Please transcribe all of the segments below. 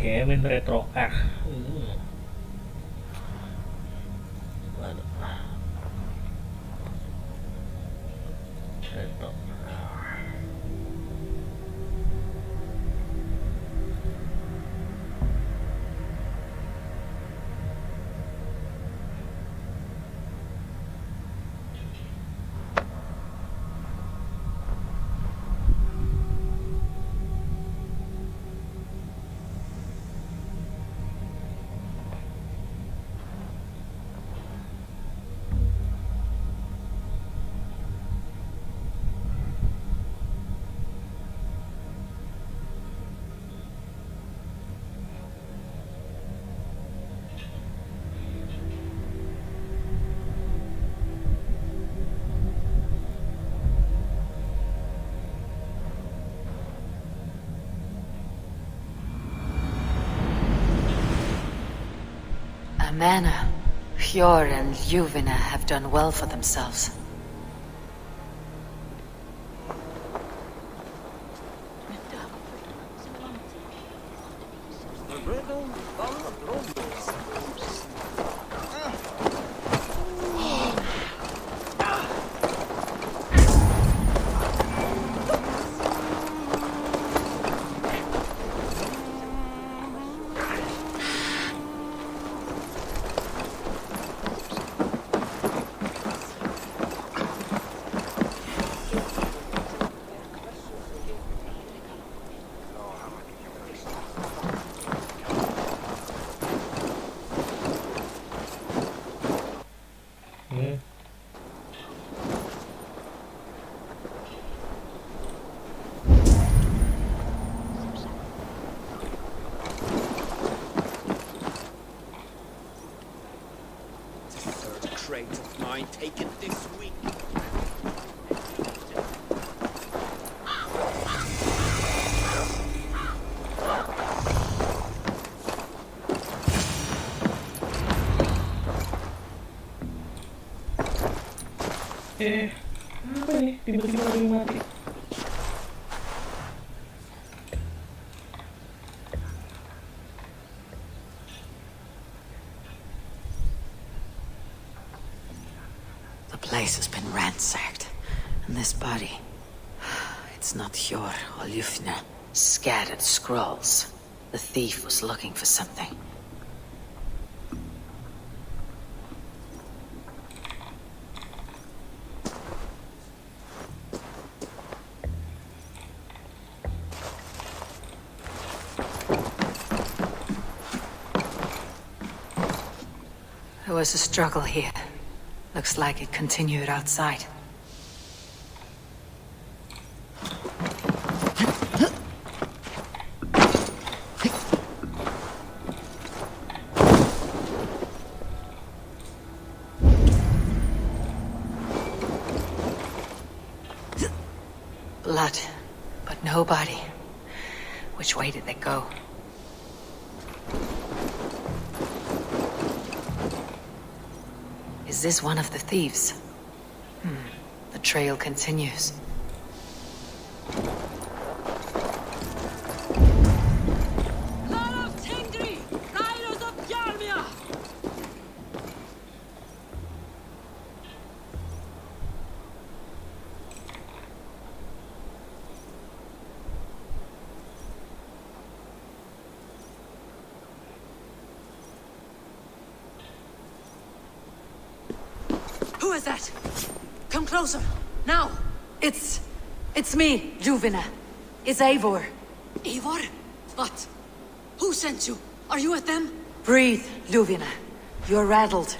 แกเป็นเรโทรอ่ะเรโทร Amana, Hjor and Ljuvina have done well for themselves. Crate of mine taken this week. Apa ini? Tiba-tiba ada yang mati. The place has been ransacked, and this body, it's not Hjor or Ljufna. Scattered scrolls. The thief was looking for something. There was a struggle here. Looks like it continued outside. Blood, but no body. Which way did they go? Is this one of the thieves? The trail continues. Who is that? Come closer, now! It's me, Ljuvina. It's Eivor. Eivor? What? Who sent you? Are you with them? Breathe, Ljuvina. You're rattled.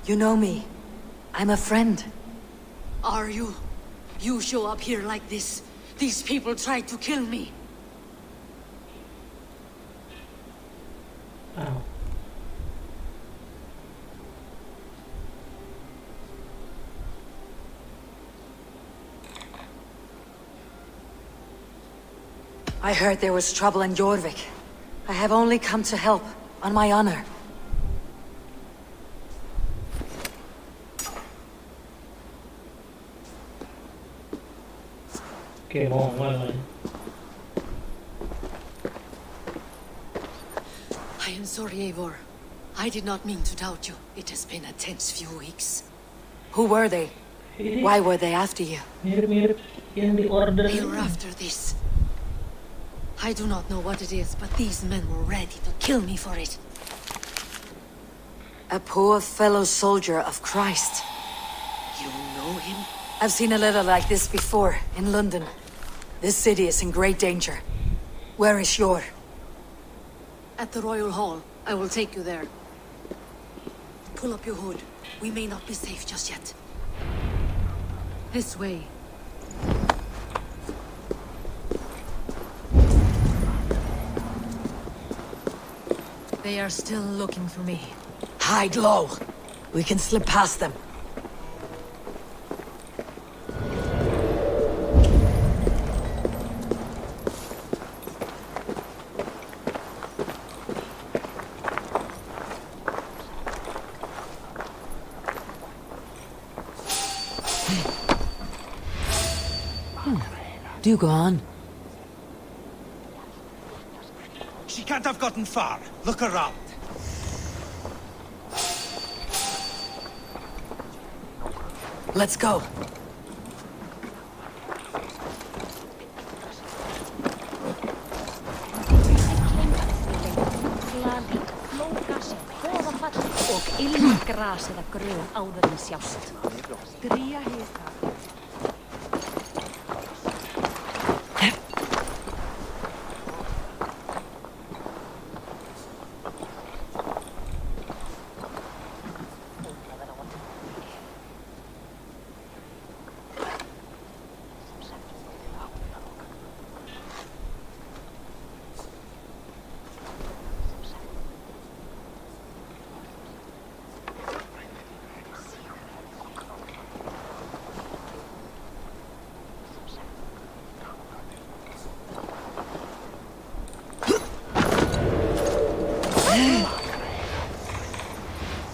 You know me. I'm a friend. Are you? You show up here like this. These people tried to kill me. Ow. I heard there was trouble in Jorvik. I have only come to help, on my honor. sorry, Eivor. I did not mean to doubt you. It has been a tense few weeks. Who were they? Ini Why were they after you? mirip-mirip yang di order They were ini. after this. I do not know what it is, but these men were ready to kill me for it. A poor fellow soldier of Christ. You know him? I've seen a letter like this before, in London. This city is in great danger. Where is Yor? At the Royal Hall. I will take you there. Pull up your hood. We may not be safe just yet. This way. They are still looking for me. Hide low. We can slip past them. Do go on. She can't have gotten far. Look around. Let's go. Och ilmagraset är grön alldeles just. Dria heter.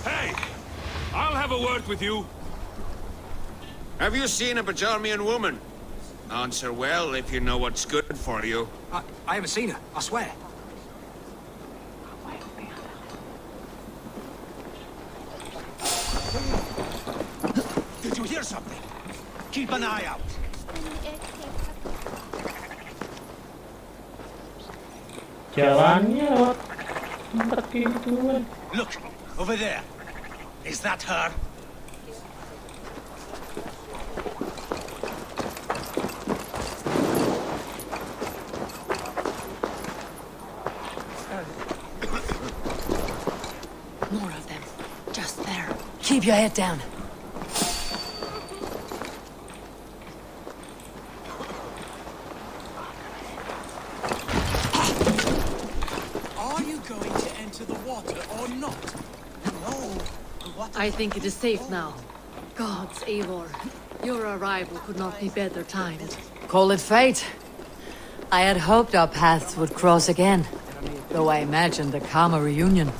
Hey! I'll have a word with you. Have you seen a Bajarmian woman? Answer well if you know what's good for you. I haven't seen her, I swear. Did you hear something? Keep an eye out. Jalannya lewat tempat kayak gituan. Look, over there. Is that her? More of them. Just there. Keep your head down. Are you going to enter the water or not? No. The water... I think it is safe now. Gods, Eivor. Your arrival could not be better timed. Call it fate. I had hoped our paths would cross again, though I imagined a calmer reunion.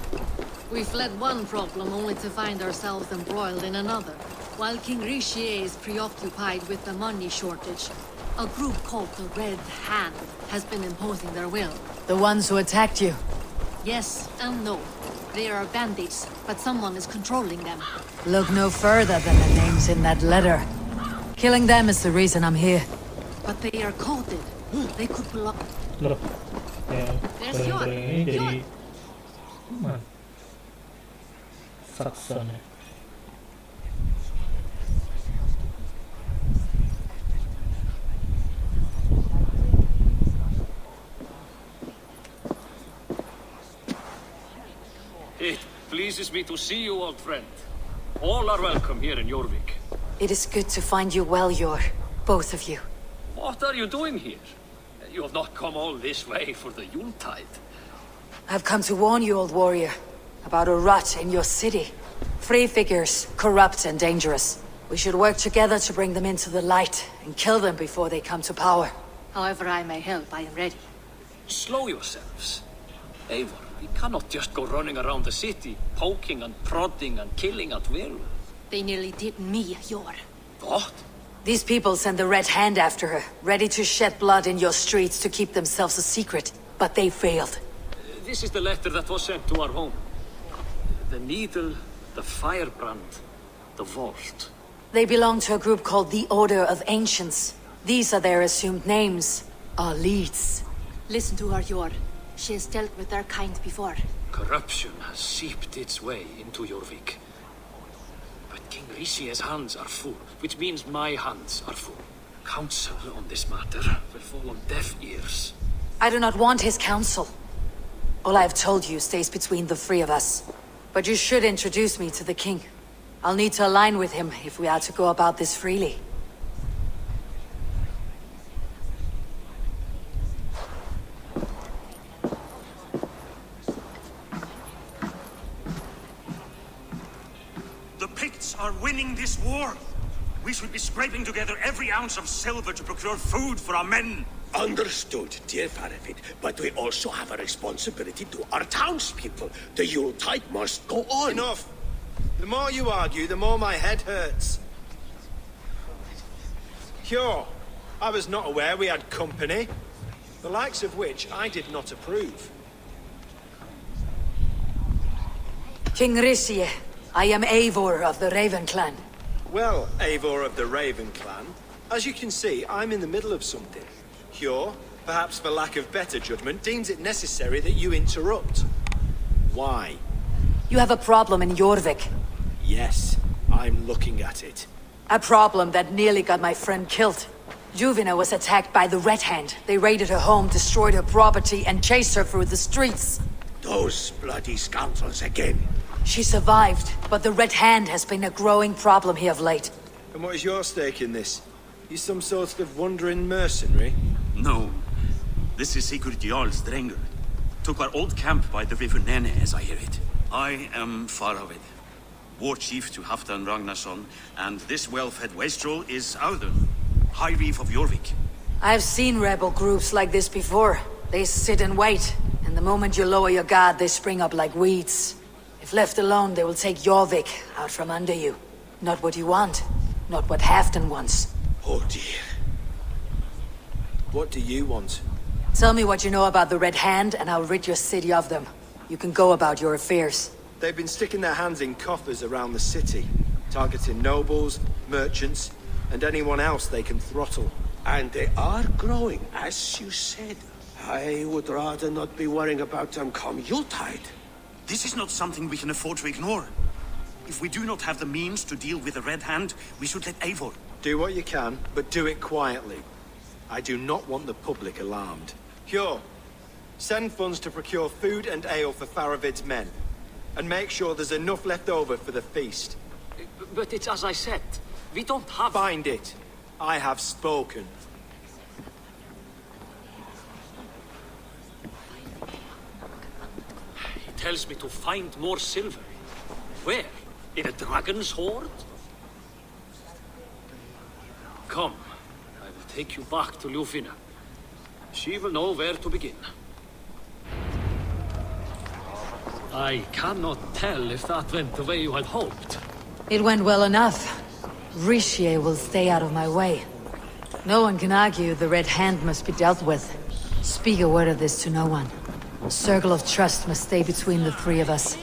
We fled one problem only to find ourselves embroiled in another. While King Richier is preoccupied with the money shortage, a group called the Red Hand has been imposing their will. The ones who attacked you. Yes and no. They are bandits, but someone is controlling them. Look no further than the names in that letter. Killing them is the reason I'm here. But they are coded. They could belong. Loh, yang There's paling-paling ini jadi Jon. mana? Saxon ya. It pleases me to see you, old friend. All are welcome here in Jorvik. It is good to find you well, Yor. Both of you. What are you doing here? You have not come all this way for the Yuletide. I've come to warn you, old warrior, about a rot in your city. Free figures, corrupt and dangerous. We should work together to bring them into the light and kill them before they come to power. However I may help, I am ready. Slow yourselves. Eivor, we cannot just go running around the city, poking and prodding and killing at will. They nearly did me, Yor. What? These people send the Red Hand after her, ready to shed blood in your streets to keep themselves a secret. But they failed. This is the letter that was sent to our home. The needle, the firebrand, the vault. They belong to a group called the Order of Ancients. These are their assumed names. Our leads. Listen to her, Yor. She has dealt with their kind before. Corruption has seeped its way into Jorvik. But King Rishi's hands are full, which means my hands are full. Counsel on this matter will fall on deaf ears. I do not want his counsel. All I have told you stays between the three of us. But you should introduce me to the king. I'll need to align with him if we are to go about this freely. The Picts are winning this war. We should be scraping together every ounce of silver to procure food for our men. Understood, dear Faravid, but we also have a responsibility to our townspeople. The Yuletide must go on. Enough! The more you argue, the more my head hurts. Cure, I was not aware we had company, the likes of which I did not approve. King Rishi, I am Eivor of the Raven clan. Well, Eivor of the Raven clan, as you can see, I'm in the middle of something. Cure, perhaps for lack of better judgment, deems it necessary that you interrupt. Why? You have a problem in Jorvik. Yes, I'm looking at it. A problem that nearly got my friend killed. Juvina was attacked by the Red Hand. They raided her home, destroyed her property, and chased her through the streets. Those bloody scoundrels again. She survived, but the Red Hand has been a growing problem here of late. And what is your stake in this? You some sort of wandering mercenary? No. This is Sigurd Jarl's Drenger. Took our old camp by the river Nene, as I hear it. I am Faravid, war chief to Halfdan Ragnarsson, and this well-fed wastrel is Audun, High Reef of Jorvik. I've seen rebel groups like this before. They sit and wait, and the moment you lower your guard, they spring up like weeds. If left alone, they will take Jorvik out from under you. Not what you want, not what Halfdan wants. Oh dear. What do you want? Tell me what you know about the Red Hand, and I'll rid your city of them. You can go about your affairs. They've been sticking their hands in coffers around the city, targeting nobles, merchants, and anyone else they can throttle. And they are growing, as you said. I would rather not be worrying about them come Yuletide. This is not something we can afford to ignore. If we do not have the means to deal with the Red Hand, we should let Eivor. Do what you can, but do it quietly. I do not want the public alarmed. Cure, send funds to procure food and ale for Faravid's men. And make sure there's enough left over for the feast. But it's as I said. We don't have... Find it. I have spoken. He tells me to find more silver. Where? In a dragon's hoard? Come. I will take you back to Ljufina. She will know where to begin. I cannot tell if that went the way you had hoped. It went well enough. Rishi will stay out of my way. No one can argue the Red Hand must be dealt with. Speak a word of this to no one. A circle of trust must stay between the three of us.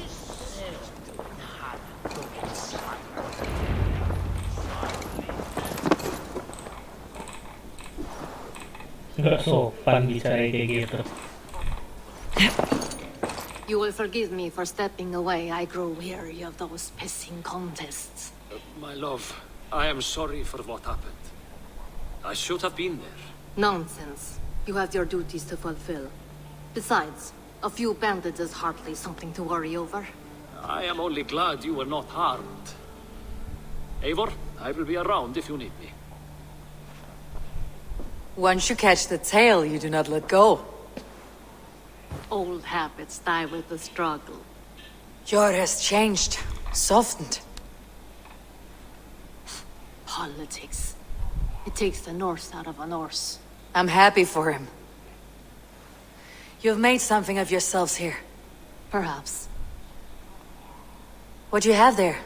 Nggak sopan bicara kayak gitu. You will forgive me for stepping away. I grow weary of those pissing contests. My love, I am sorry for what happened. I should have been there. Nonsense. You have your duties to fulfill. Besides, a few bandits is hardly something to worry over. I am only glad you were not harmed. Eivor, I will be around if you need me. Once you catch the tail, you do not let go. Old habits die with the struggle. Jor has changed, softened. Politics. It takes the Norse out of a Norse. I'm happy for him. You've made something of yourselves here. Perhaps. What do you have there?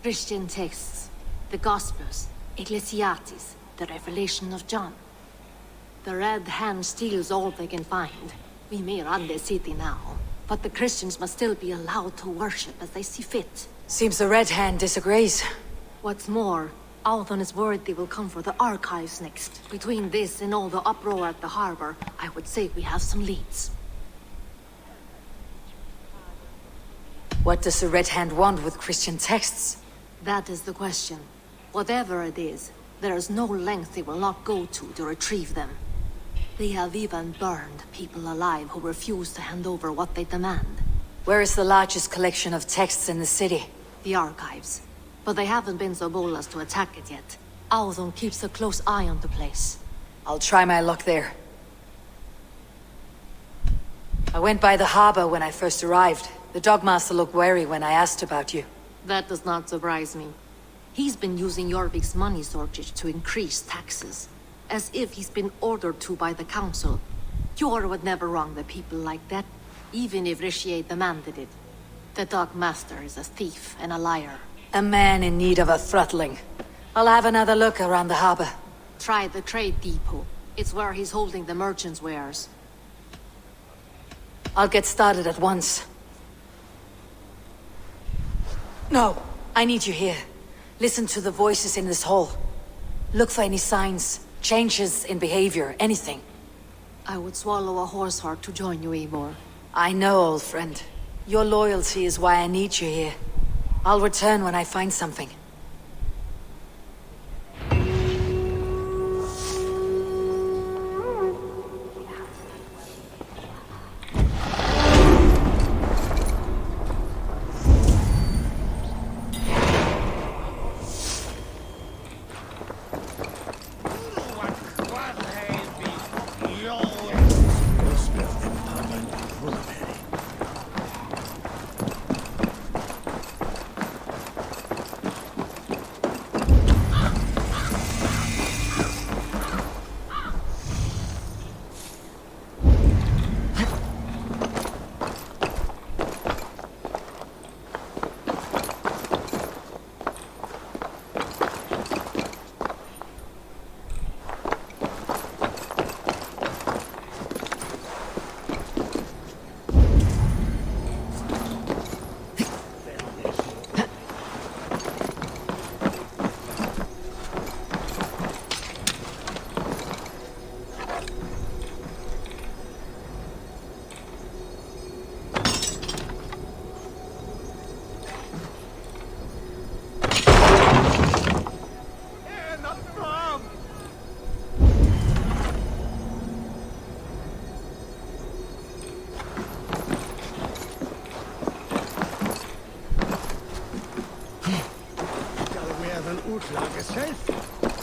Christian texts, the Gospels, Ecclesiastes, the Revelation of John. The Red Hand steals all they can find. We may run the city now. But the Christians must still be allowed to worship as they see fit. Seems the Red Hand disagrees. What's more, Althon is worried they will come for the archives next. Between this and all the uproar at the harbor, I would say we have some leads. What does the Red Hand want with Christian texts? That is the question. Whatever it is, there is no length they will not go to retrieve them. They have even burned people alive who refuse to hand over what they demand. Where is the largest collection of texts in the city? The archives. But they haven't been so bold as to attack it yet. Althon keeps a close eye on the place. I'll try my luck there. I went by the harbor when I first arrived. The Dogmaster looked wary when I asked about you. That does not surprise me. He's been using Jorvik's money shortage to increase taxes. As if he's been ordered to by the council. Jor would never wrong the people like that, even if Richier demanded it. The Dogmaster is a thief and a liar. A man in need of a throttling. I'll have another look around the harbor. Try the trade depot. It's where he's holding the merchants' wares. I'll get started at once. No, I need you here. Listen to the voices in this hall. Look for any signs, changes in behavior, anything. I would swallow a horse heart to join you, Eivor. I know, old friend. Your loyalty is why I need you here. I'll return when I find something.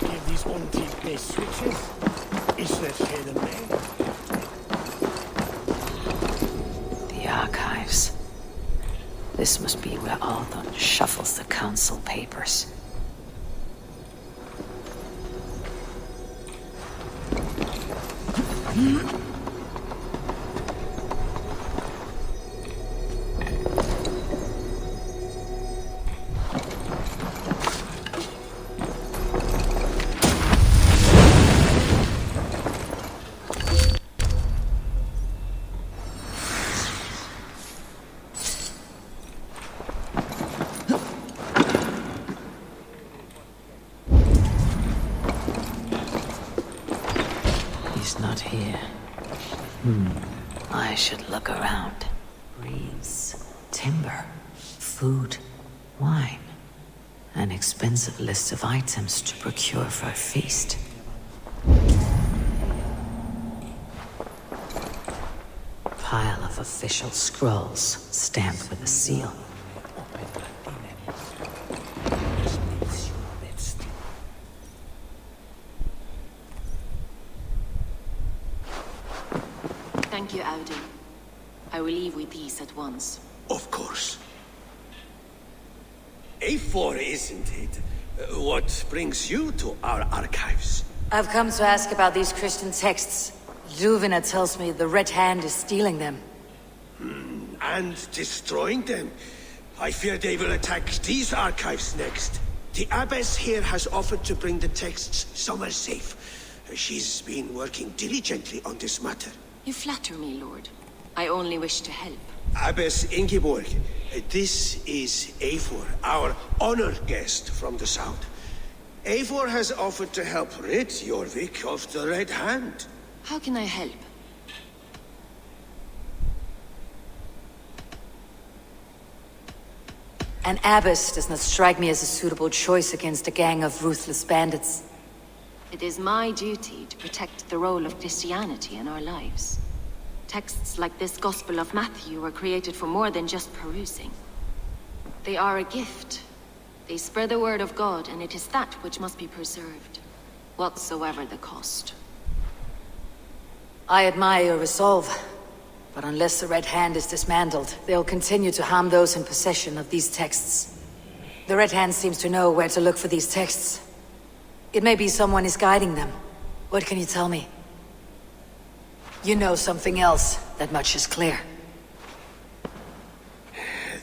Give these unteed-based switches. Is that hidden man? The archives. This must be where Althon shuffles the council papers. Not here. I should look around. Reeds, timber, food, wine. An expensive list of items to procure for a feast. Pile of official scrolls stamped with a seal. Thank you, Audun. I will leave with these at once. Of course. A4, isn't it? What brings you to our archives? I've come to ask about these Christian texts. Juvina tells me the Red Hand is stealing them. And destroying them. I fear they will attack these archives next. The abbess here has offered to bring the texts somewhere safe. She's been working diligently on this matter. You flatter me, Lord. I only wish to help. Abbess Ingeborg, this is Eivor, our honored guest from the south. Eivor has offered to help rid Jorvik of the Red Hand. How can I help? An abbess does not strike me as a suitable choice against a gang of ruthless bandits. It is my duty to protect the role of Christianity in our lives. Texts like this Gospel of Matthew were created for more than just perusing. They are a gift. They spread the word of God, and it is that which must be preserved, whatsoever the cost. I admire your resolve, but unless the Red Hand is dismantled, they'll continue to harm those in possession of these texts. The Red Hand seems to know where to look for these texts. It may be someone is guiding them. What can you tell me? You know something else. That much is clear.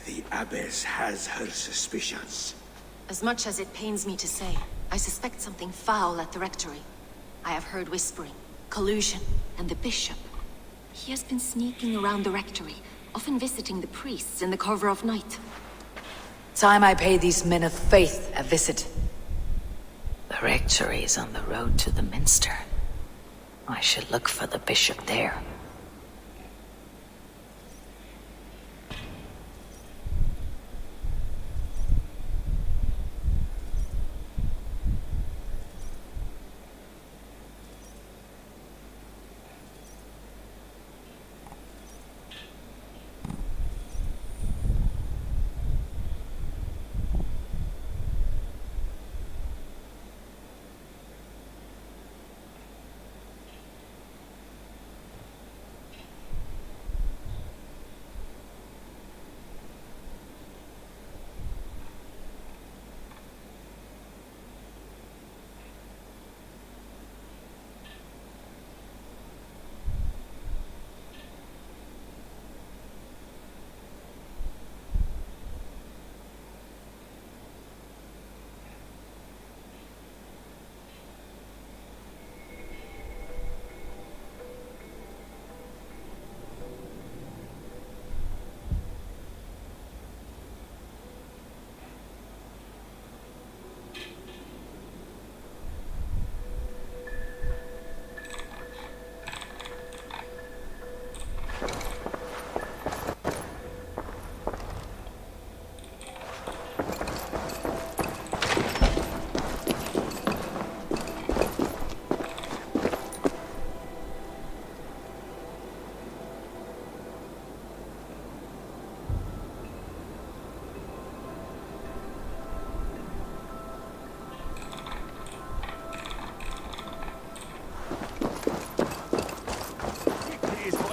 The Abbess has her suspicions. As much as it pains me to say, I suspect something foul at the rectory. I have heard whispering, collusion, and the bishop. He has been sneaking around the rectory, often visiting the priests in the cover of night. Time I pay these men of faith a visit. The rectory is on the road to the minster. I should look for the bishop there.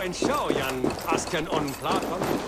Ein show, Jan Asken on Platon.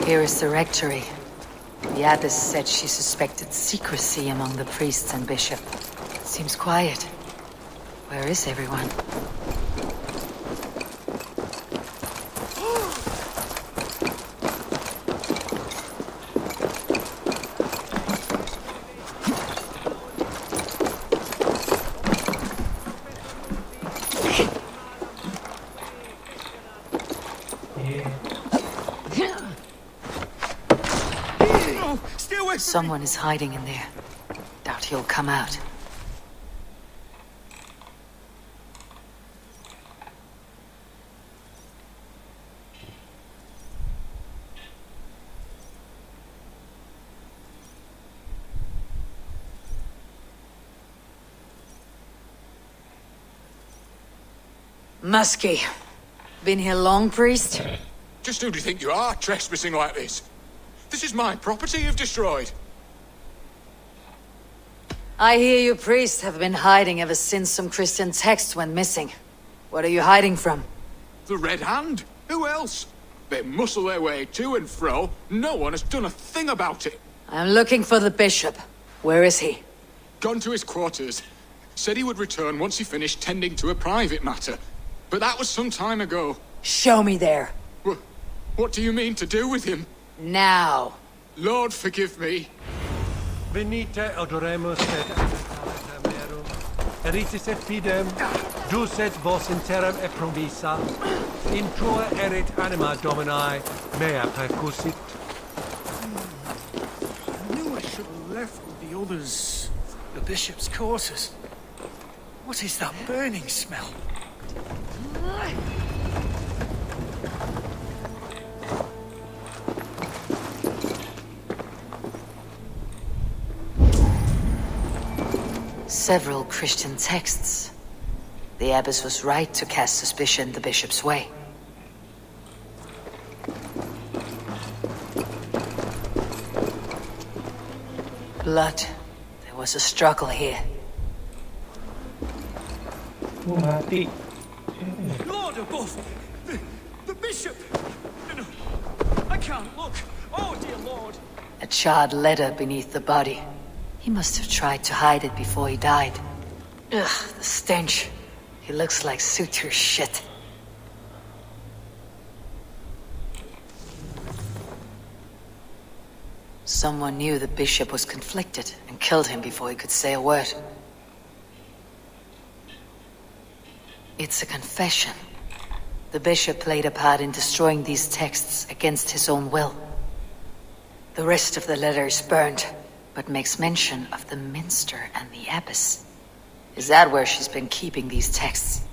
Here is the rectory. The abbess said she suspected secrecy among the priests and bishop. Seems quiet. Where is everyone? Someone is hiding in there. Doubt he'll come out. Muskie. Been here long, priest? Just who do you think you are, trespassing like this? This is my property you've destroyed. I hear you priests have been hiding ever since some Christian texts went missing. What are you hiding from? The Red Hand? Who else? They muscle their way to and fro. No one has done a thing about it. I'm looking for the bishop. Where is he? Gone to his quarters. Said he would return once he finished tending to a private matter. But that was some time ago. Show me there. What do you mean to do with him? Now. Lord, forgive me. Venite adoremus et merum, eritis et fidem, ducet vos in terram e promissa, in tua erit anima Domini, mea percussit. I knew I should have left with the others. The bishop's quarters. What is that burning smell? Several Christian texts. The abbess was right to cast suspicion the bishop's way. Blood. There was a struggle here. Mati. Lord above! The bishop! No, I can't look! Oh, dear Lord! A charred letter beneath the body. He must have tried to hide it before he died. Ugh, the stench. He looks like suture shit. Someone knew the bishop was conflicted and killed him before he could say a word. It's a confession. The bishop played a part in destroying these texts against his own will. The rest of the letter is burned, but makes mention of the minster and the abbess. Is that where she's been keeping these texts?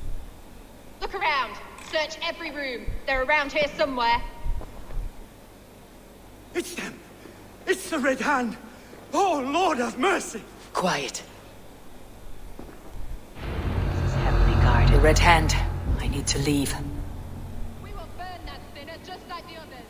Look around. Search every room. They're around here somewhere. It's them! It's the Red Hand! Oh, Lord have mercy! Quiet. This is heavily guarded. The Red Hand. I need to leave. We will burn that sinner just like the others.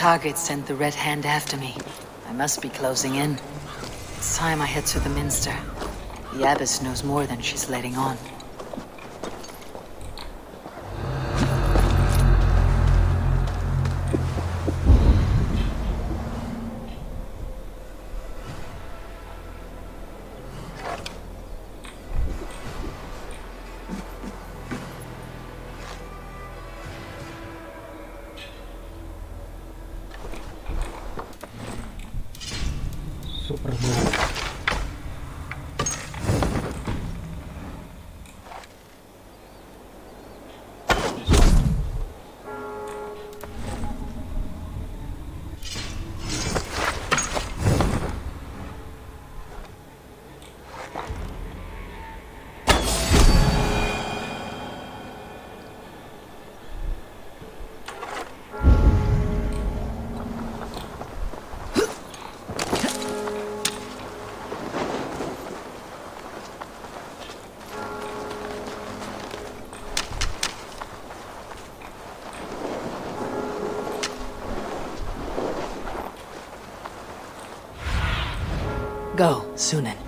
target sent the Red Hand after me. I must be closing in. It's time I head to the Minster. The Abbess knows more than she's letting on. Super Bowl. Go, Sunan.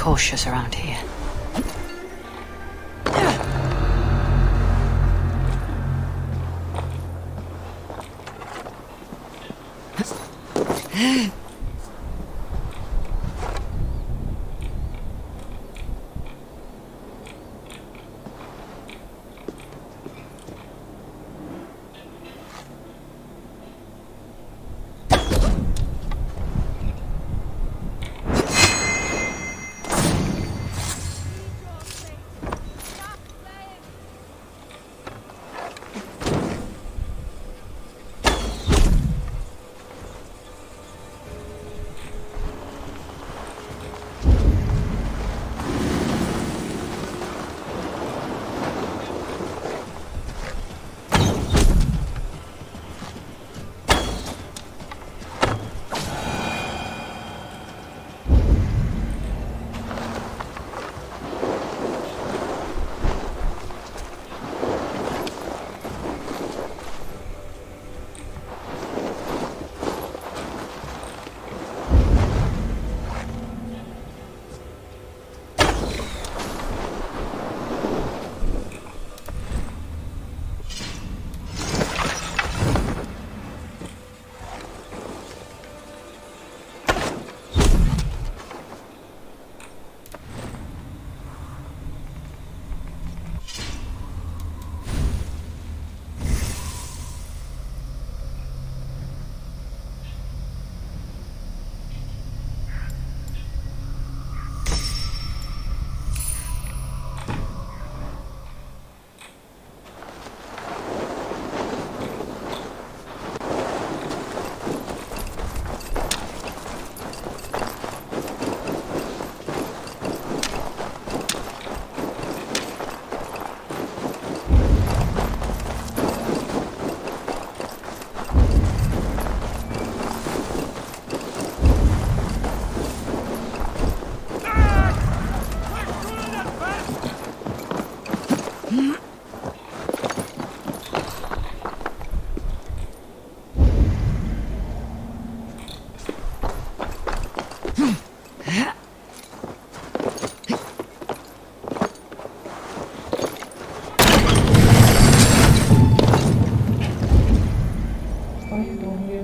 Cautious around here.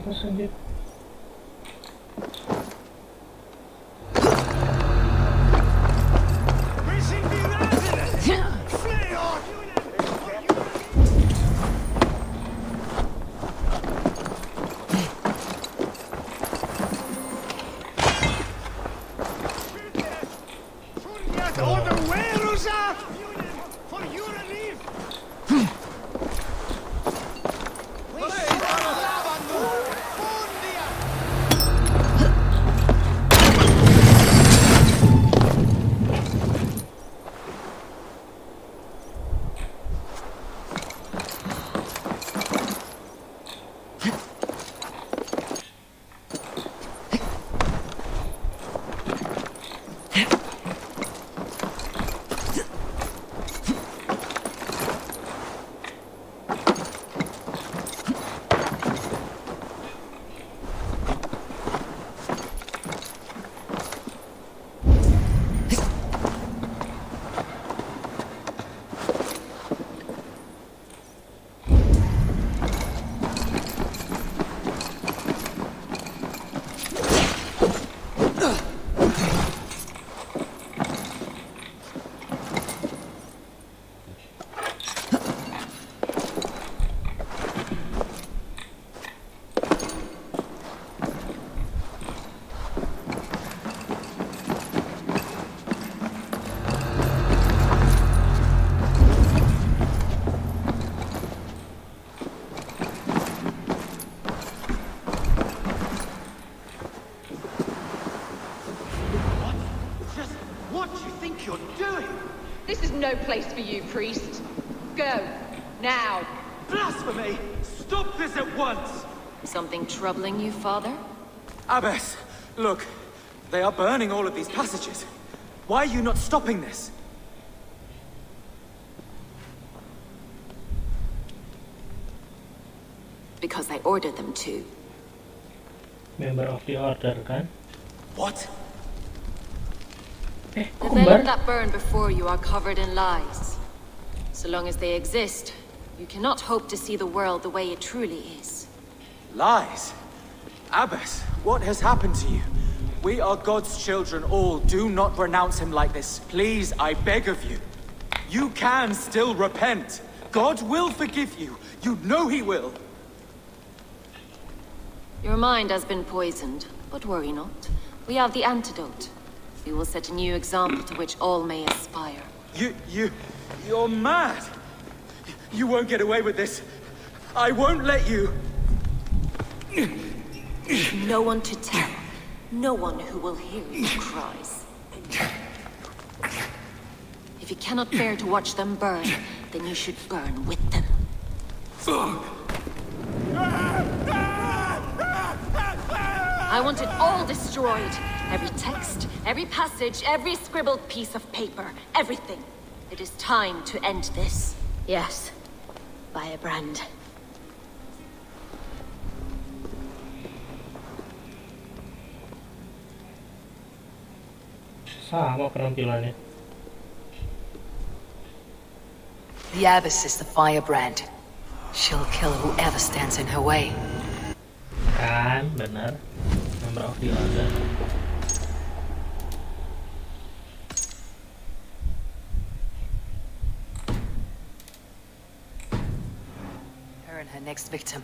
atas anjir. This is no place for you, priest. Go. Now. Blasphemy! Stop this at once! Something troubling you, father? Abbess, look. They are burning all of these passages. Why are you not stopping this? Because I ordered them to. Member of the order kan? What? The venom that burned before you are covered in lies. So long as they exist, you cannot hope to see the world the way it truly is. Lies? Abbess, what has happened to you? We are God's children all. Do not renounce him like this. Please, I beg of you. You can still repent. God will forgive you. You know he will. Your mind has been poisoned, but worry not. We have the antidote. We will set a new example to which all may aspire. You're mad! You won't get away with this. I won't let you! No one to tell. No one who will hear your cries. If you cannot bear to watch them burn, then you should burn with them. I want it all destroyed. Every text, every passage, every scribbled piece of paper, everything. It is time to end this. Yes, Firebrand. Sama penampilannya. The Abbess is the Firebrand. She'll kill whoever stands in her way. Kan, benar. Member of the order. Her and her next victim.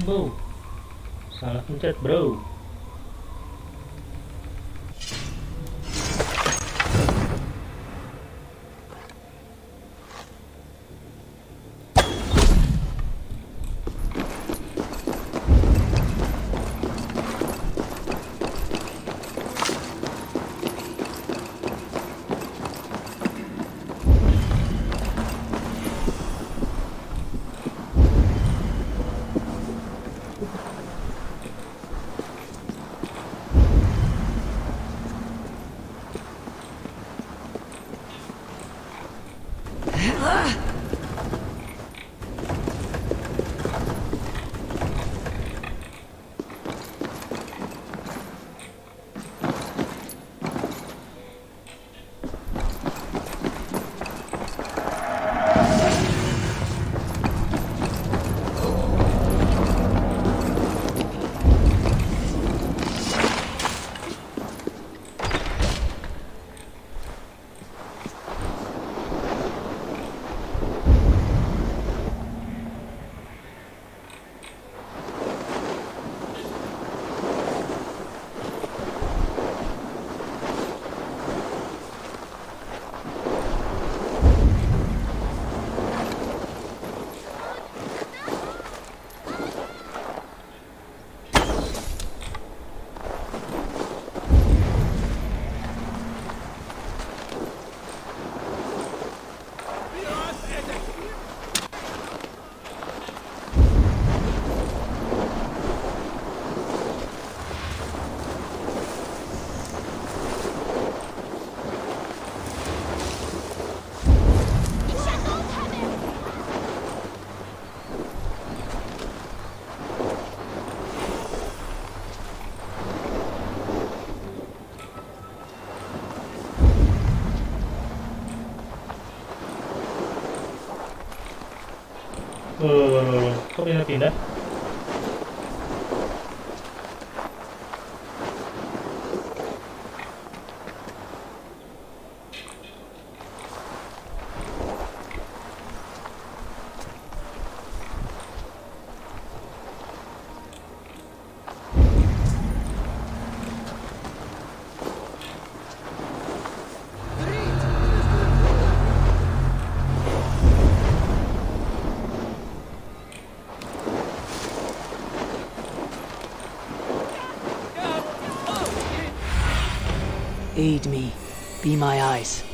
bro. Salah pencet bro. Kok pindah-pindah? Aid me. Be my eyes.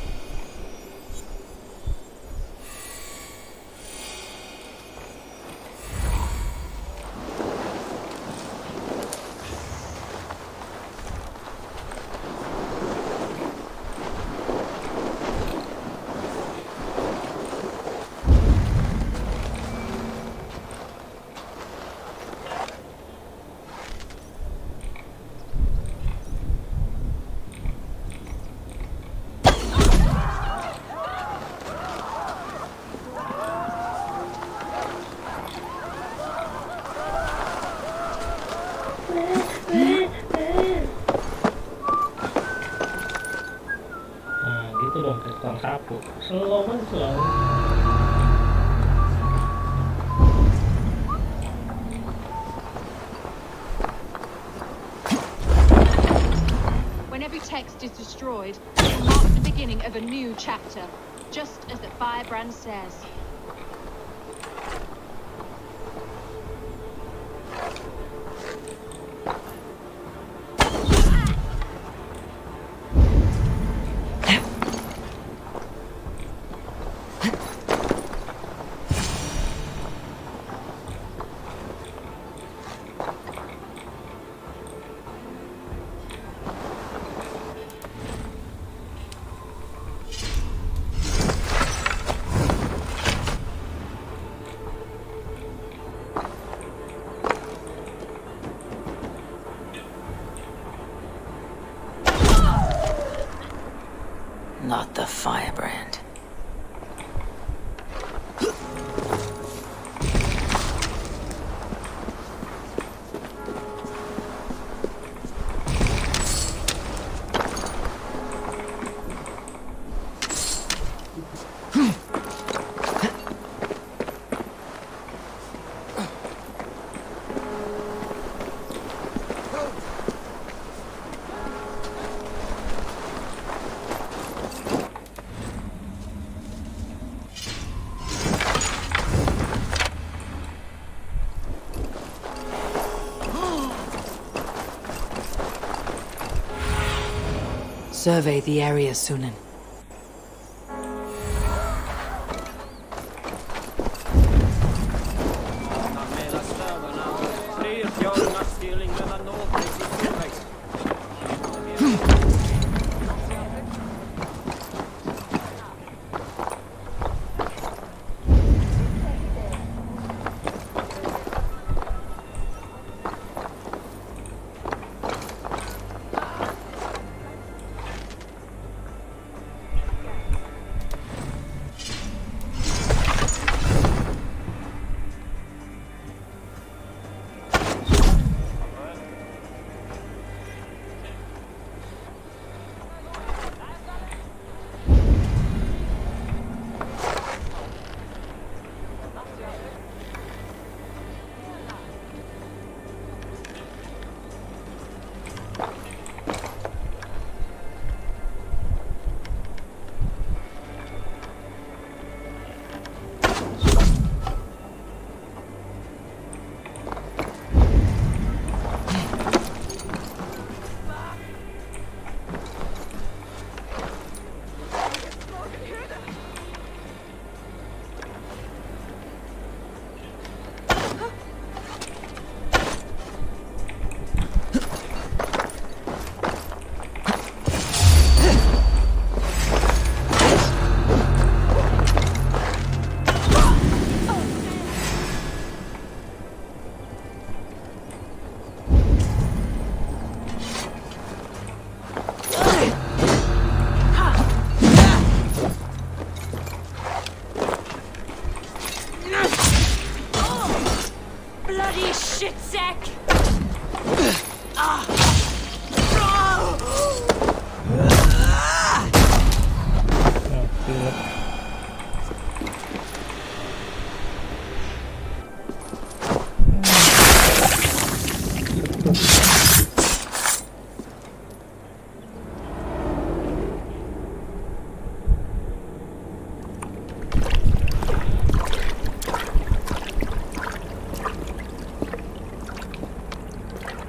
Nah gitu dong, kayak tukang sapu. Slow kan slow. When every text is destroyed, it marks the beginning of a new chapter, just as the firebrand says. Not the firebrand. Survey the area, Sunan.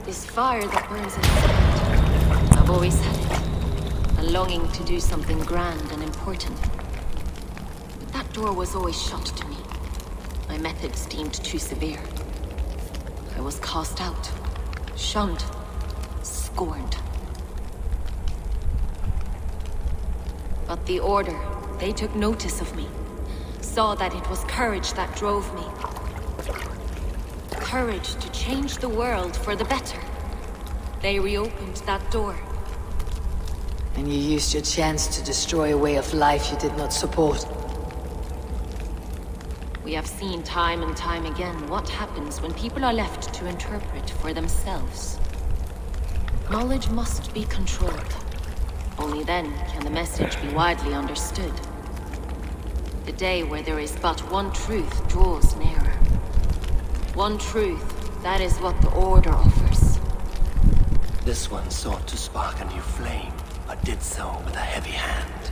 This fire that burns inside. I've always had it. A longing to do something grand and important. But that door was always shut to me. My methods deemed too severe. I was cast out, shunned, scorned. But the Order, they took notice of me. Saw that it was courage that drove me. Courage to change the world for the better. They reopened that door. And you used your chance to destroy a way of life you did not support. We have seen time and time again what happens when people are left to interpret for themselves. Knowledge must be controlled. Only then can the message be widely understood. The day where there is but one truth draws nearer. One truth, that is what the Order offers. This one sought to spark a new flame, but did so with a heavy hand,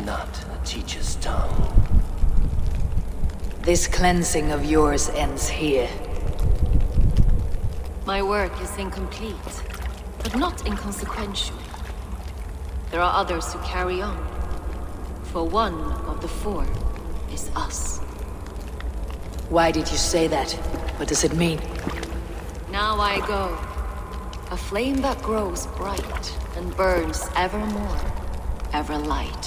not a teacher's tongue. This cleansing of yours ends here. My work is incomplete, but not inconsequential. There are others who carry on. For one of the four is us. Why did you say that? What does it mean? Now I go. A flame that grows bright and burns ever more, ever light.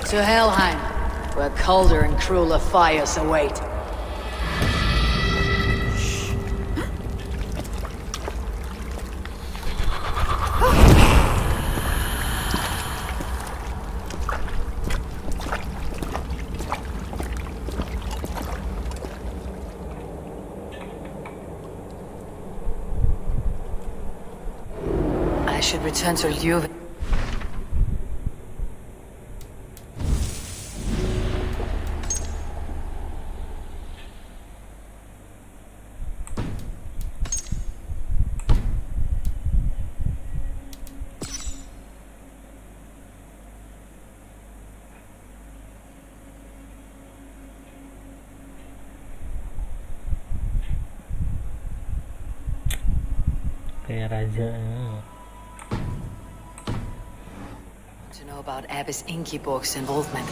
To Helheim, where colder and crueler fires await. I should return to Leuven. kayak raja. To know about Abbess Ingeborg's involvement.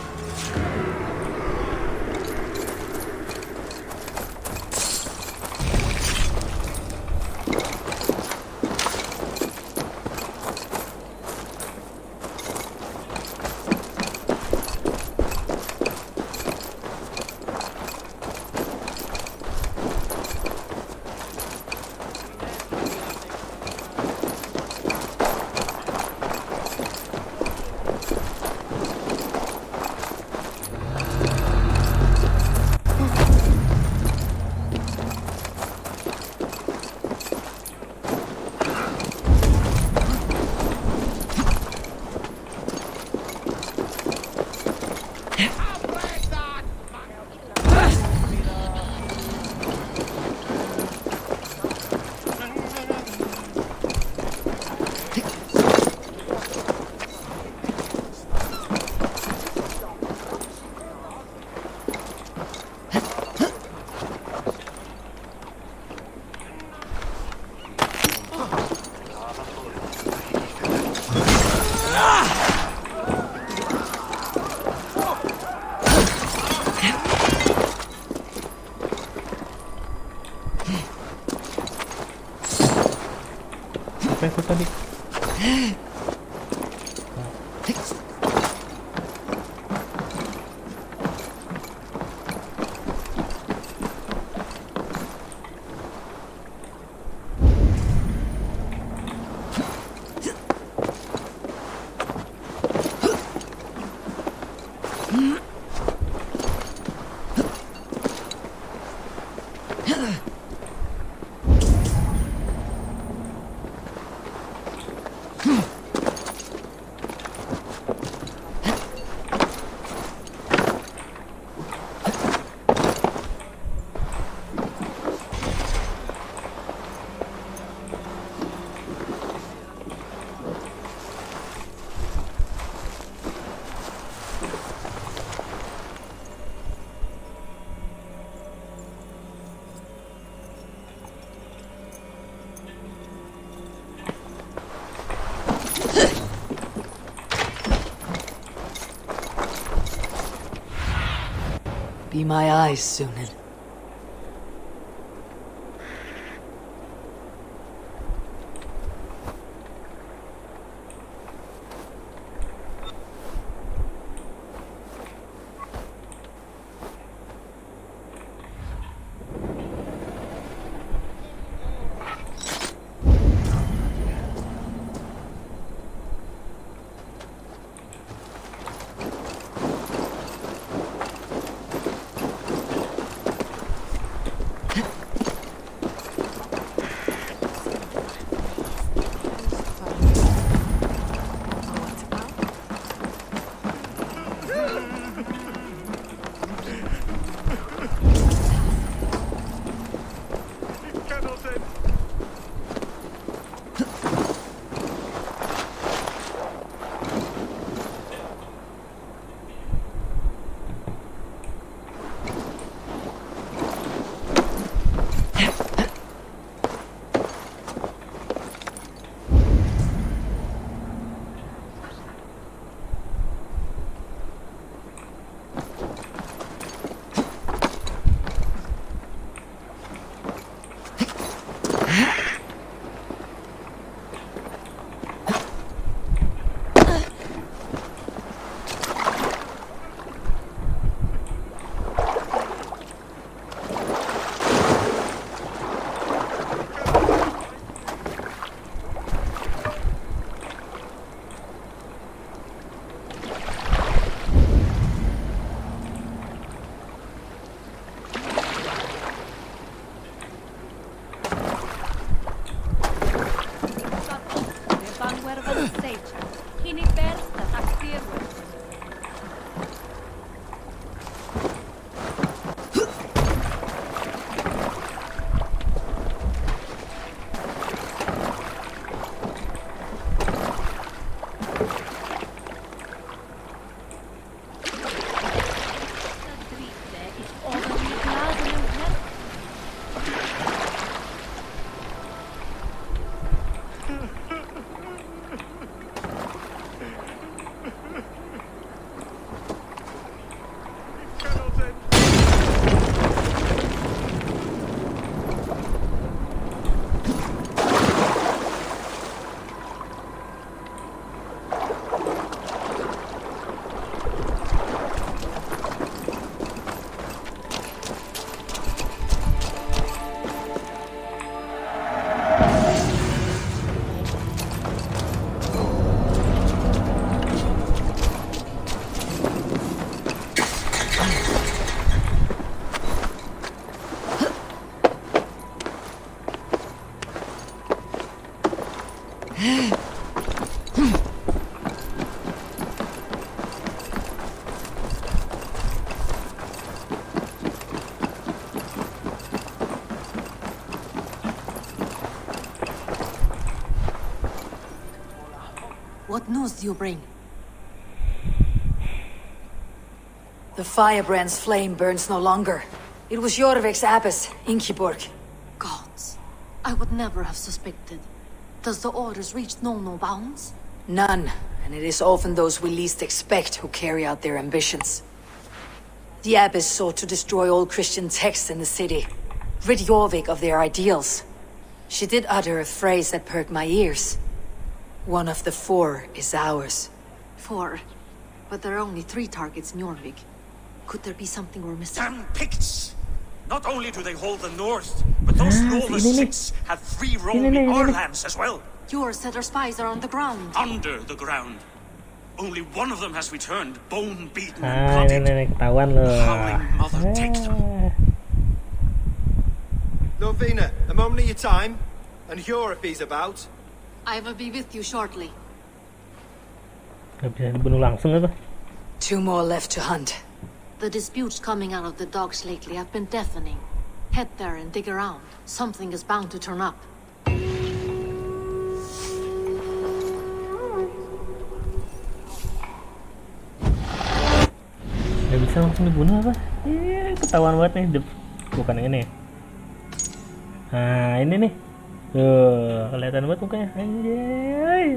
Apa itu tadi? Be my eyes, Sunan. What news do you bring? The firebrand's flame burns no longer. It was Jorvik's abbess, Ingeborg. Gods, I would never have suspected. Does the orders reach no bounds? None, and it is often those we least expect who carry out their ambitions. The abbess sought to destroy all Christian texts in the city, rid Jorvik of their ideals. She did utter a phrase that perked my ears. One of the 4 is ours. 4? But there are only 3 targets in Jorvik. Could there be something we're missing? Damn Picts! Not only do they hold the north, but those lawless Six have free roam in our lands as well. Yours said our spies are on the ground. Under the ground. Only one of them has returned, bone-beaten and Ah, bloodied. ini ketahuan loh. Howling mother takes them. Lovina, a moment of your time. And Hjor if he's about. I will be with you shortly. Gak bisa dibunuh langsung apa? 2 more left to hunt. The disputes coming out of the docks lately have been deafening. Head there and dig around. Something is bound to turn up. Gak bisa langsung dibunuh apa? Ketahuan banget nih. Bukan yang ini. Nah, ini nih. Tuh, kelihatan banget mukanya. Anjay.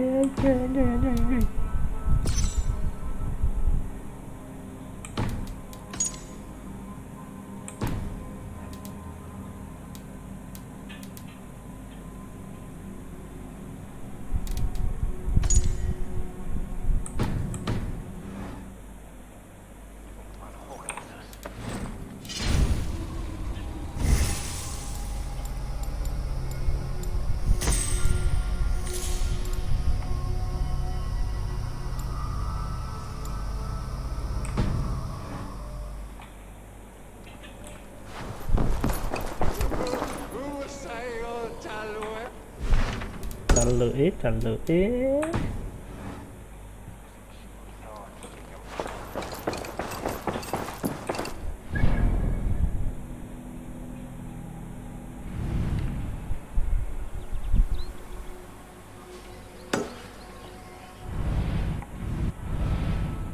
Callo.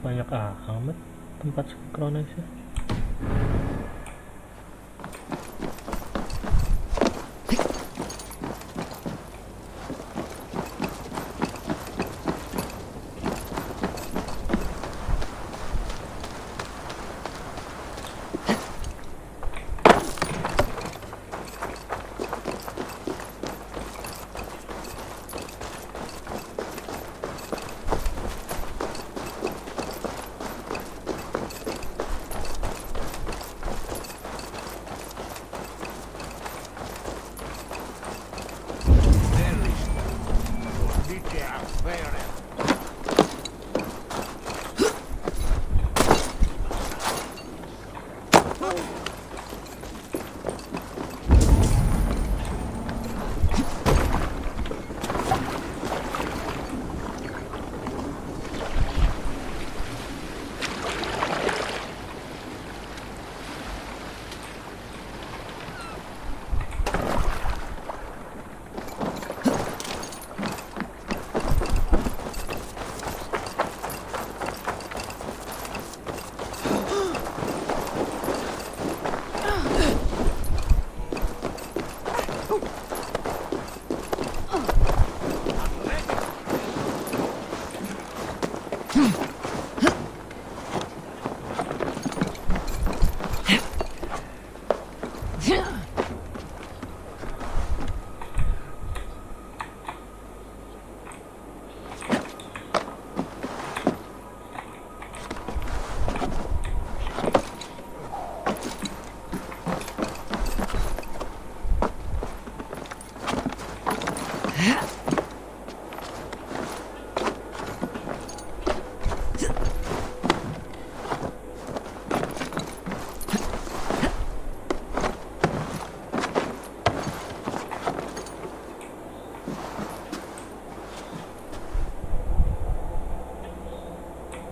Banyak amat tempat sinkronisnya.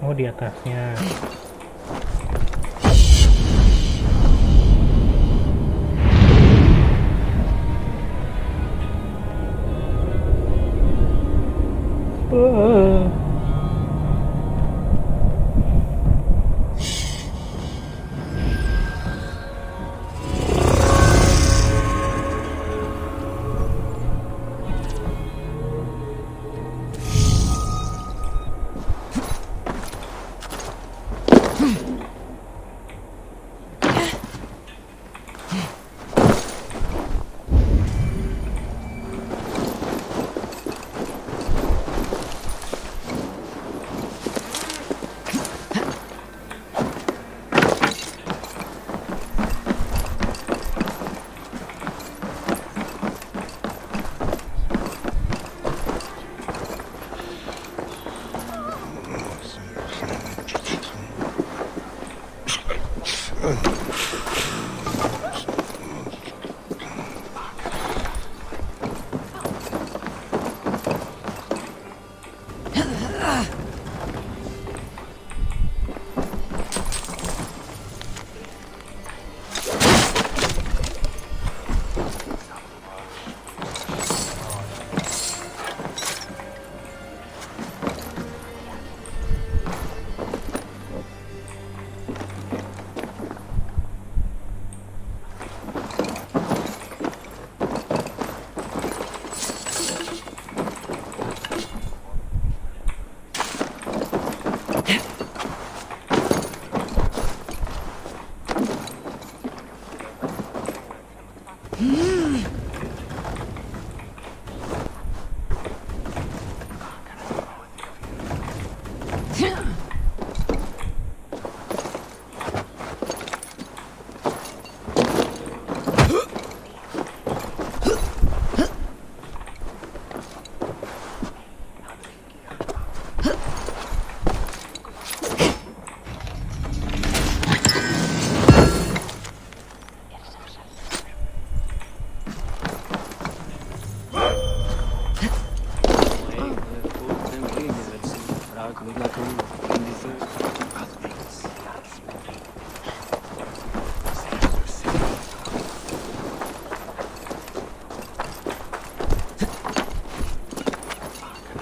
Oh, di atasnya.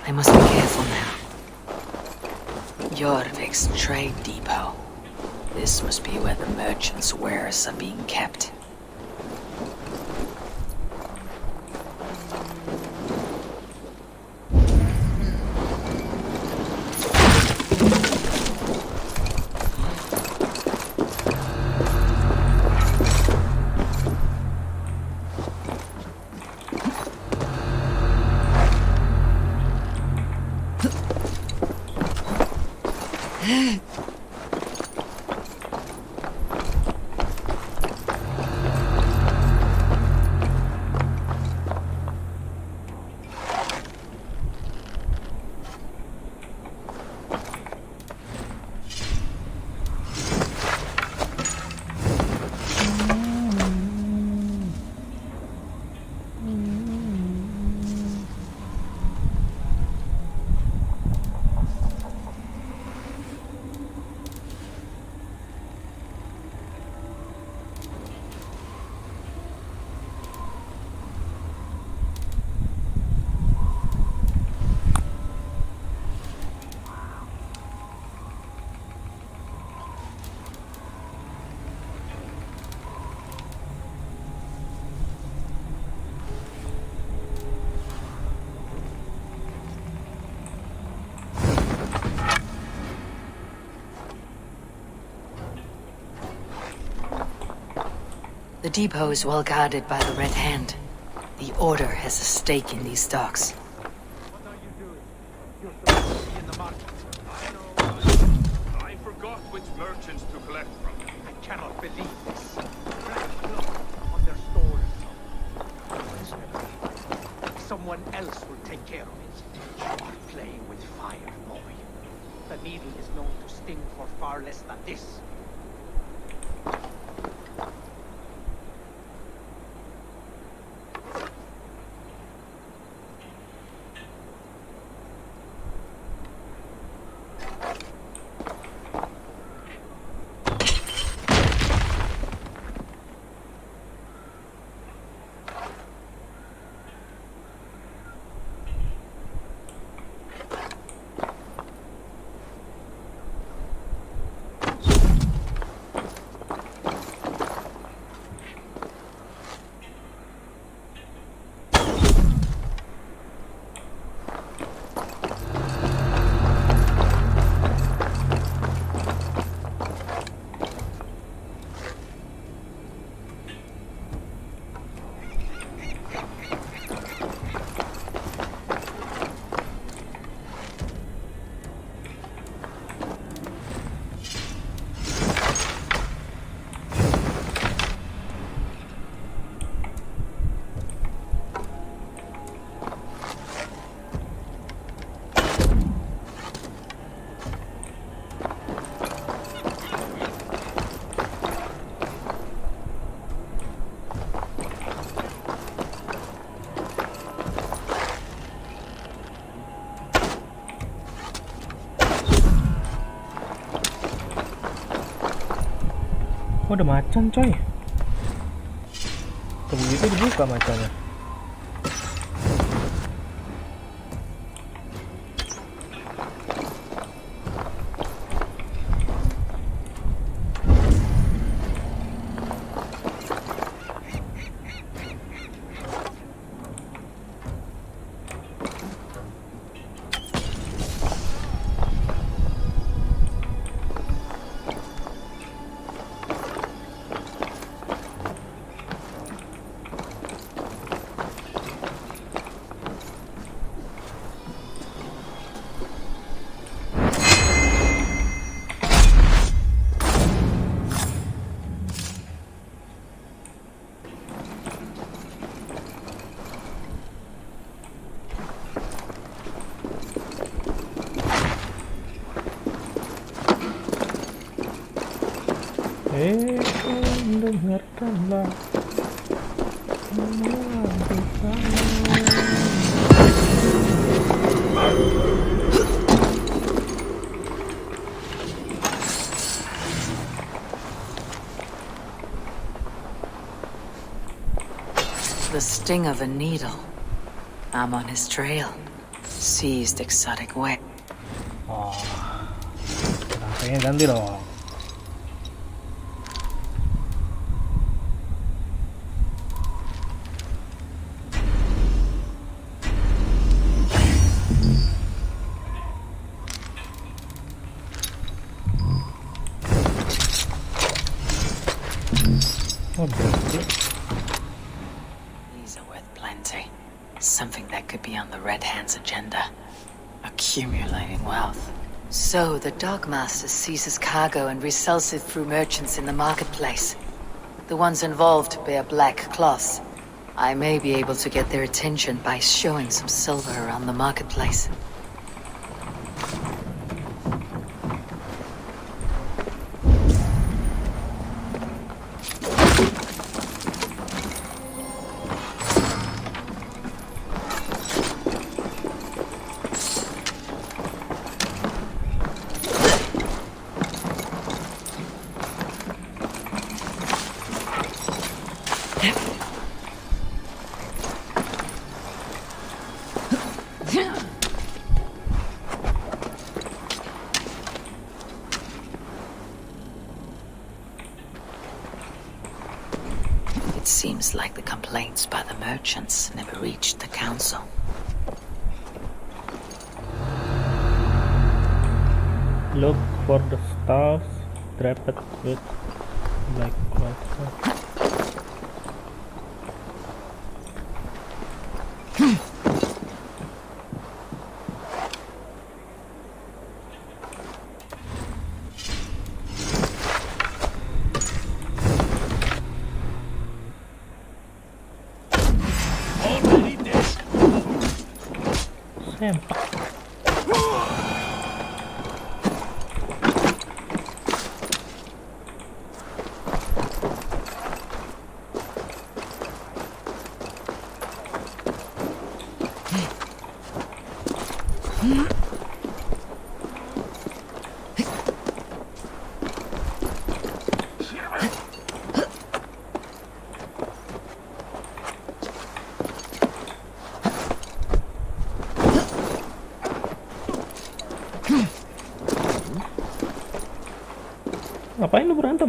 I must be careful now. Jorvik's trade depot. This must be where the merchants' wares are being kept. The depot is well guarded by the Red Hand. The Order has a stake in these docks. I forgot which merchants to collect from. I cannot believe this. On their stores. Someone else will take care of it. You are playing with fire, boy. The needle is known to sting for far less than this. Oh, ada macan coy. Tuh begitu dibuka macannya. Dengarkanlah The sting of a needle. I'm on his trail. Seized exotic way. Oh, rasanya ganti dong. Oh, These are worth plenty. Something that could be on the Red Hand's agenda. Accumulating wealth. So the Dogmaster seizes cargo and resells it through merchants in the marketplace. The ones involved bear black cloths. I may be able to get their attention by showing some silver around the marketplace. It seems like the complaints by the merchants never reached the council. Look for the stars draped with black cloth. Sempak. Ngapain lu berantem?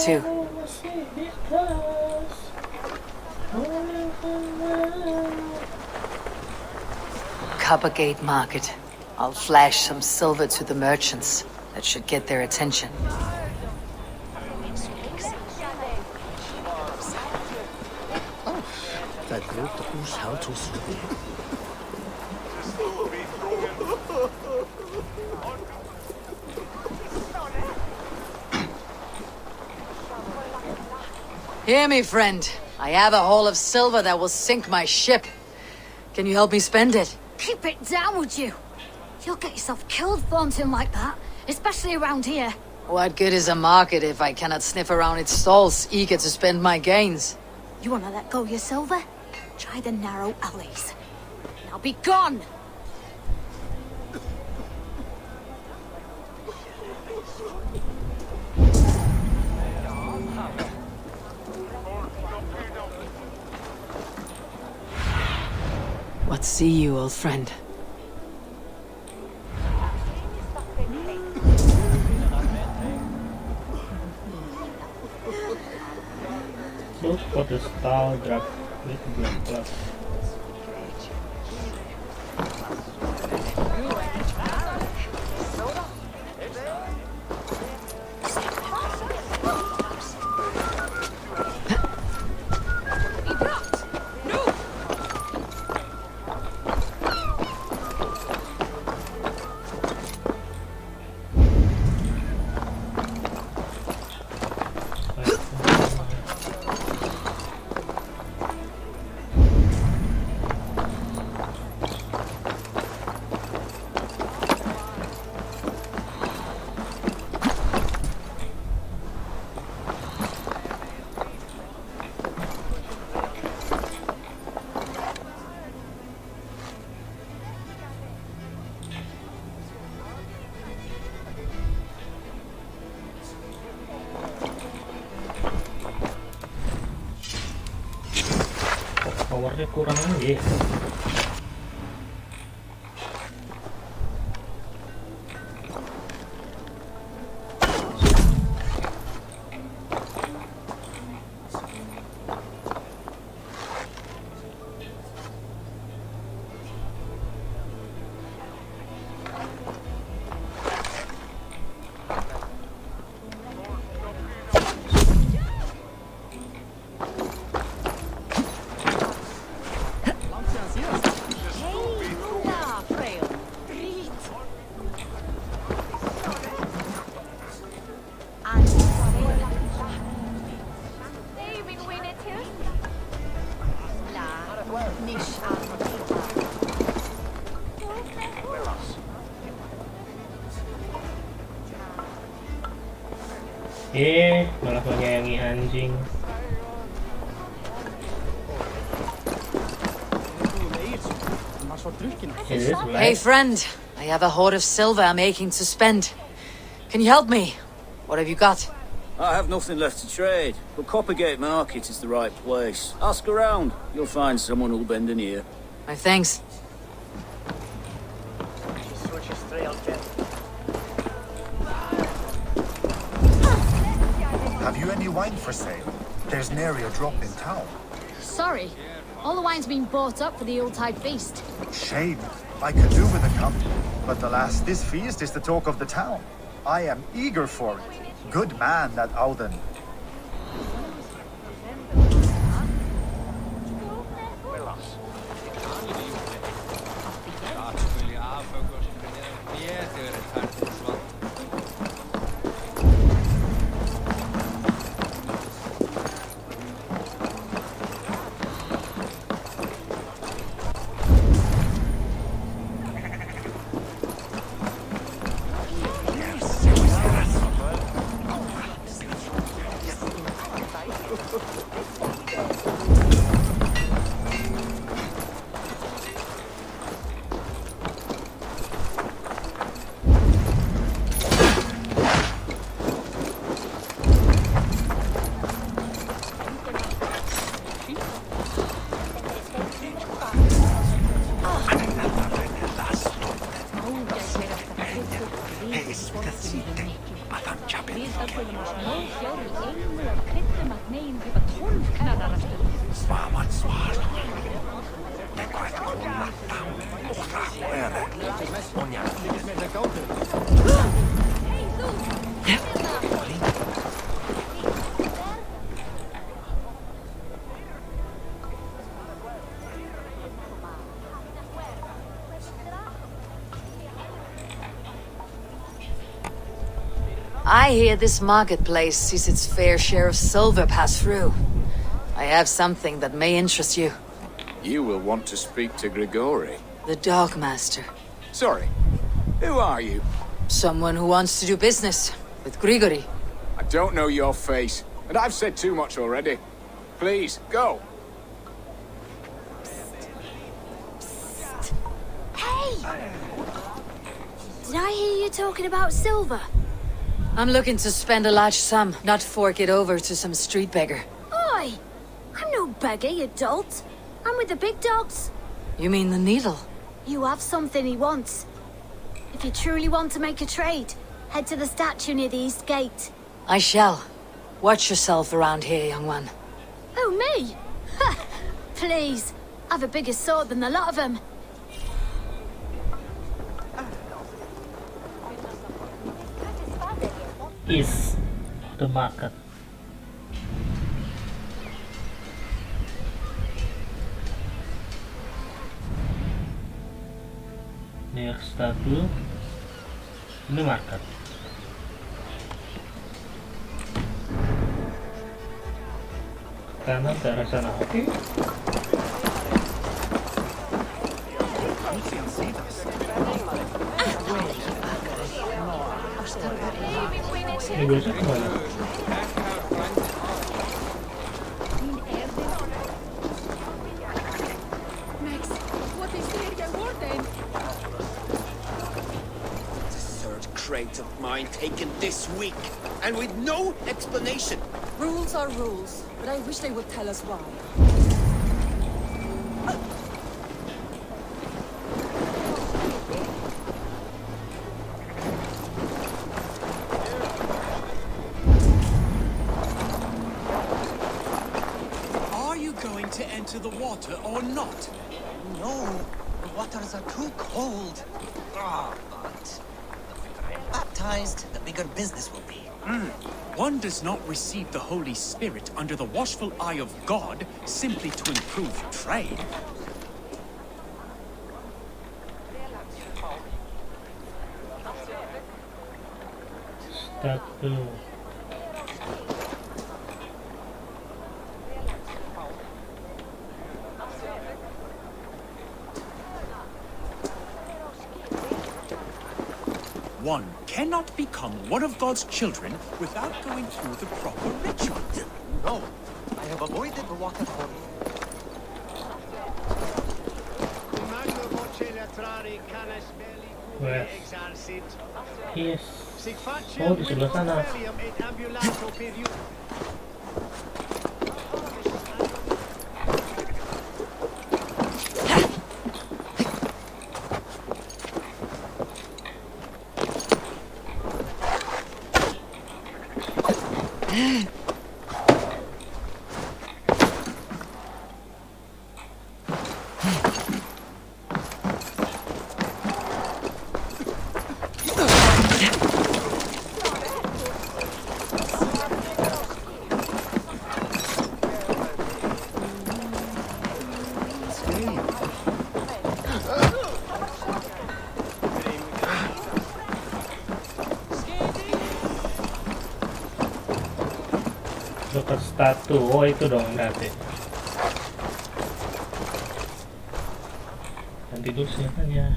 too. Coppergate Market. I'll flash some silver to the merchants. That should get their attention. Dat loopt ons houdt ons. Hear me, friend. I have a haul of silver that will sink my ship. Can you help me spend it? Keep it down, would you? You'll get yourself killed flaunting like that, especially around here. What good is a market if I cannot sniff around its stalls, eager to spend my gains? You wanna let go of your silver? Try the narrow alleys. Now be gone! What see you, old friend? Look for the star drop with black plus. Powernya kurang lagi. Malah menyayangi anjing. Hey friend, I have a hoard of silver I'm aching to spend. Can you help me? What have you got? I have nothing left to trade, but Coppergate Market is the right place. Ask around, you'll find someone who'll bend an ear. My thanks. Have you any wine for sale? There's nary a drop in town. Sorry. All the wine's been bought up for the Yuletide feast. Shame. I could do with a cup. But alas, this feast is the talk of the town. I am eager for it. Good man, that Auden. I hear this marketplace sees its fair share of silver pass through. I have something that may interest you. You will want to speak to Grigori. The Dogmaster. Sorry, who are you? Someone who wants to do business with Grigori. I don't know your face, and I've said too much already. Please, go. Hey! Did I hear you talking about silver? I'm looking to spend a large sum, not fork it over to some street beggar. Oi! I'm no beggar, you dolt. I'm with the big dogs. You mean the needle? You have something he wants. If you truly want to make a trade, head to the statue near the east gate. I shall. Watch yourself around here, young one. Oh, me? Ha! Please. I've a bigger sword than the lot of them. Is the market. Near statue. Ini market. Kanan ke arah sana. Oke. Ini biasa kemana? Crate of mine taken this week, and with no explanation. Rules are rules, but I wish they would tell us why. Are you going to enter the water or not? No, the waters are too cold. But baptized, the bigger business will be. One does not receive the Holy Spirit under the watchful eye of God simply to improve trade. Statue. One cannot become one of God's children without going through the proper ritual. No, I have avoided the water for you. Where? Yes. Oh, di sebelah sana. Dekat statue. Oh, itu dong berarti. Nanti dulu senjatanya.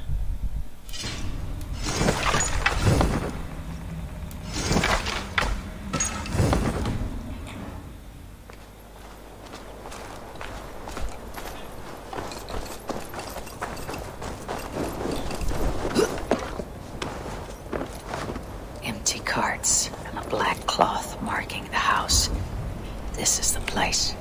Empty carts and a black cloth marking the house. This is the place.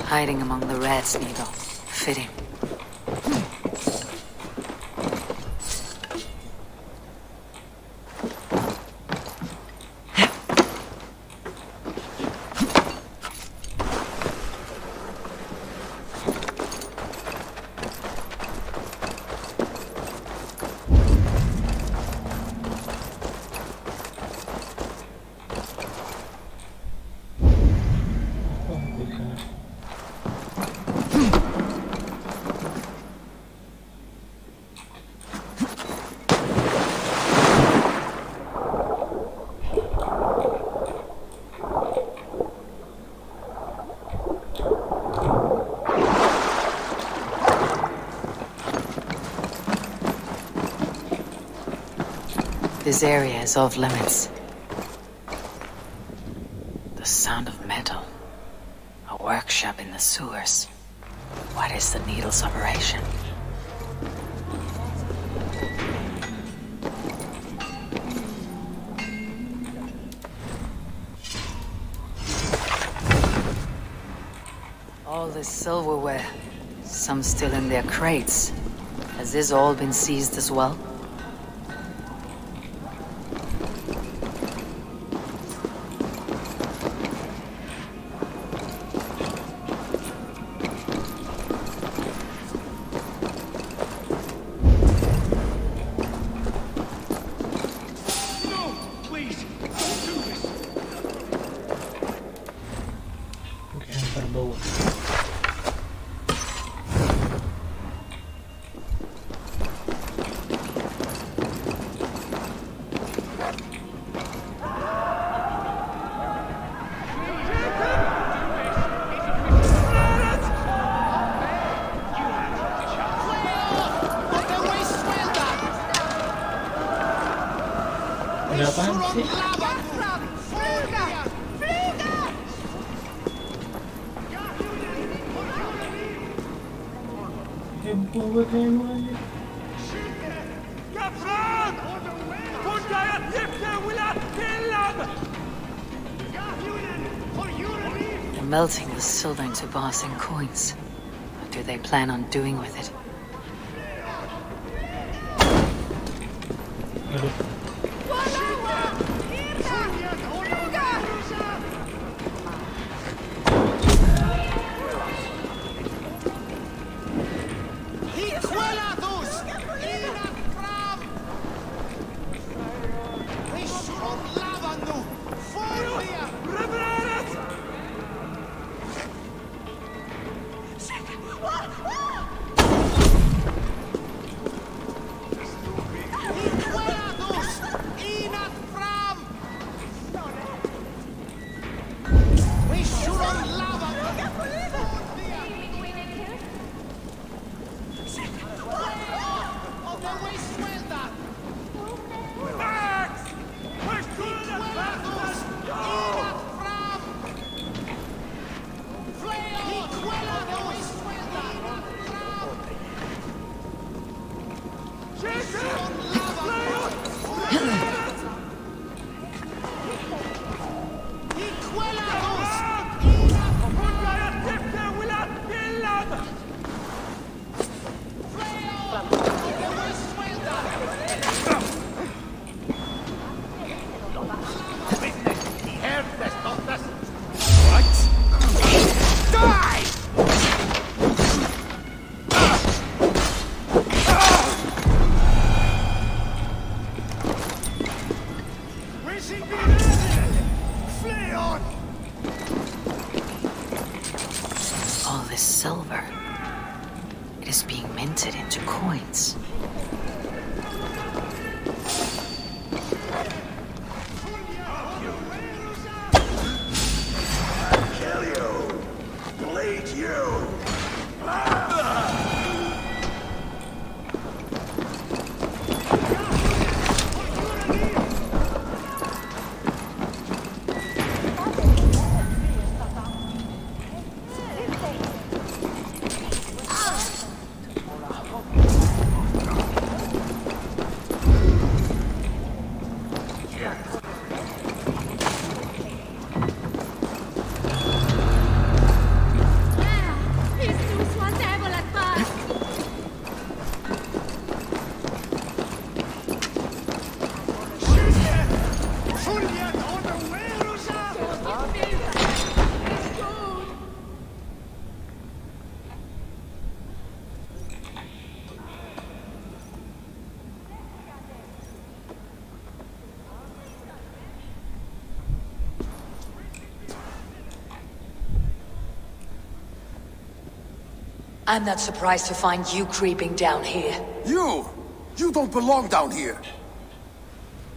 Hiding among the rat's needle. Fitting. This area is off limits. The sound of metal. A workshop in the sewers. What is the needle's operation? All this silverware. Some still in their crates. Has this all been seized as well? Ada apaan sih? Heboh banget aja. They're melting the silver into bars and coins. What do they plan on doing with it? All this silver. It is being minted into coins. Kill you! Bleed you! I'm not surprised to find you creeping down here. You! You don't belong down here!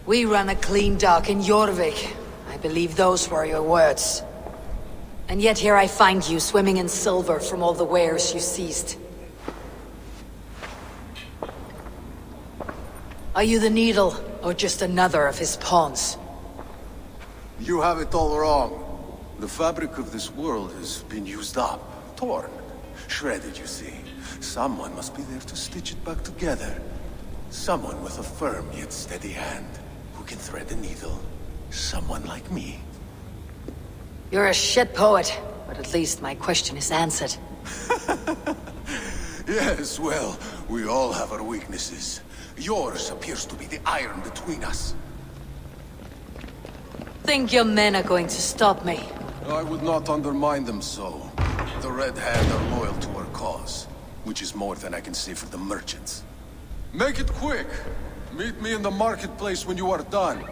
We run a clean dock in Jorvik. I believe those were your words. And yet here I find you swimming in silver from all the wares you seized. Are you the Needle? Or just another of his pawns? You have it all wrong. The fabric of this world has been used up, torn, shredded, you see. Someone must be there to stitch it back together. Someone with a firm yet steady hand, who can thread the needle. Someone like me. You're a shit poet, but at least my question is answered. Yes, well, we all have our weaknesses. Yours appears to be the iron between us. Think your men are going to stop me? I would not undermine them so. The Red Hand are loyal to our cause, which is more than I can say for the merchants. Make it quick! Meet me in the marketplace when you are done.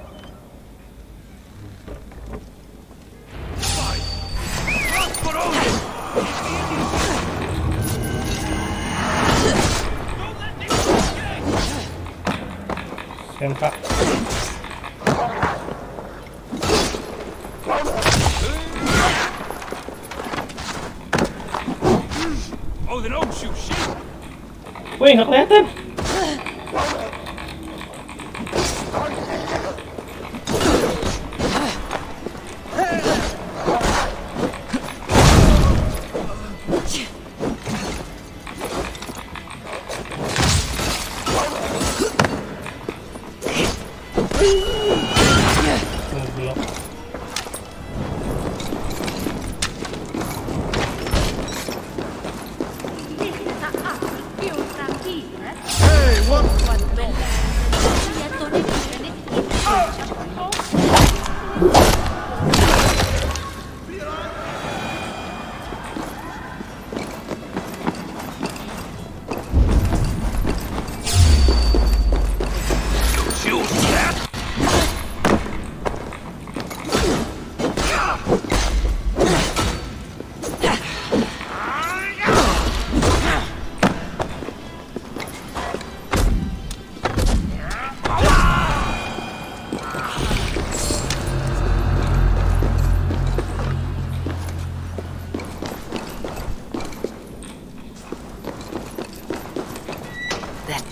Sebentar. Oh, they don't shoot shit. Wih, nggak kelihatan.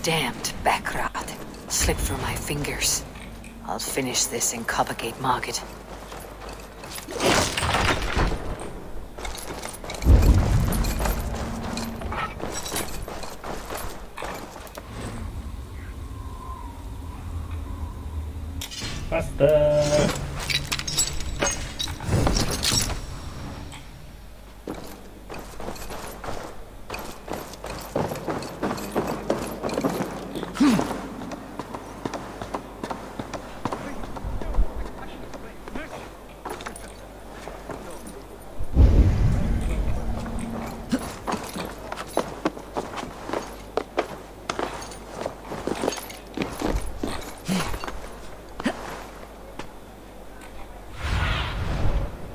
Damned backrot slipped through my fingers. I'll finish this in Coppergate Market. Faster.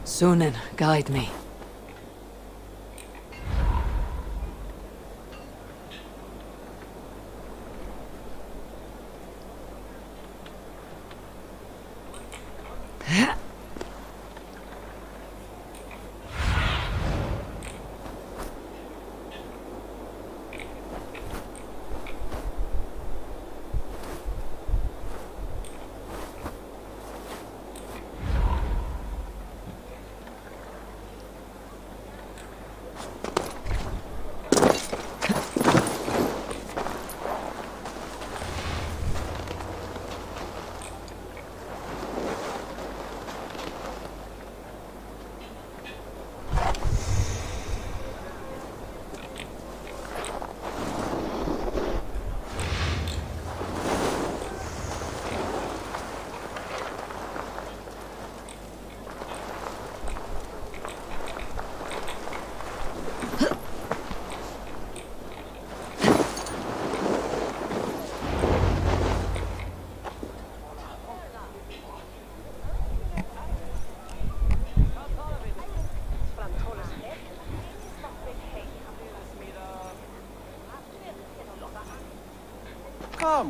Sunan, guide me.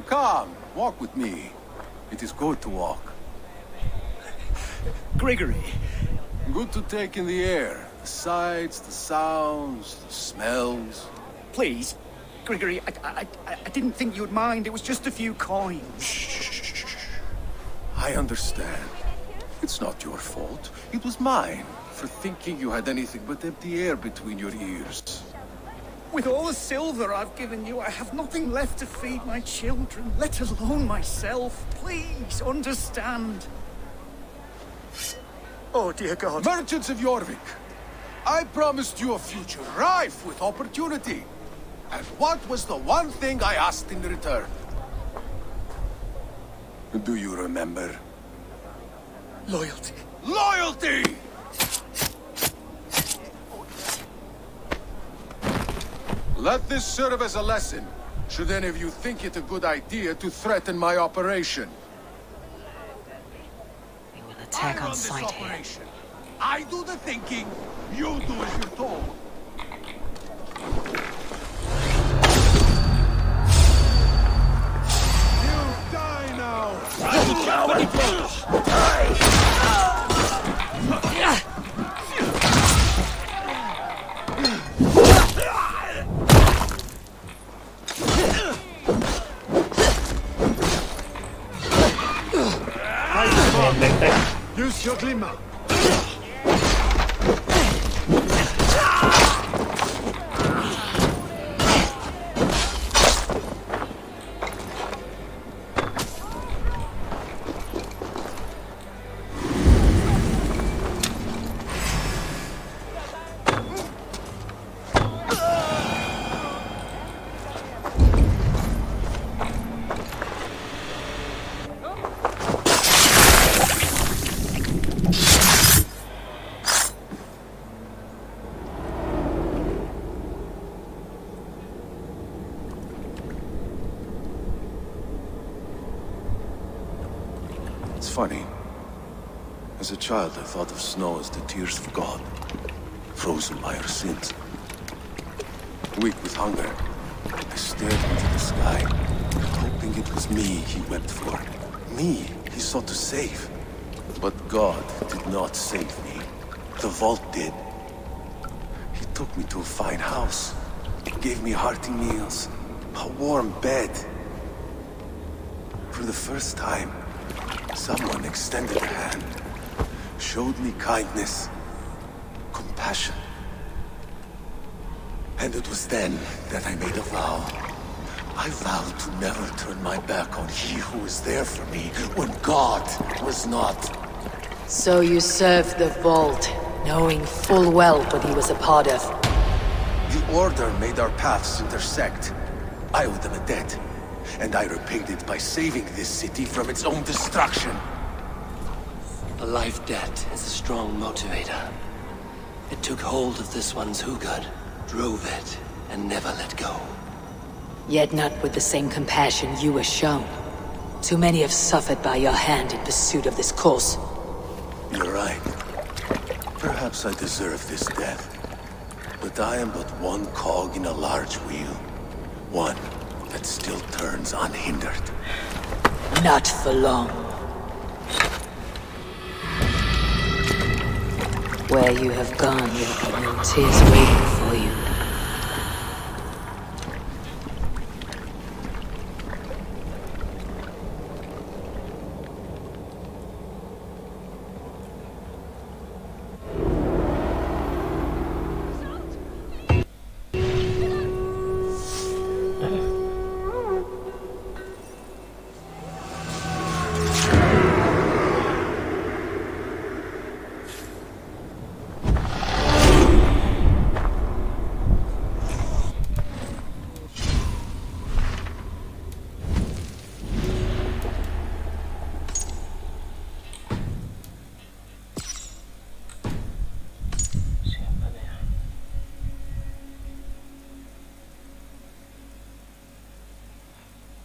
Come, walk with me. It is good to walk. Gregory. Good to take in the air. The sights, the sounds, the smells. Please, Gregory, I didn't think you'd mind. It was just a few coins. Shh. I understand. It's not your fault. It was mine, for thinking you had anything but empty air between your ears. With all the silver I've given you, I have nothing left to feed my children, let alone myself. Please, understand. Oh, dear God. Merchants of Jorvik, I promised you a future rife with opportunity. And what was the one thing I asked in return? Do you remember? Loyalty. Loyalty! Let this serve as a lesson, should any of you think it a good idea to threaten my operation. We will attack on sight here. I do the thinking, you do as you're told. You die now! Use your glimmer. It's funny. As a child, I thought of snow as the tears of God, frozen by our sins. Weak with hunger, I stared into the sky, hoping it was me he wept for. Me he sought to save. But God did not save me. The vault did. He took me to a fine house, gave me hearty meals, a warm bed. For the first time, someone extended a hand, showed me kindness, compassion. And it was then that I made a vow. I vowed to never turn my back on he who was there for me when God was not. So you served the Vault, knowing full well what he was a part of. The Order made our paths intersect. I owed them a debt, and I repaid it by saving this city from its own destruction. A life debt is a strong motivator. It took hold of this one's Hugad, drove it, and never let go. Yet not with the same compassion you were shown. Too many have suffered by your hand in pursuit of this cause. You're right. Perhaps I deserve this death. But I am but one cog in a large wheel. One that still turns unhindered. Not for long. Where you have gone, it is waiting for you.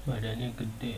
Badannya gede.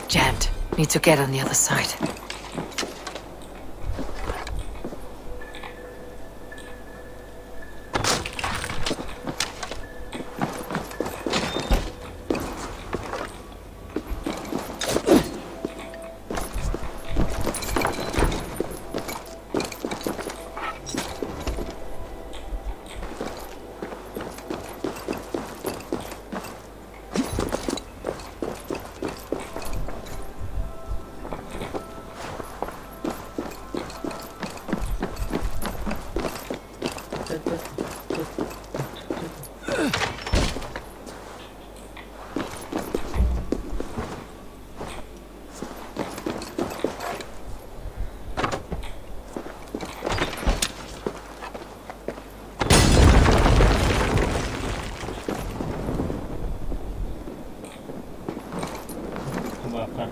Jammed. Need to get on the other side. Kebakar.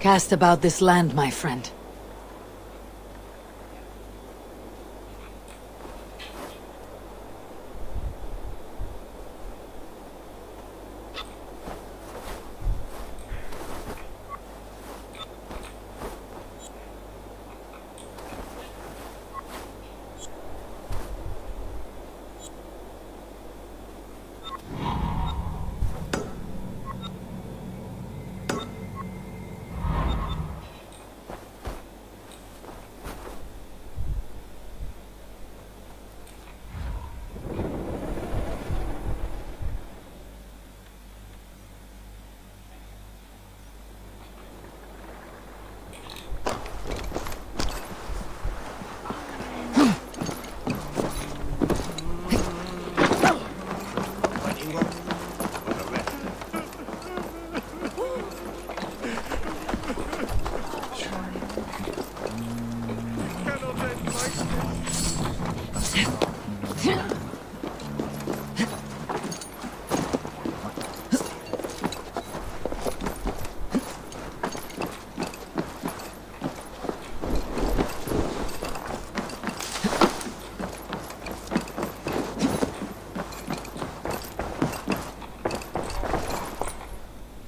Cast about this land, my friend.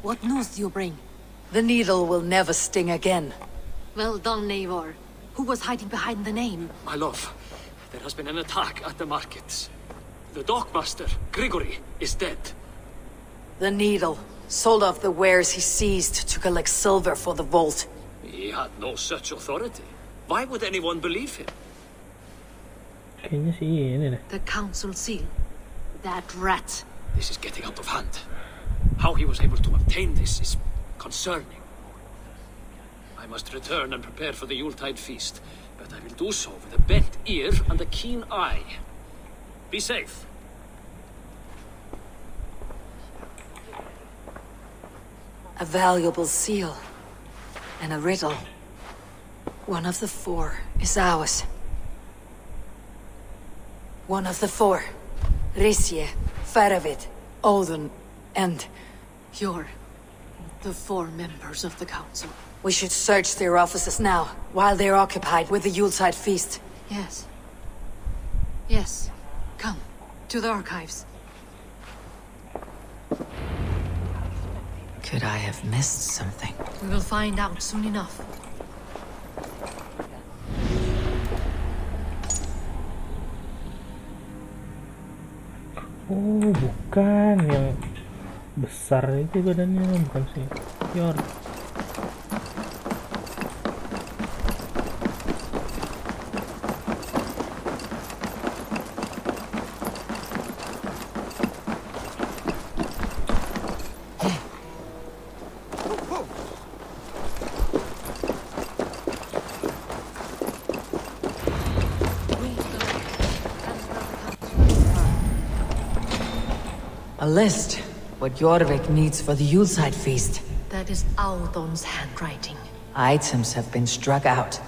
What news do you bring? The needle will never sting again. Well done, Eivor. Who was hiding behind the name? My love, there has been an attack at the markets. The dockmaster, Grigory, is dead. The needle sold off the wares he seized to collect silver for the vault. He had no such authority. Why would anyone believe him? Kayaknya sih ini deh. The council seal. That rat. This is getting out of hand. How he was able to obtain this is concerning. I must return and prepare for the Yuletide feast, but I will do so with a bent ear and a keen eye. Be safe. A valuable seal. And a riddle. One of the four is ours. One of the four. Risje, Faravid, Alden, and... You're the 4 members of the council. We should search their offices now, while they're occupied with the Yuletide feast. Yes. Yes. Come, to the archives. Could I have missed something? We will find out soon enough. Oh, bukan yang besar itu badannya, bukan sih. Yor. A list. What Jorvik needs for the Yuletide feast. That is Audon's handwriting. Items have been struck out.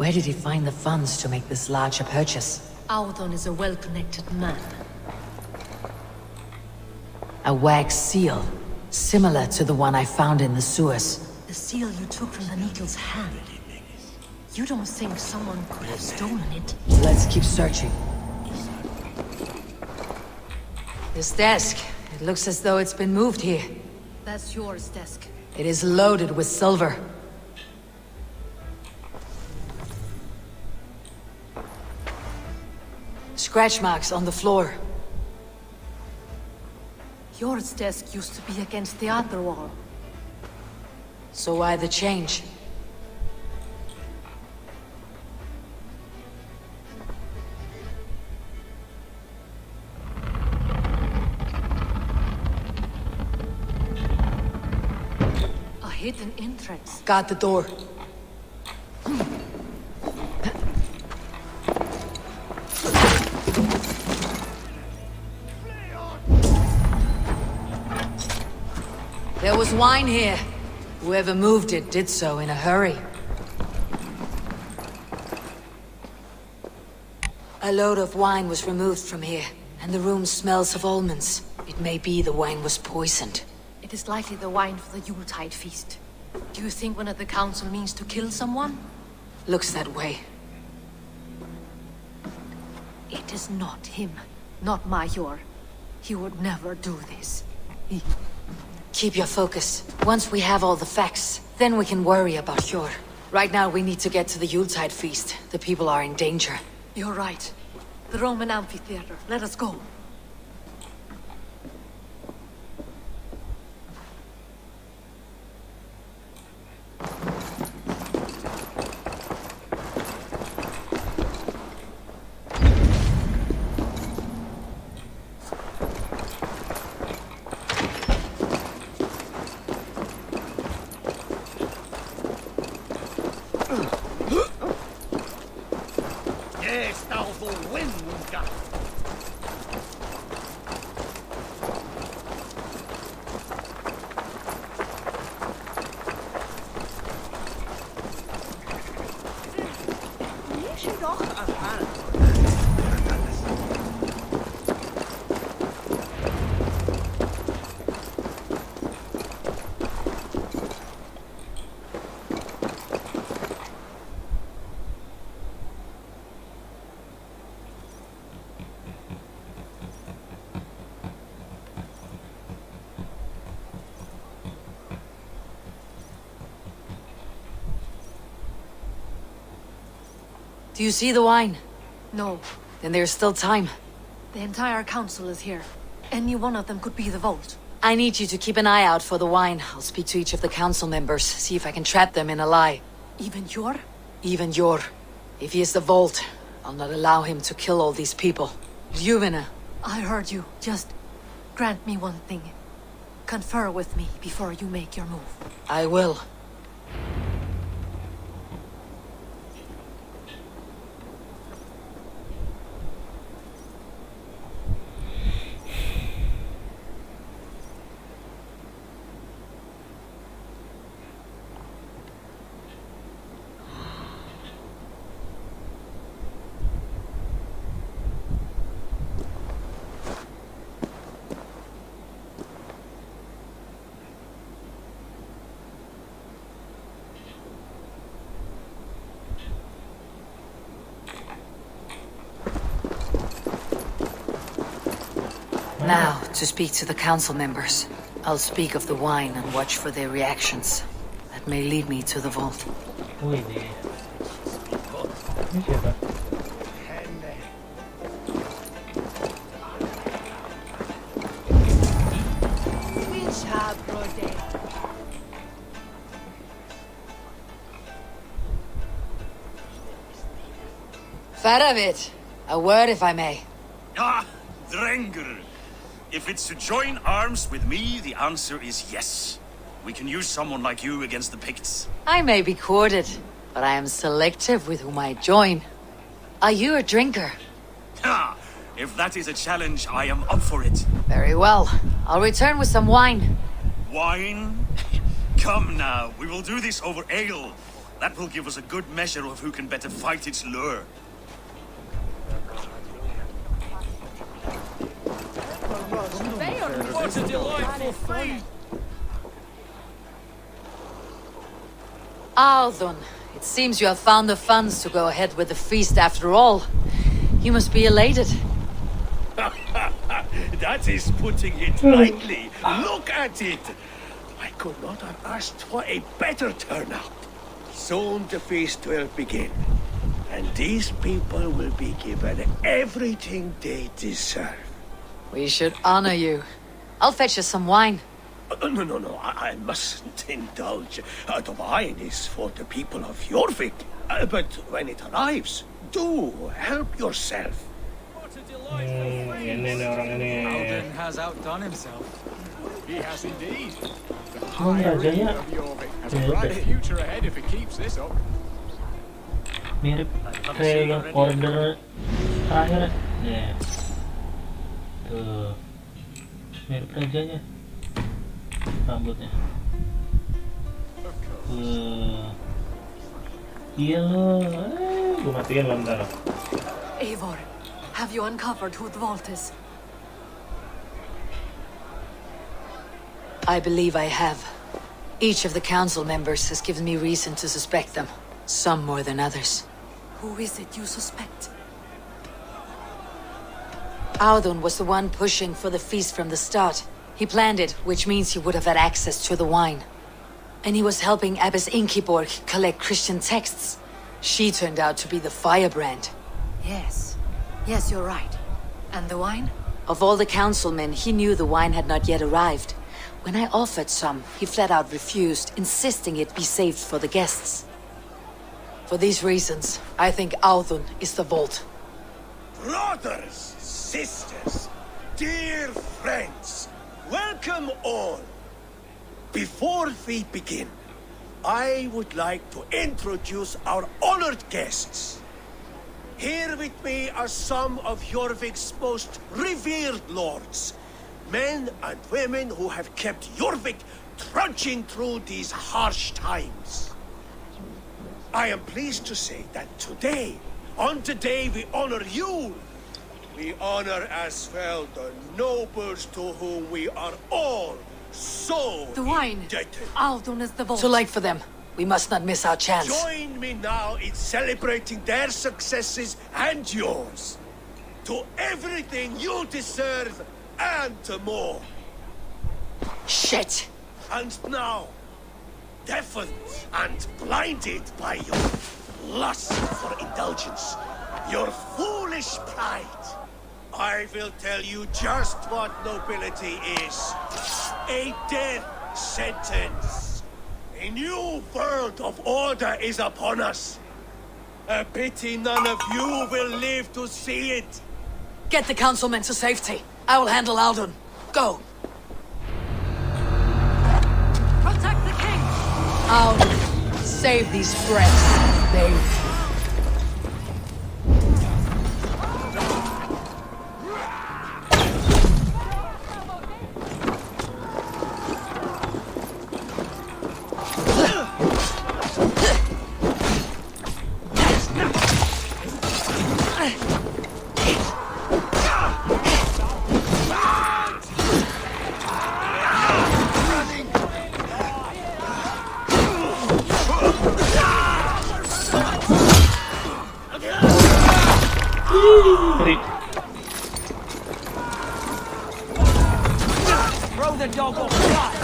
Where did he find the funds to make this larger purchase? Audon is a well-connected man. A wax seal, similar to the one I found in the sewers. The seal you took from the Needle's hand. You don't think someone could have stolen it? Let's keep searching. This desk, it looks as though it's been moved here. That's yours, desk. It is loaded with silver. Scratch marks on the floor. Yours desk used to be against the other wall. So why the change? Hidden entrance. Got the door. There was wine here. Whoever moved it did so in a hurry. A load of wine was removed from here, and the room smells of almonds. It may be the wine was poisoned. It is likely the wine for the Yuletide feast. Do you think one of the council means to kill someone? Looks that way. It is not him. Not Major. He would never do this. Keep your focus. Once we have all the facts, then we can worry about Hjor. Right now we need to get to the Yuletide feast. The people are in danger. You're right. The Roman amphitheater. Let us go. Do you see the wine? No. Then there's still time. The entire council is here. Any one of them could be the vault. I need you to keep an eye out for the wine. I'll speak to each of the council members, see if I can trap them in a lie. Even Hjor? Even Hjor. If he is the vault, I'll not allow him to kill all these people. Ljuvina. I heard you. Just grant me one thing. Confer with me before you make your move. I will. Now, to speak to the council members. I'll speak of the wine and watch for their reactions. That may lead me to the vault. Wih deh. Ini siapa? Faravit, a word if I may. Ah, Drenger. If it's to join arms with me, the answer is yes. We can use someone like you against the Picts. I may be courted, but I am selective with whom I join. Are you a drinker? Ha! If that is a challenge, I am up for it. Very well. I'll return with some wine. Wine? Come now, we will do this over ale. That will give us a good measure of who can better fight its lure. What a delightful feast! Althun, it seems you have found the funds to go ahead with the feast after all. You must be elated. That is putting it lightly. Look at it! I could not have asked for a better turnout. Soon the feast will begin, and these people will be given everything they deserve. We should honor you. I'll fetch us some wine. No, I mustn't indulge. The wine is for the people of Jorvik. But when it arrives, do help yourself. Ini nih orang ini. Alden has outdone himself. He has indeed. The Cuma High rajanya Ruler of Jorvik has a mirip bright deh. future ahead if he keeps this up. Mirip kayak yang order terakhir. Nih. Tuh. Mirip rajanya. Rambutnya. Iya loh. Gue matiin lo ntar. Eivor, have you uncovered who the vault is? I believe I have. Each of the council members has given me reason to suspect them. Some more than others. Who is it you suspect? Audun was the one pushing for the feast from the start. He planned it, which means he would have had access to the wine. And he was helping Abbess Inkiborg collect Christian texts. She turned out to be the firebrand. Yes. Yes, you're right. And the wine? Of all the councilmen, he knew the wine had not yet arrived. When I offered some, he flat out refused, insisting it be saved for the guests. For these reasons, I think Audun is the vault. Brothers, sisters, dear friends, welcome all. Before we begin, I would like to introduce our honored guests. Here with me are some of Jorvik's most revered lords. Men and women who have kept Jorvik trudging through these harsh times. I am pleased to say that today, on the day we honor you, we honor as well the nobles to whom we are all so The wine. indebted. Audun is the vault. Too late for them. We must not miss our chance. Join me now in celebrating their successes and yours. To everything you deserve and more. Shit! And now, deafened and blinded by your lust for indulgence, your foolish pride, I will tell you just what nobility is. A death sentence. A new world of order is upon us. A pity none of you will live to see it. Get the councilmen to safety. I will handle Audun. Go! Protect the king! Audun, save these friends. They... Now the dog will die!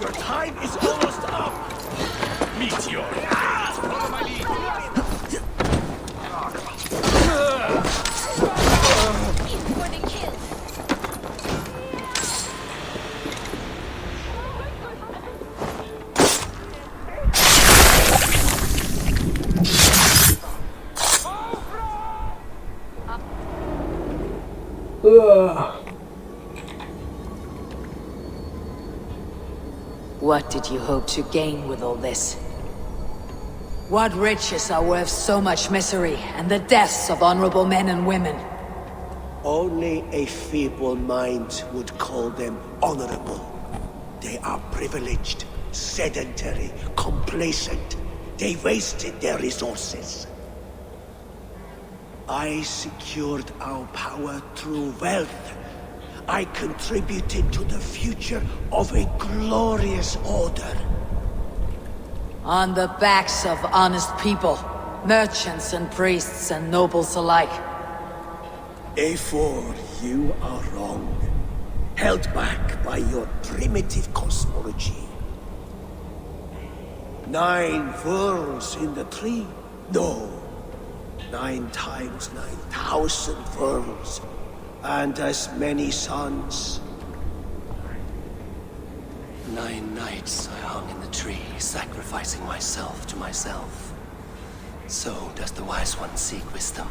Your time is almost up! Meteor! Follow my lead! For the kill. What did you hope to gain with all this? What riches are worth so much misery and the deaths of honorable men and women? Only a feeble mind would call them honorable. They are privileged, sedentary, complacent. They wasted their resources. I secured our power through wealth. I contributed to the future of a glorious order. On the backs of honest people, merchants and priests and nobles alike. A4, you are wrong. Held back by your primitive cosmology. 9 worlds in the tree? No. 9 times 9,000 worlds. And as many suns. 9 nights I hung in the tree, sacrificing myself to myself. So does the Wise One seek wisdom.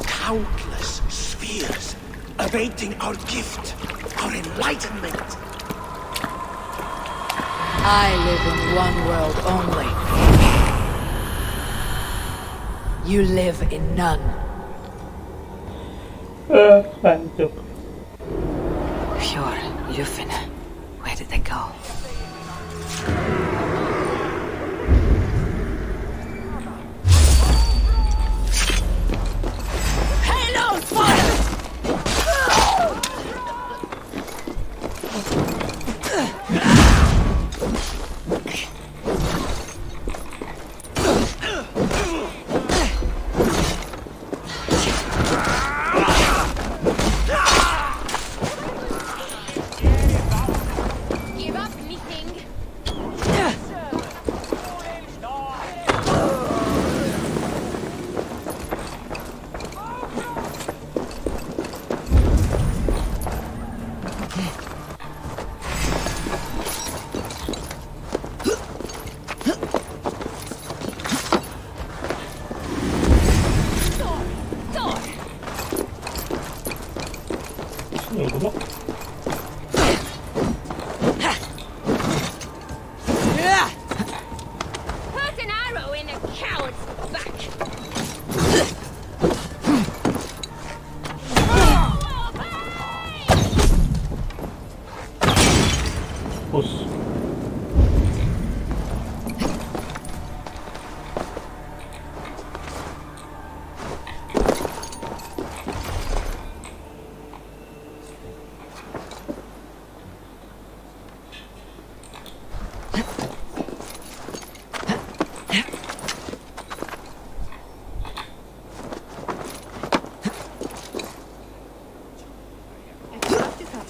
Countless spheres, awaiting our gift, our enlightenment. I live in one world only. You live in none. Mantap. Pure Lufin. Where did they go? Halo fire! Give up anything. Ini gua. Put an arrow in a coward's back. Push.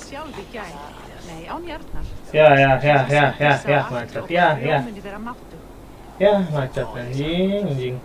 Sjálf í gær. Nei, án hjarnar. Ya, mantap. Ya. Myndi vera máttu. Ya, mantap anjing.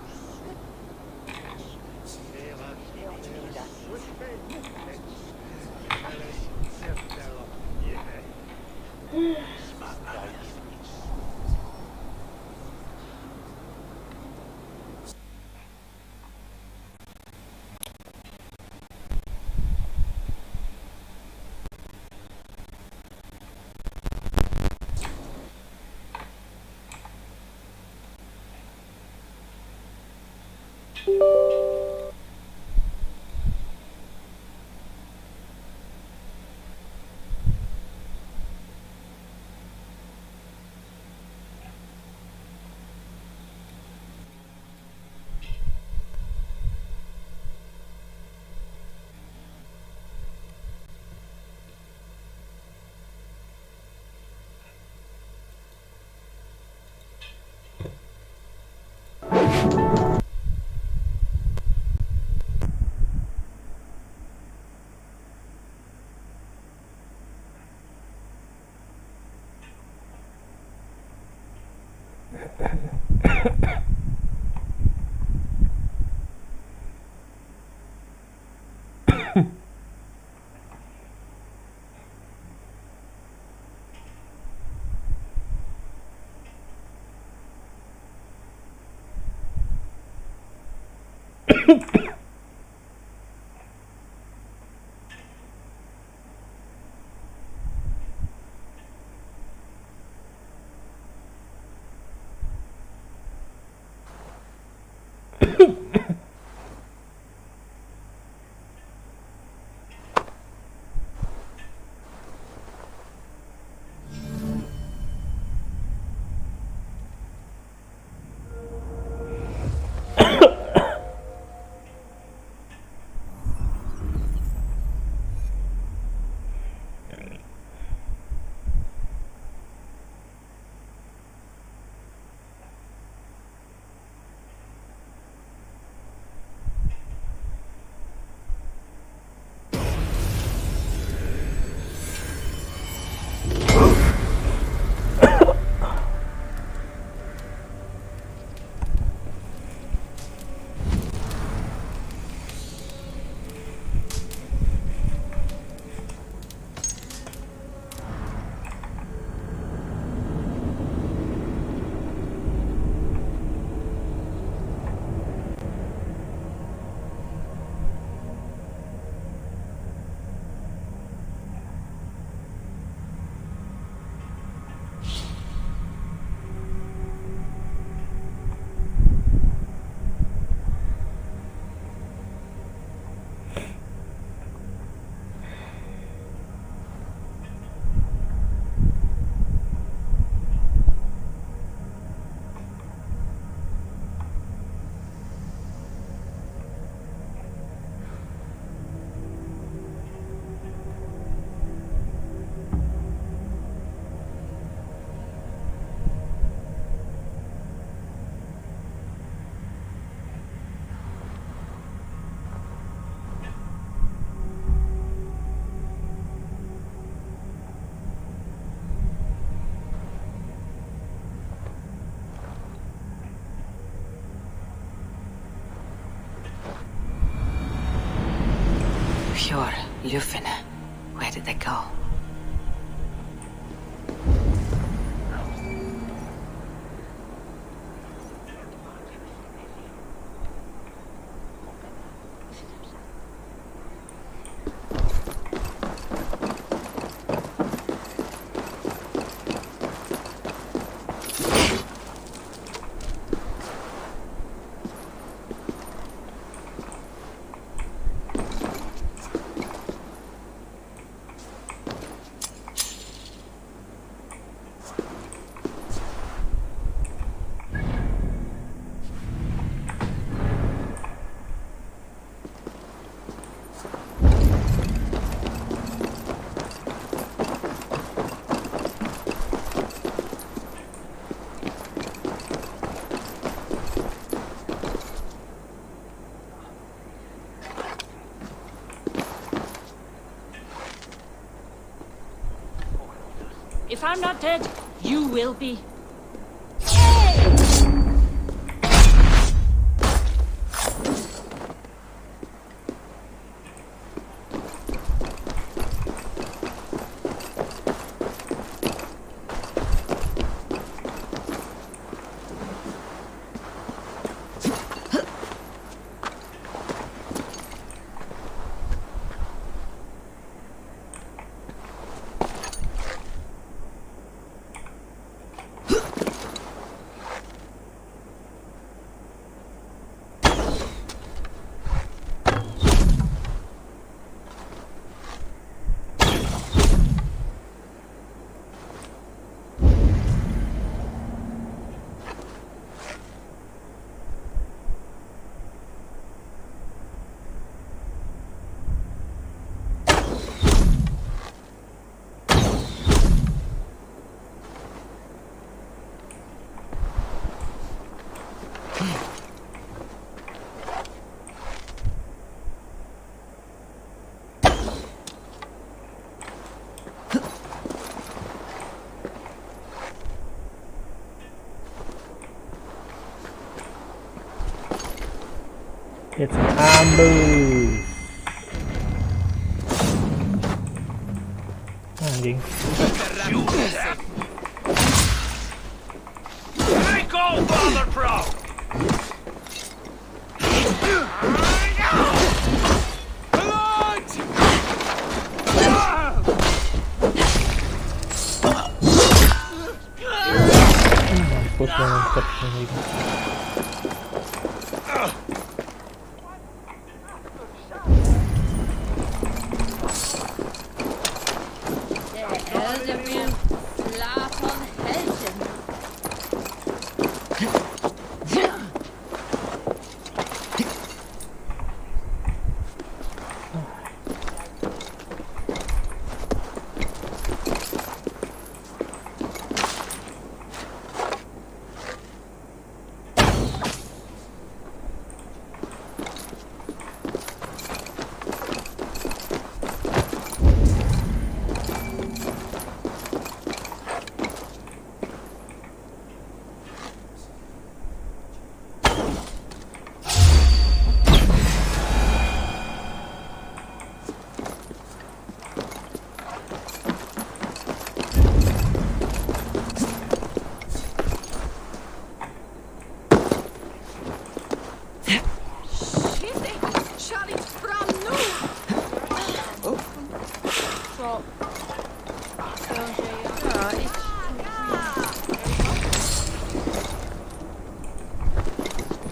Pure Lufin. Where did they go? If I'm not dead, you will be. It's an ambush. Anjing. Take all Father Proud! mampus na ng gitu.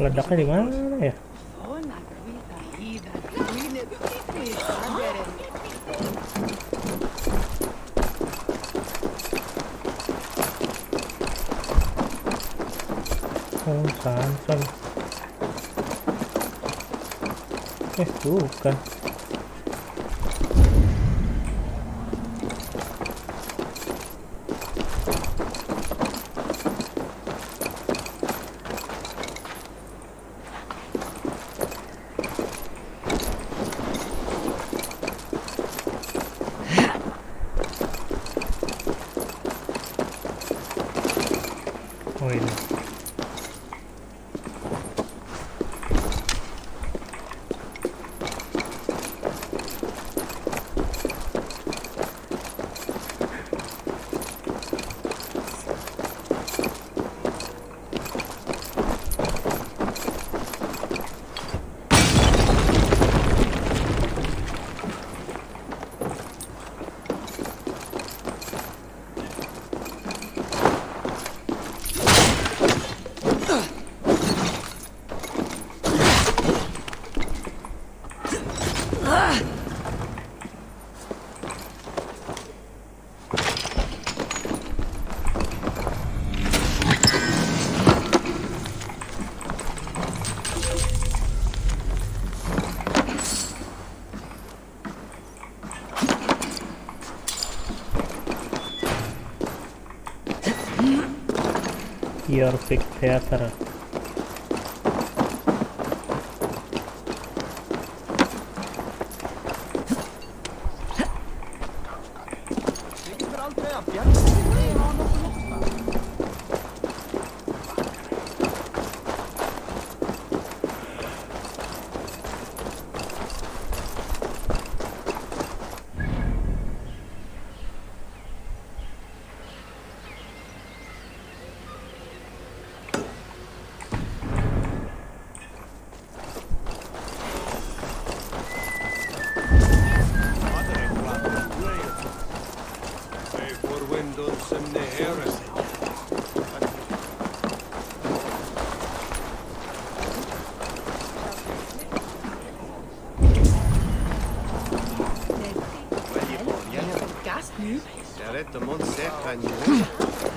Ledaknya di mana ya? Oh, sansan. Bukan. Oh ini. Your Big Theater.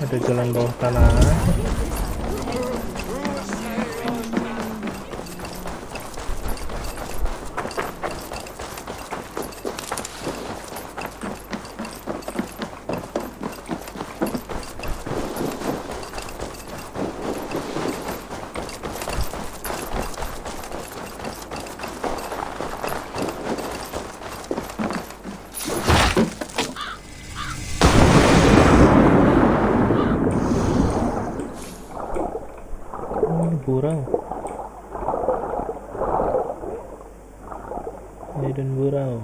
Ada jalan bawah tanah. Burang. Medan burau.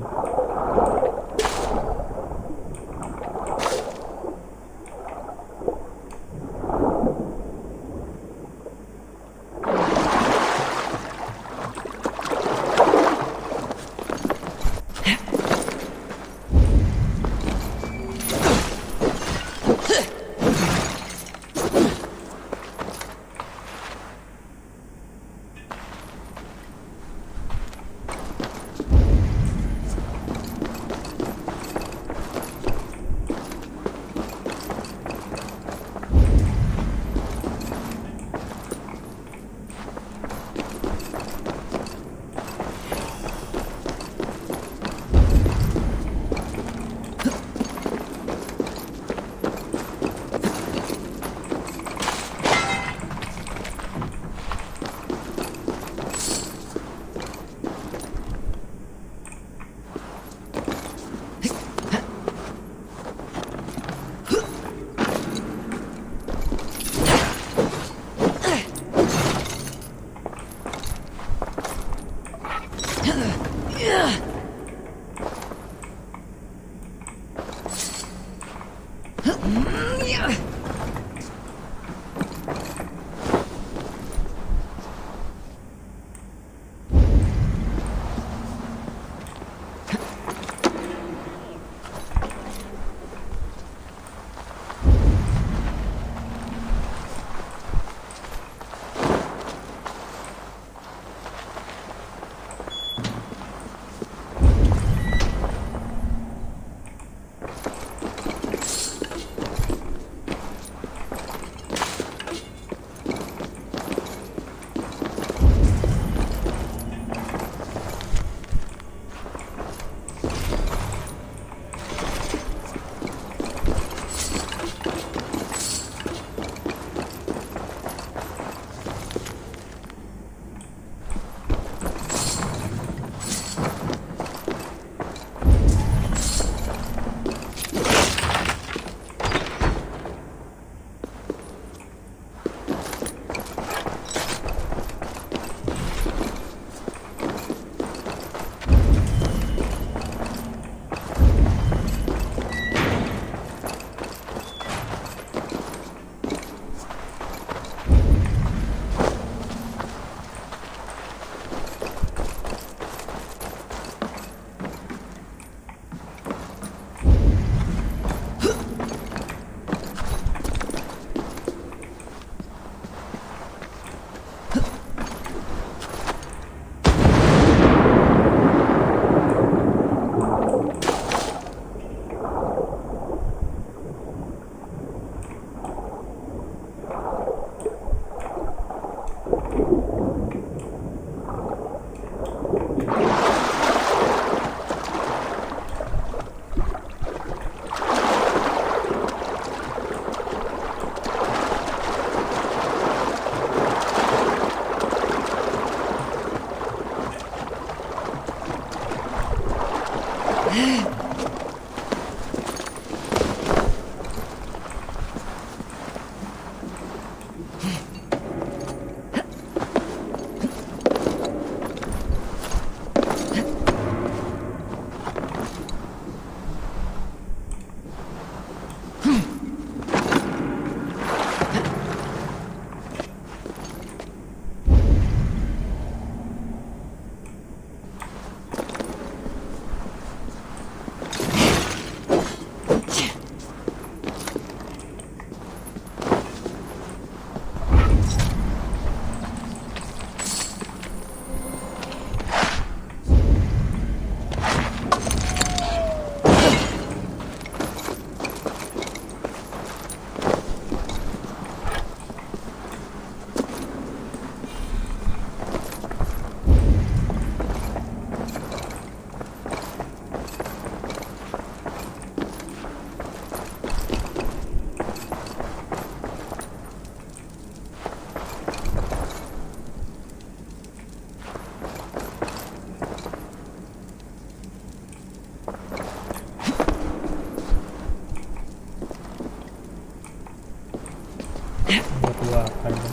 Buat gua apa ini?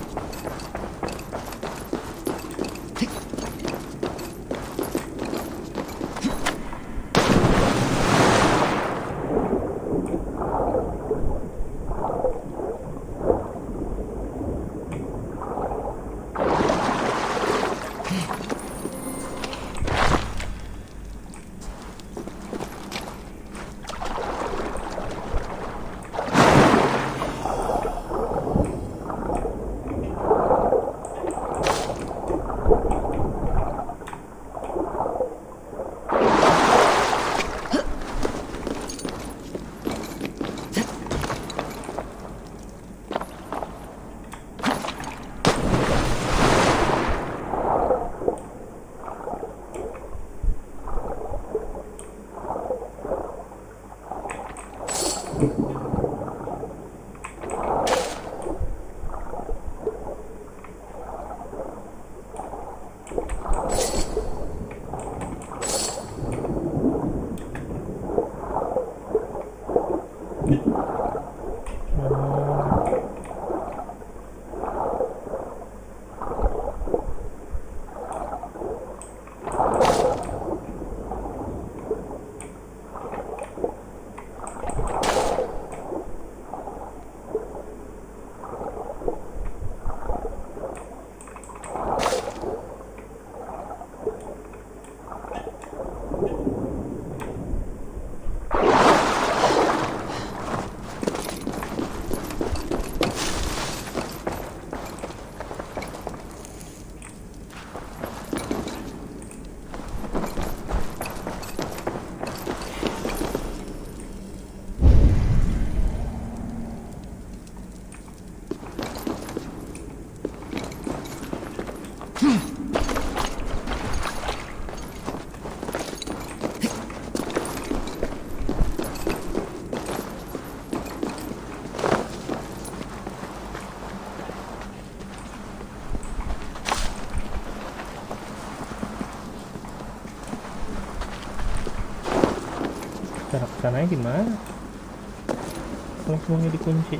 Cara kesananya gimana? Kalau semuanya dikunci.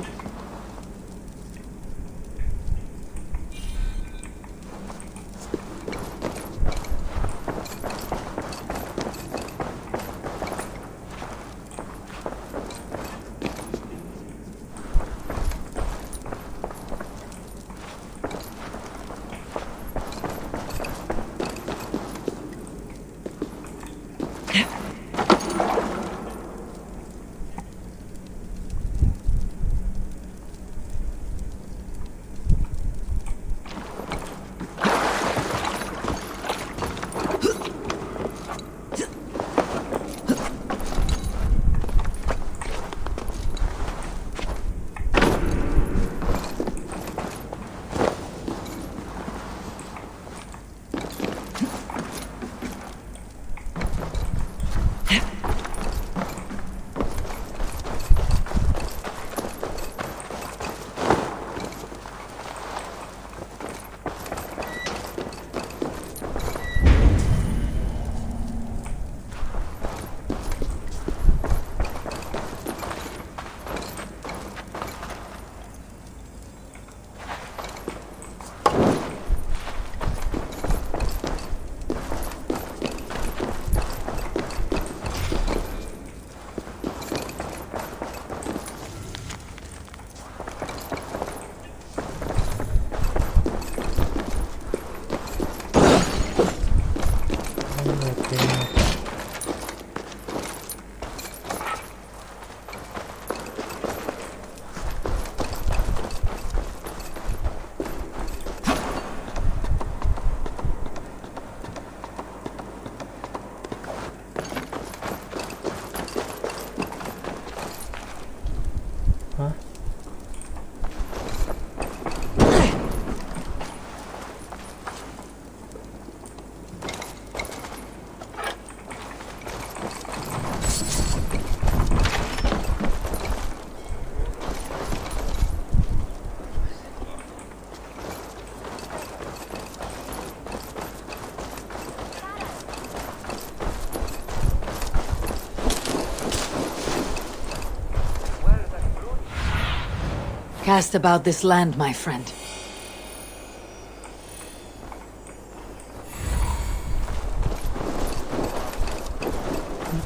Cast about this land, my friend.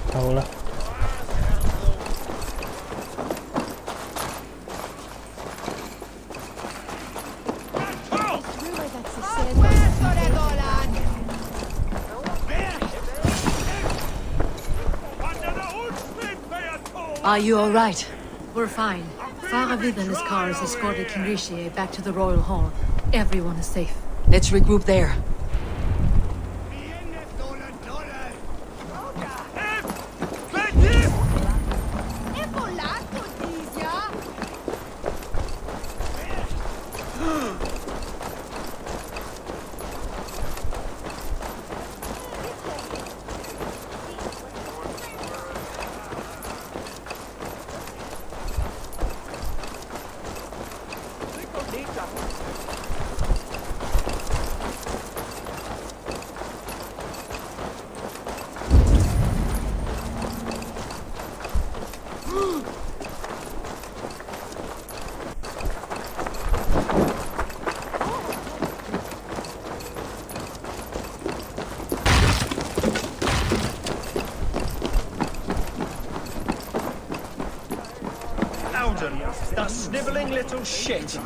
Tahu lah. Are you all right? We're fine. Faravid and his cars escorted King Rishi back to the Royal Hall. Everyone is safe. Let's regroup there. That snivelling little shit.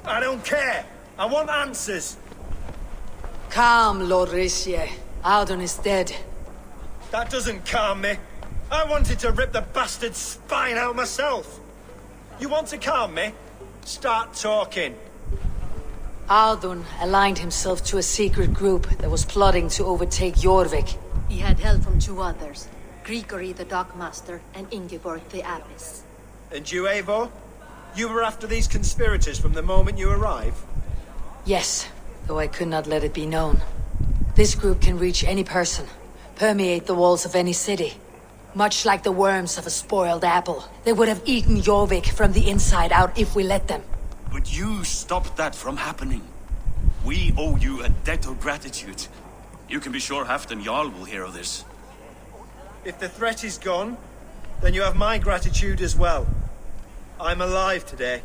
I don't care. I want answers. Calm, Lord Rishi. Alden is dead. That doesn't calm me. I wanted to rip the bastard's spine out myself. You want to calm me? Start talking. Aldun aligned himself to a secret group that was plotting to overtake Jorvik. He had help from two others. Grigory the Dockmaster and Ingeborg the Abbess. And you, Eivor? You were after these conspirators from the moment you arrived? Yes, though I could not let it be known. This group can reach any person, permeate the walls of any city. Much like the worms of a spoiled apple, they would have eaten Jorvik from the inside out if we let them. But you stopped that from happening. We owe you a debt of gratitude. You can be sure Halfdan Jarl will hear of this. If the threat is gone, then you have my gratitude as well. I'm alive today,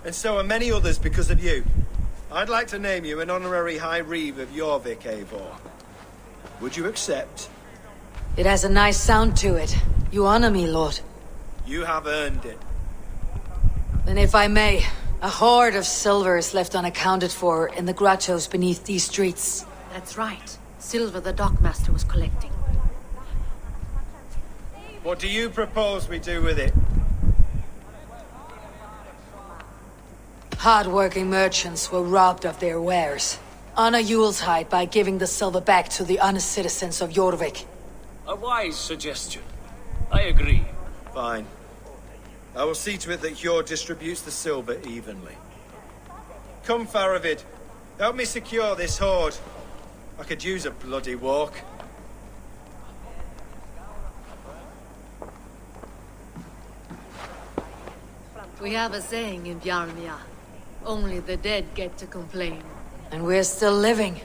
and so are many others because of you. I'd like to name you an honorary High Reeve of Jorvik, Eivor. Would you accept? It has a nice sound to it. You honor me, Lord. You have earned it. Then if I may, a hoard of silver is left unaccounted for in the grottos beneath these streets. That's right. Silver the Dockmaster was collecting. What do you propose we do with it? Hard-working merchants were robbed of their wares. Honor Yuletide by giving the silver back to the honest citizens of Jorvik. A wise suggestion. I agree. Fine. I will see to it that Hjord distributes the silver evenly. Come, Faravid. Help me secure this hoard. I could use a bloody walk. We have a saying in Bjarmia. Only the dead get to complain. And we're still living.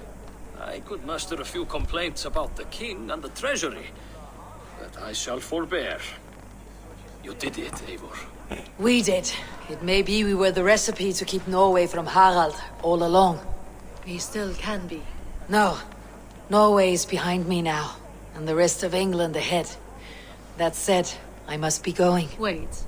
I could muster a few complaints about the king and the treasury, but I shall forbear. You did it, Eivor. We did. It may be we were the recipe to keep Norway from Harald all along. We still can be. No. Norway is behind me now, and the rest of England ahead. That said, I must be going. Wait.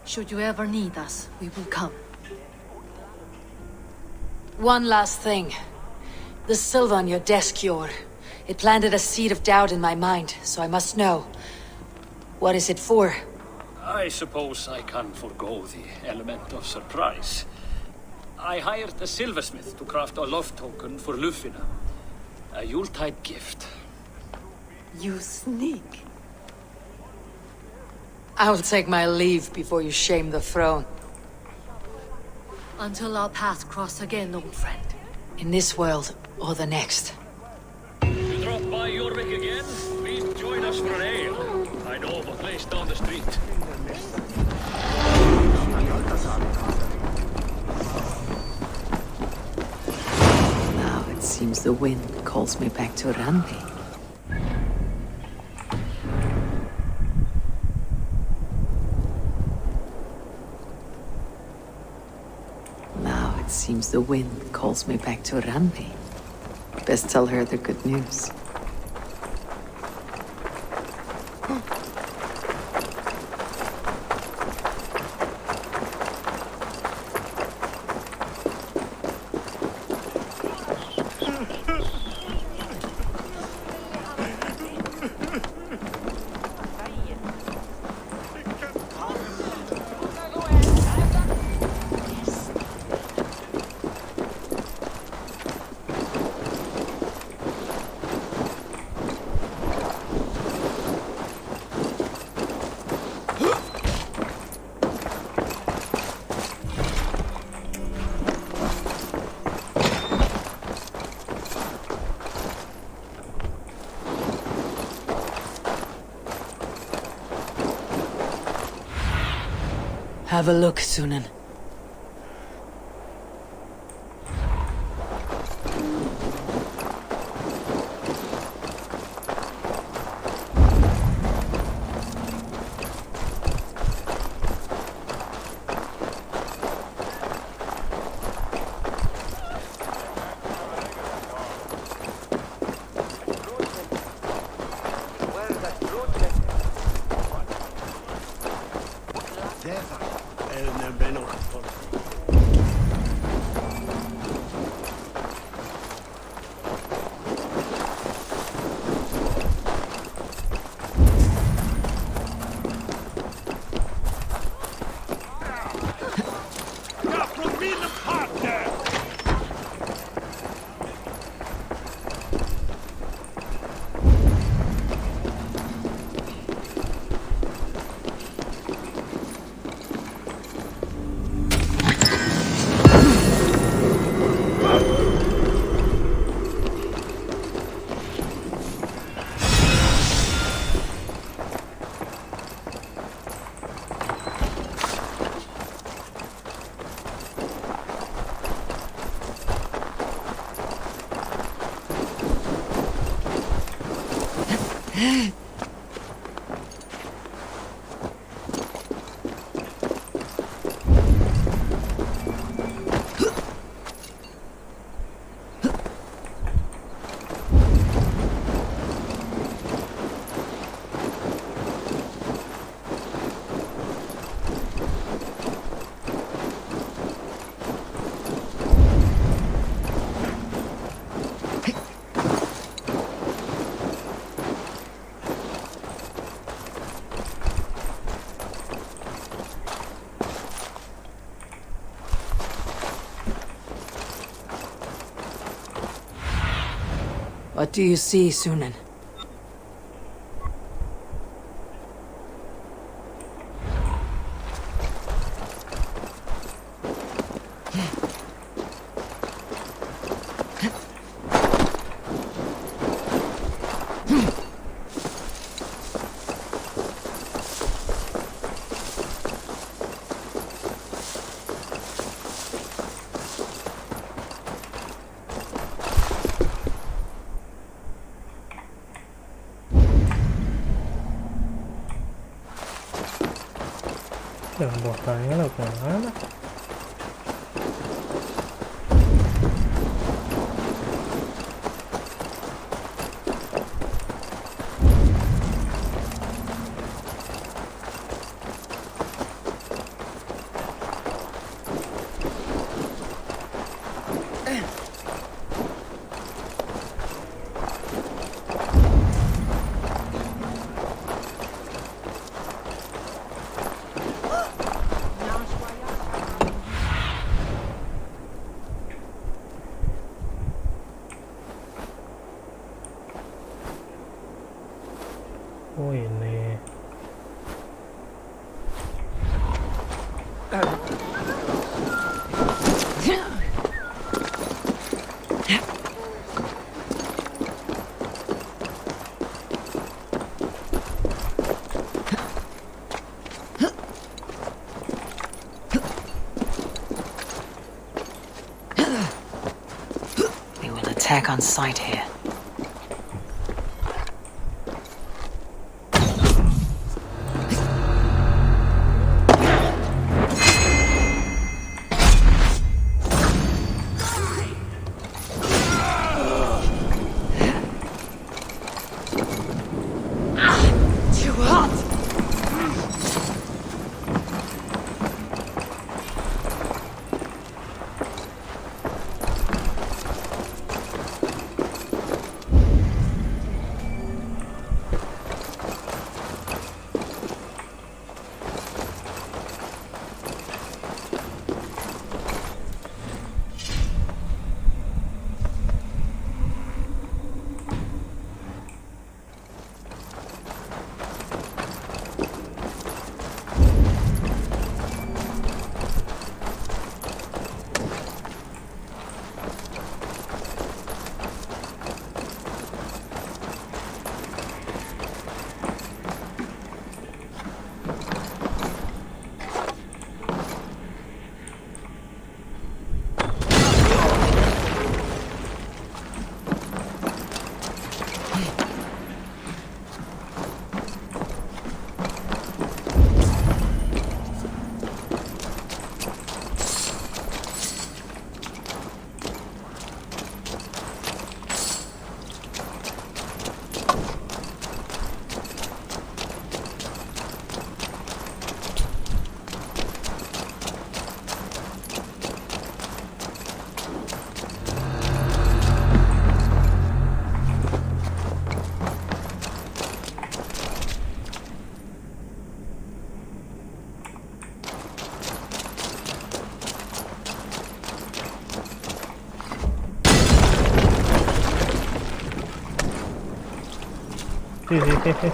Should you ever need us, we will come. One last thing. The silver on your desk, Hjord. It planted a seed of doubt in my mind, so I must know. What is it for? I suppose I can forgo the element of surprise. I hired a silversmith to craft a love token for Lufina. A Yuletide gift. You sneak. I'll take my leave before you shame the throne. Until our paths cross again, old friend. In this world, or the next. You drop by Jorvik again? Please join us for an ale. I know of a place down the street. Now it's seems the wind calls me back to Randi. Now it seems the wind calls me back to Randi. Best tell her the good news. Have a look, Sunan. What do you see, Sunan? Yang botanya lah kemana? Oh ini. We will attack on sight here. Too hot! Sì, sì, sì, sì.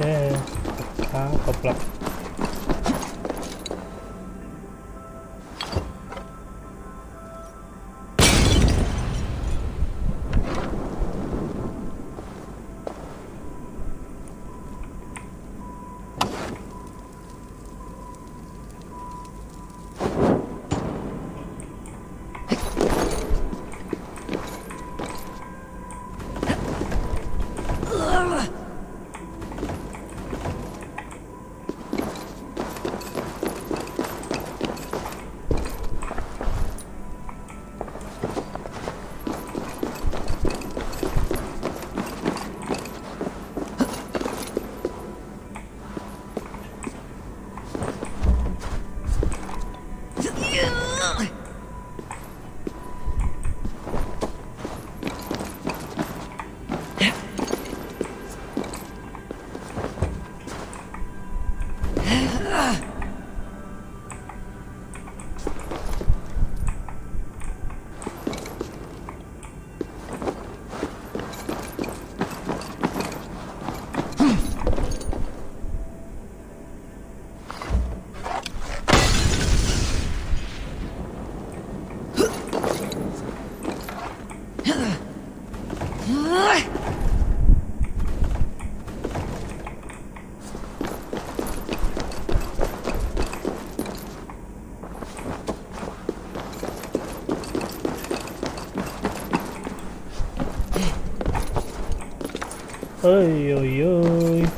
Ya, koplak. Oi, oi, oi.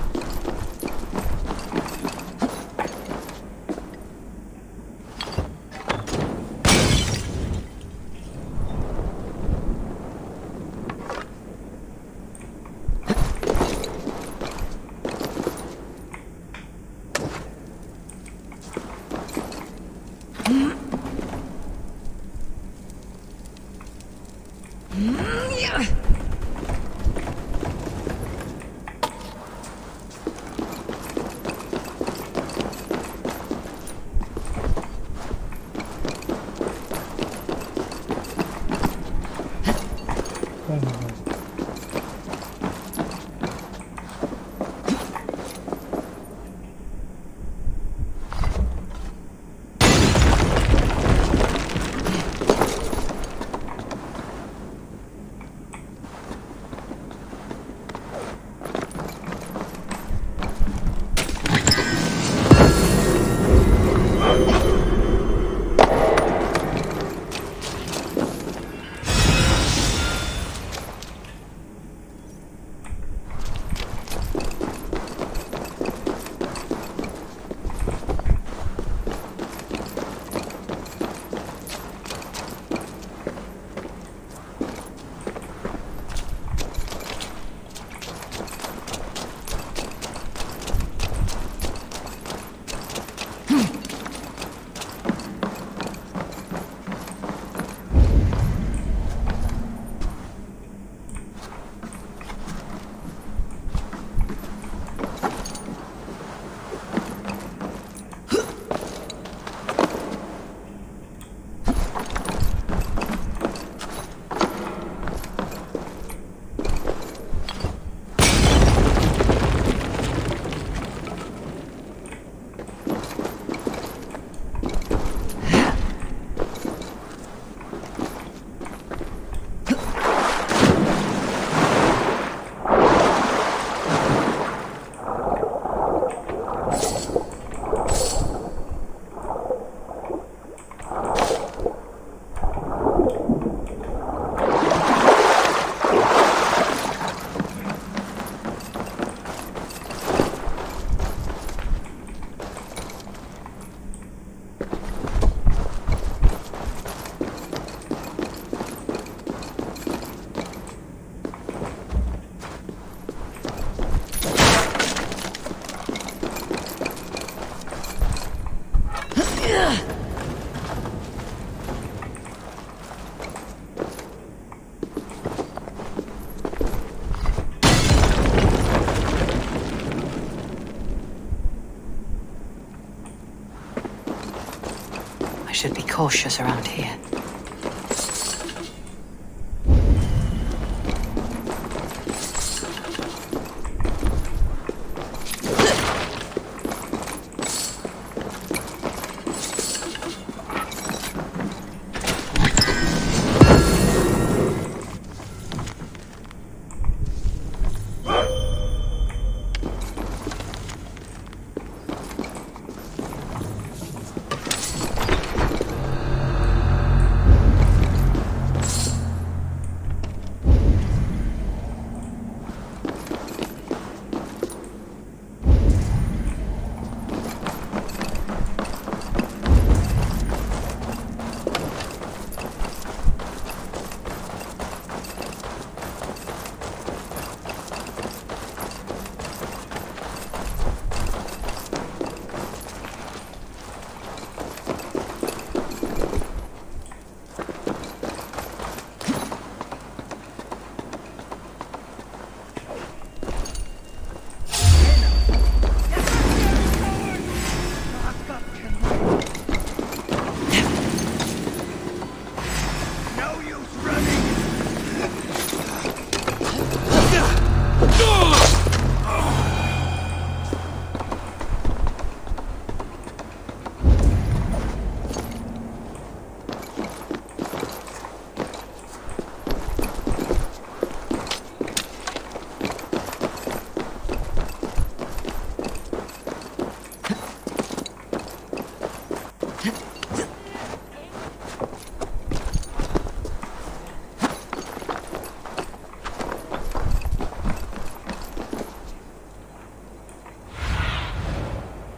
I should be cautious around here.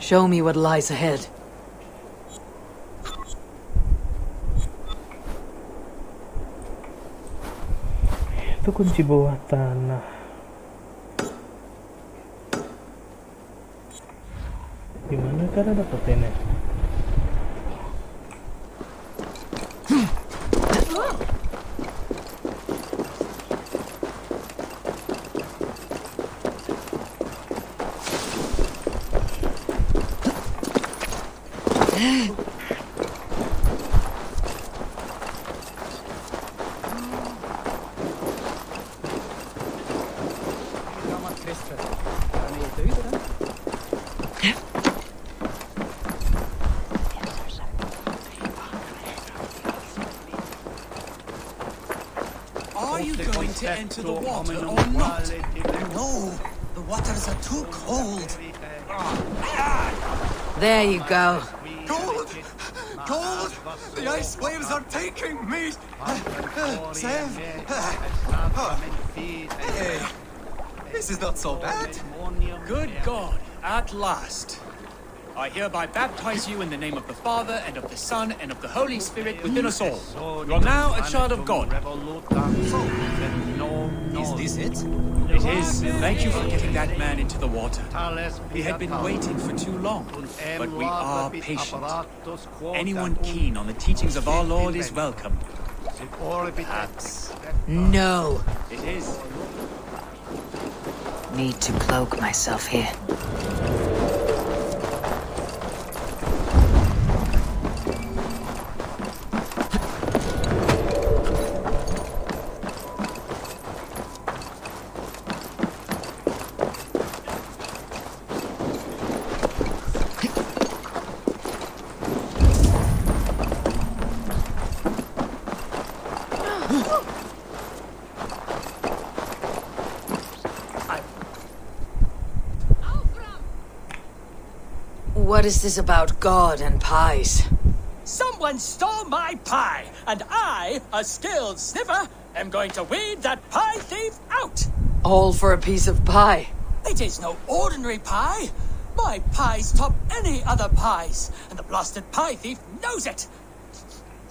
Show me what lies ahead. Itu kunci bawah tanah. Gimana cara dapetinnya? Are you going to enter the water or not? No, the waters are too cold. There you go. Cold! Cold! The ice waves are taking me! Save! Hey, this is not so bad. Good God, at last. I hereby baptize you in the name of the Father, and of the Son, and of the Holy Spirit within us all. You are now a child of God. Is this it? It is. Thank you for getting that man into the water. He had been waiting for too long, but we are patient. Anyone keen on the teachings of our Lord is welcome. Perhaps. No. It is. Need to cloak myself here. What is this about God and pies? Someone stole my pie, and I, a skilled sniffer, am going to weed that pie thief out. All for a piece of pie. It is no ordinary pie. My pies top any other pies, and the blasted pie thief knows it.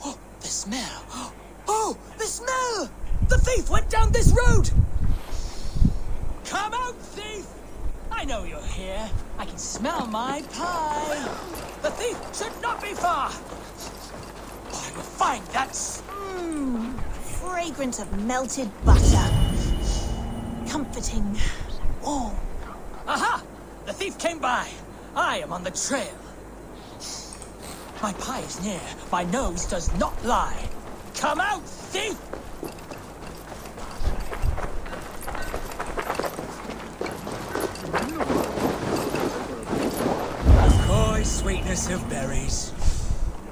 Oh, the smell. Oh, the smell! The thief went down this road. Come out, thief! I know you're here. I can smell my pie. The thief should not be far. I will find that. Fragrant of melted butter. Comforting. Warm. Aha! The thief came by. I am on the trail. My pie is near. My nose does not lie. Come out, thief! Sweetness of berries.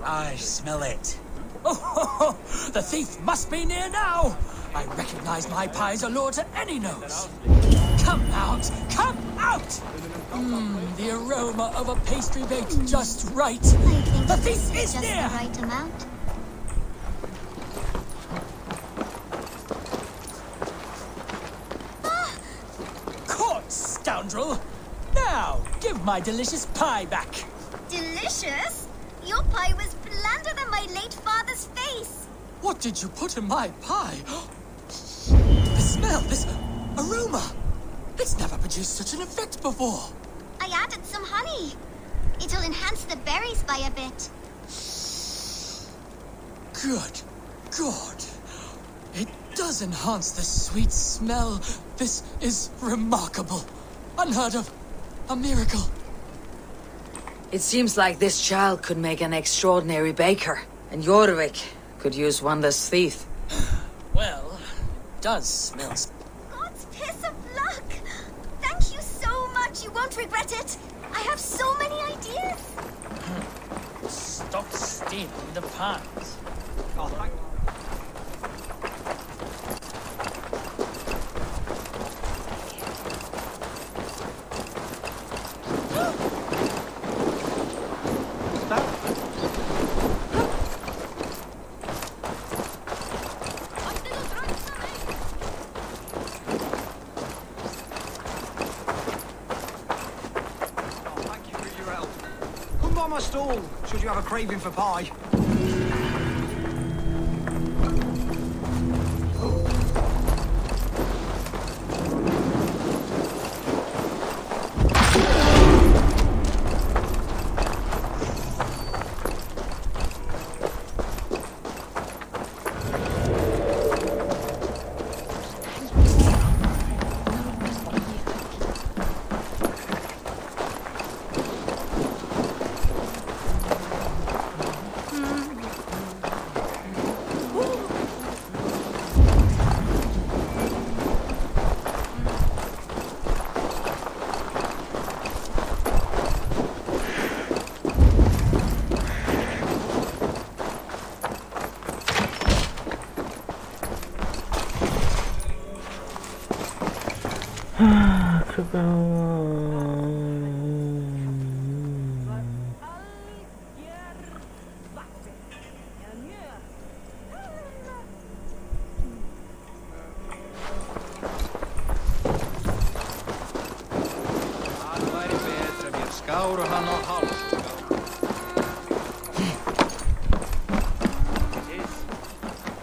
I smell it. Oh, the thief must be near now. I recognize my pie's allure to any nose. Come out! Come out! The aroma of a pastry baked just right. The thief is near! The right amount. Caught, scoundrel! Now, give my delicious pie back. Delicious? Your pie was blander than my late father's face. What did you put in my pie? The smell, this aroma. It's never produced such an effect before. I added some honey. It'll enhance the berries by a bit. Good God. It does enhance the sweet smell. This is remarkable. Unheard of. A miracle. It seems like this child could make an extraordinary baker, and Jorvik could use one less thief. Well, does smell. God's piss of luck! Thank you so much. You won't regret it. I have so many ideas. Stop stealing the pies. Oh, thank Thank you for your help. my stall, should you have a craving for pie.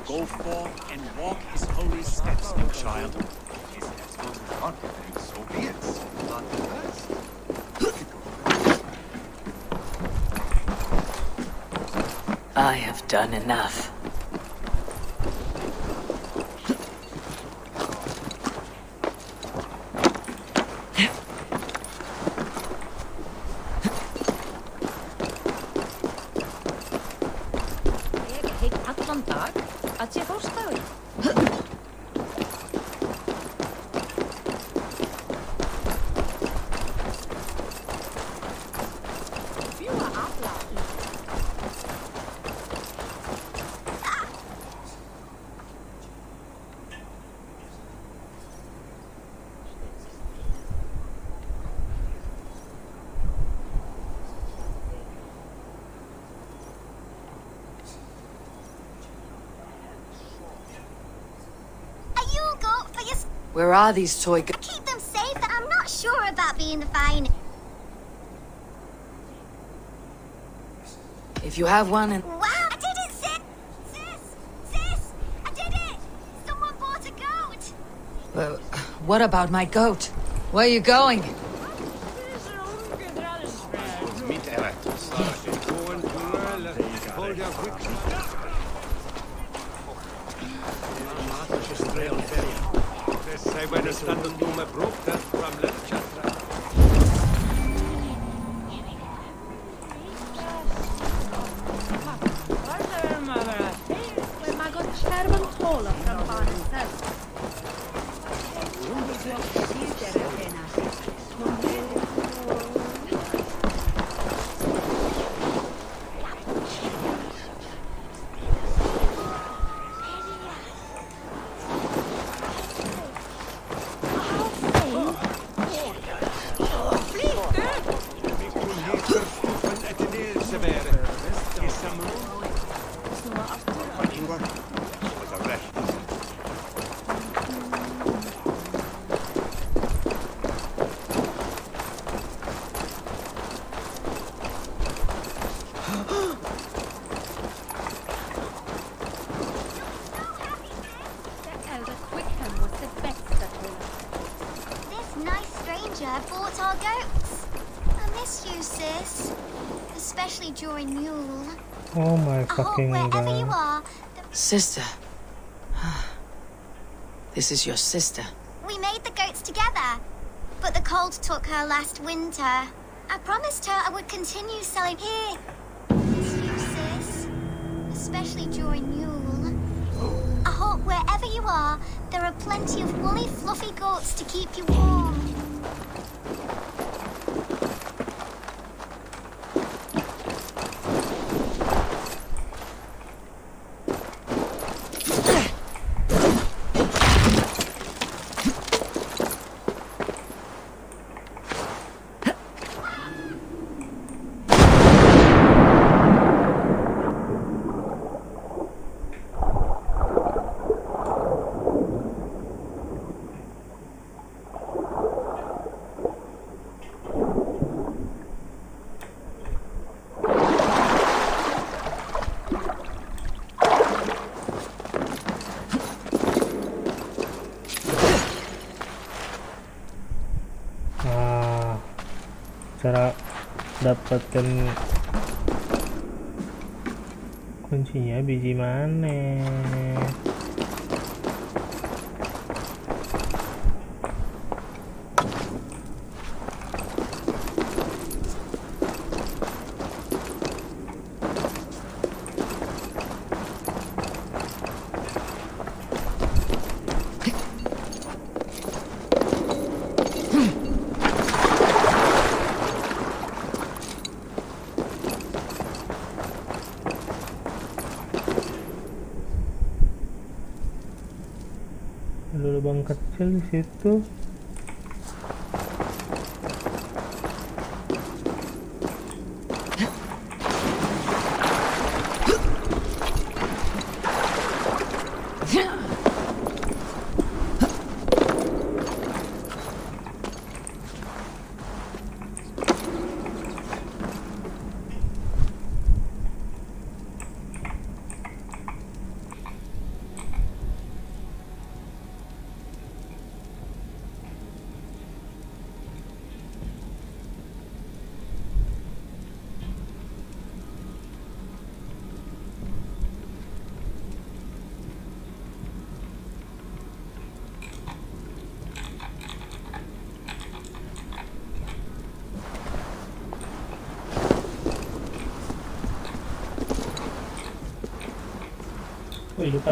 Go forth and walk his holy steps, my child. So be it. Not the best. I have done enough. Ég heitt allan dag að sé fórstagur. Where are these toy Keep them safe, but I'm not sure about being the finest. If you have one and... Wow, I did it, sis! Sis! I did it! Someone bought a goat! What about my goat? Where are you going? Bought our goats. I miss you, sis. Especially during Mule. Oh my I hope fucking wherever you god. are, Sister. This is your sister. we made the goats together. But the cold took her last winter. I promised her I would continue selling here. Miss you, sis. Especially during Mule. I hope wherever you are, there are plenty of woolly, fluffy goats to keep you warm. cara dapatkan kuncinya biji mana? Ada lubang kecil di situ. Wih, lupa.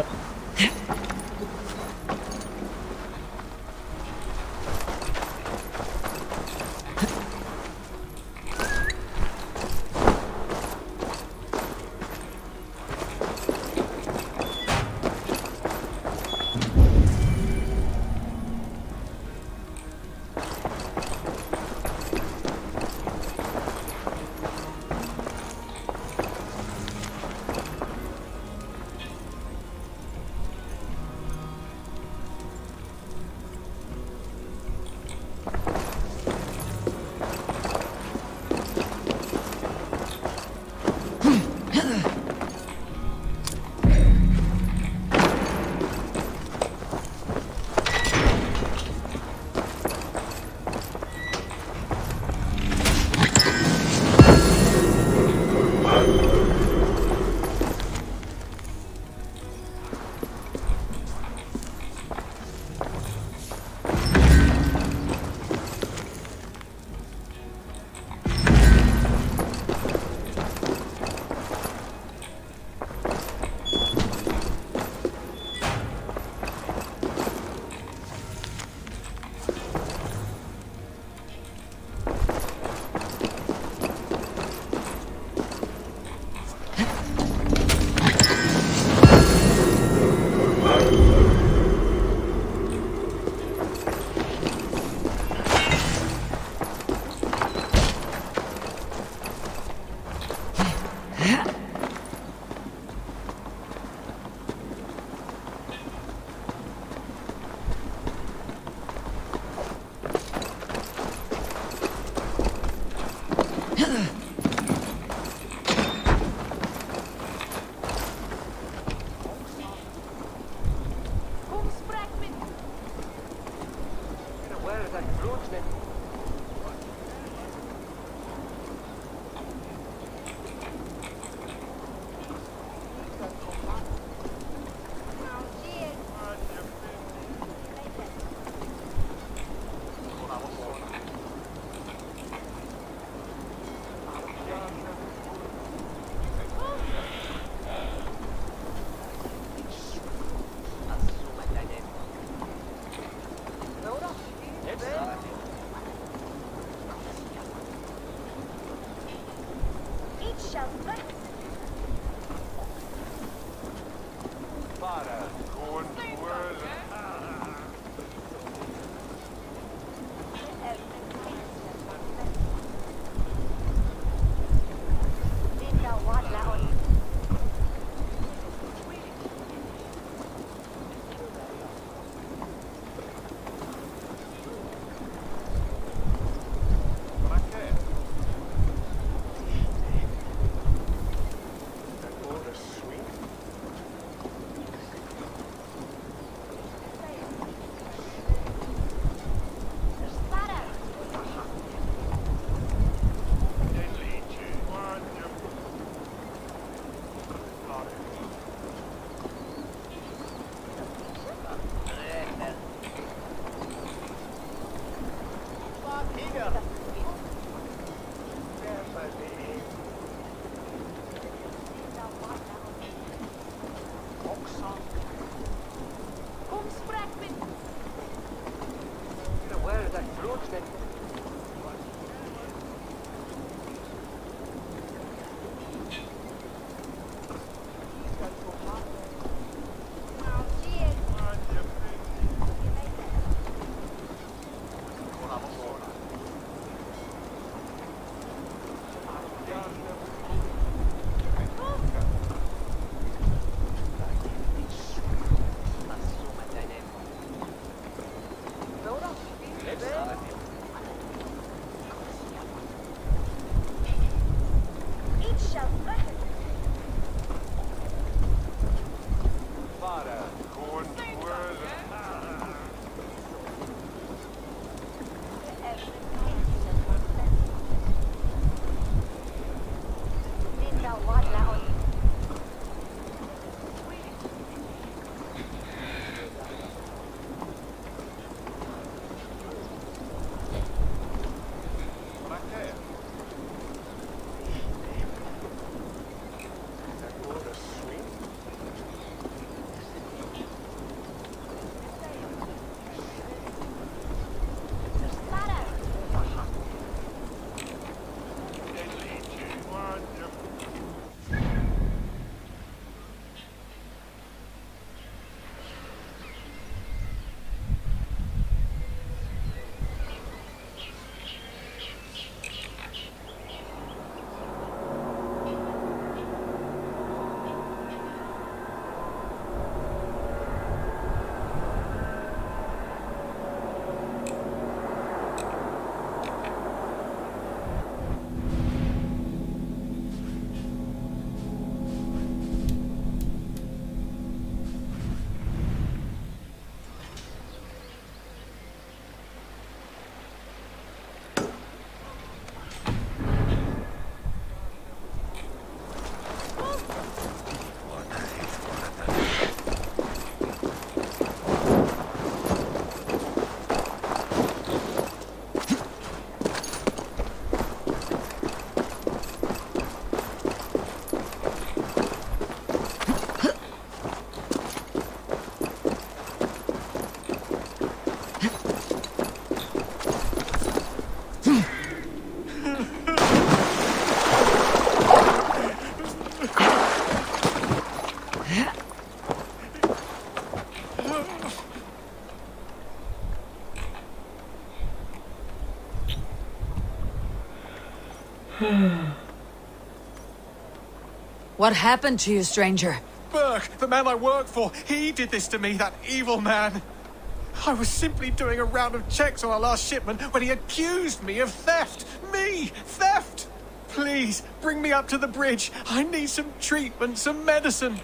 What happened to you, stranger? Burke, the man I work for, he did this to me, that evil man. I was simply doing a round of checks on our last shipment when he accused me of theft. Me! Theft! Please, bring me up to the bridge. I need some treatment, some medicine.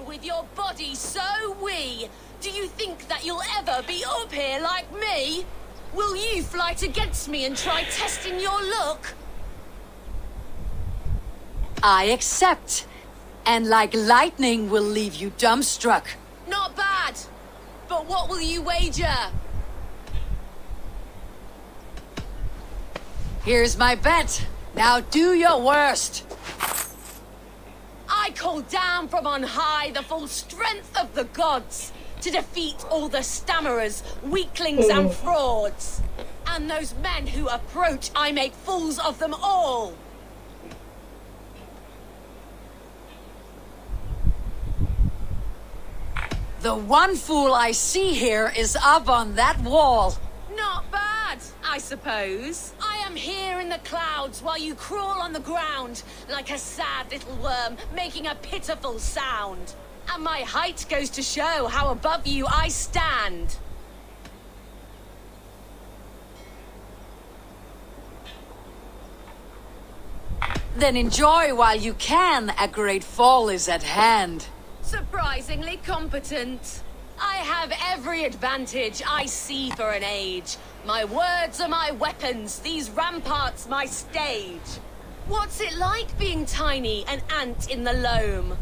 With your body so wee, do you think that you'll ever be up here like me? Will you fight against me and try testing your luck? I accept. And like lightning will leave you dumbstruck. Not bad. But what will you wager? Here's my bet. Now do your worst. I call down from on high the full strength of the gods to defeat all the stammerers, weaklings, and frauds. And those men who approach, I make fools of them all. The one fool I see here is up on that wall. Not bad, I suppose. I am here in the clouds while you crawl on the ground like a sad little worm making a pitiful sound. And my height goes to show how above you I stand. Then enjoy while you can. A great fall is at hand. Surprisingly competent. I have every advantage I see for an age. My words are my weapons, these ramparts my stage. What's it like being tiny, an ant in the loam?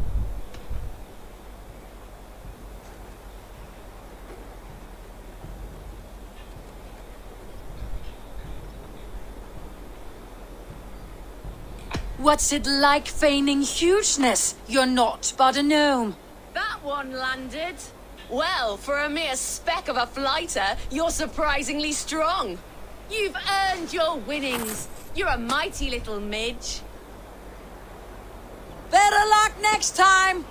What's it like feigning hugeness? You're not but a gnome. That one landed. Well, for a mere speck of a flighter, you're surprisingly strong. You've earned your winnings. You're a mighty little midge. Better luck next time!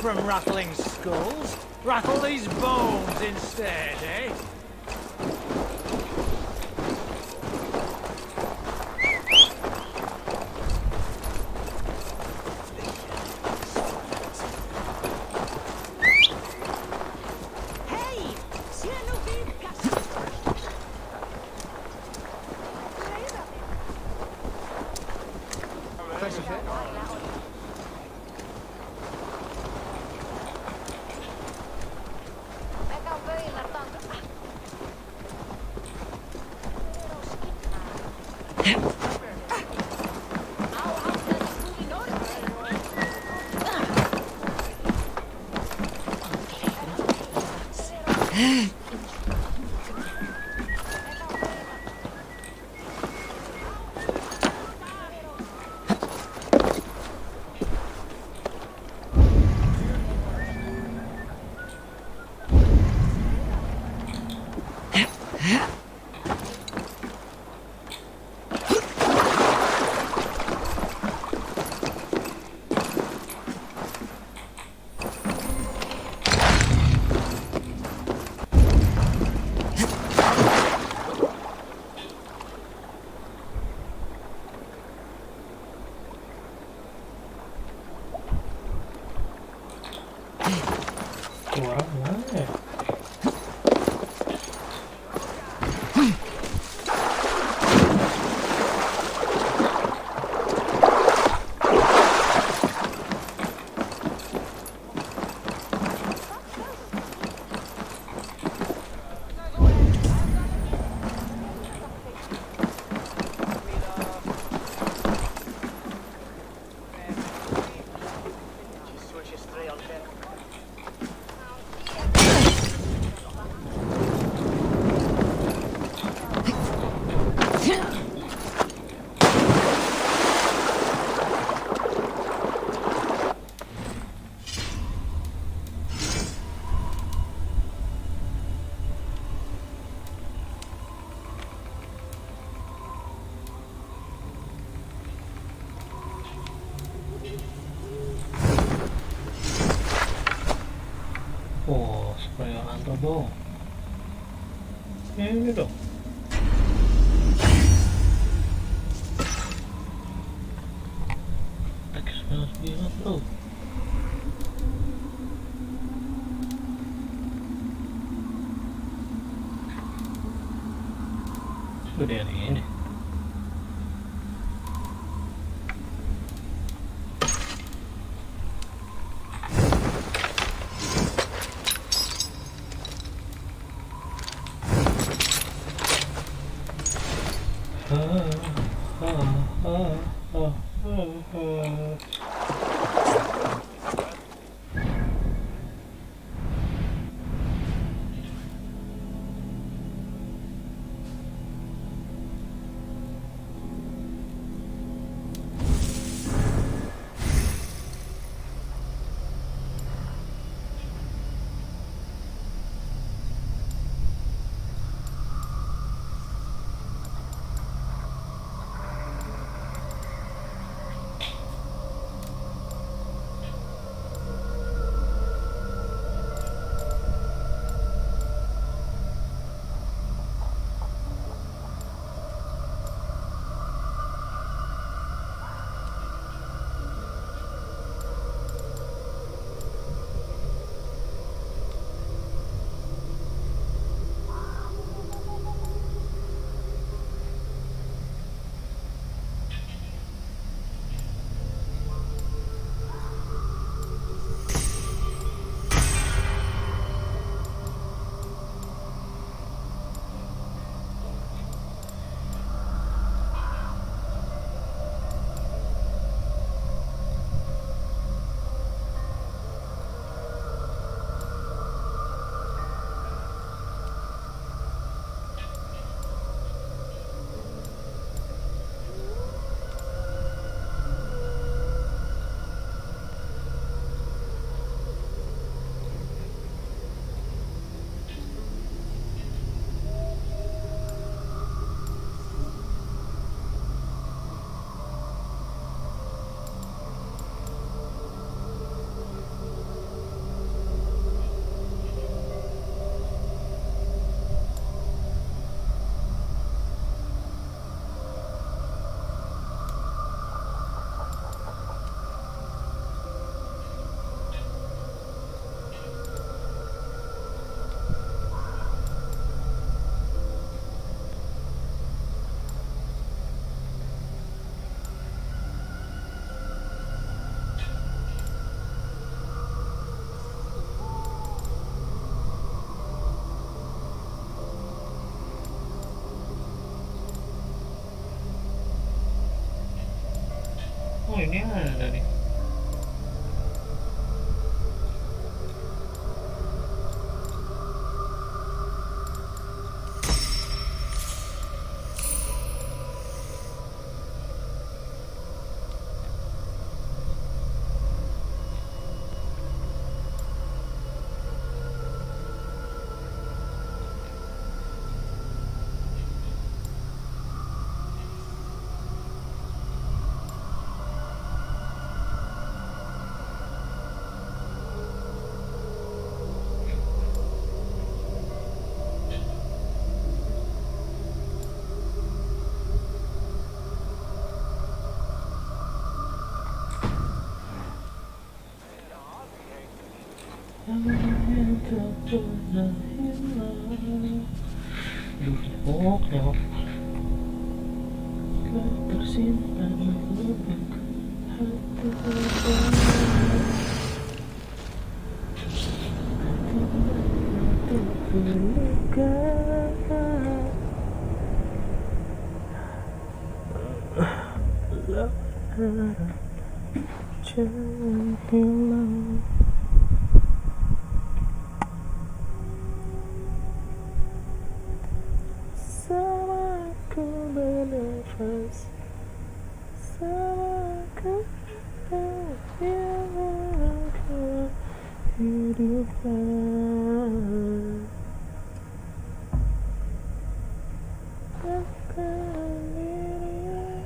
From rattling skulls, rattle these bones instead, eh? Tolong. Ini dong. Teks harus di-upload. Sudah ini. Oh, ini ada nih. Pokoknya tersimpan di lubuk hati jangan hilang. Sama ku bernafas, sama ku yang kehidupan. Akan dirinya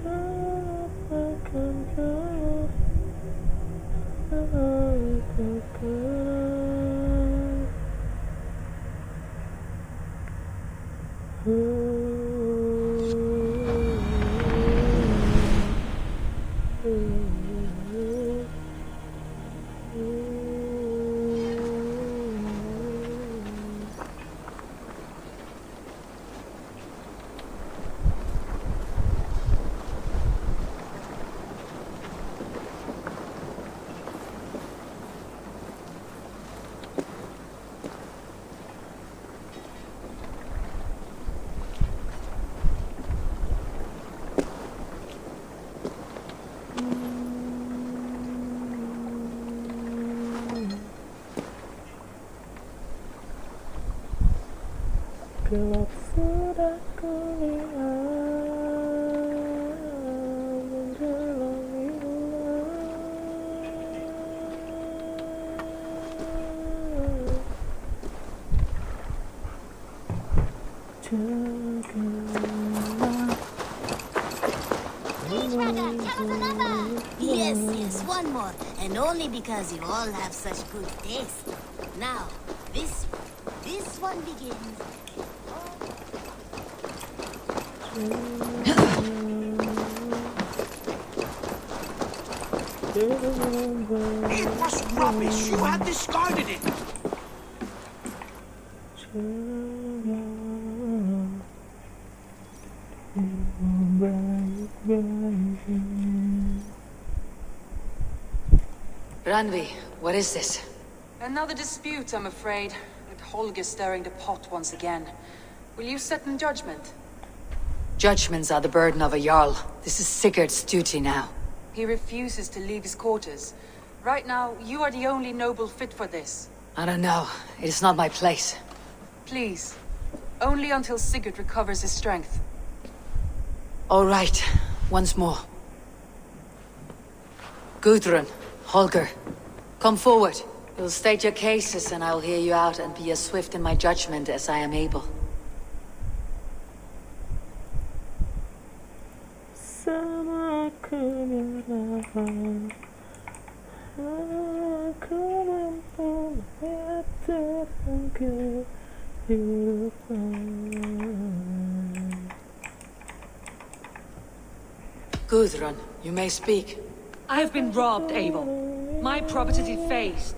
apakan kau lakukan. Gelap sudah kulihat menjelang Each brother, tell us another! Yes, yes, one more. And only because you all have such good taste. Now, this one begins. It was rubbish. You had discarded it. Ranvi, what is this? Another dispute, I'm afraid, with Holger stirring the pot once again. Will you sit in judgment? Judgments are the burden of a Jarl. This is Sigurd's duty now. He refuses to leave his quarters. Right now, you are the only noble fit for this. I don't know. It is not my place. Please. Only until Sigurd recovers his strength. All right. Once more. Gudrun, Holger, come forward. You'll state your cases and I'll hear you out and be as swift in my judgment as I am able. Sama kemerahan, aku mampu melihat terang kehidupan. Gudrun, you may speak. I have been robbed, Abel. My property defaced.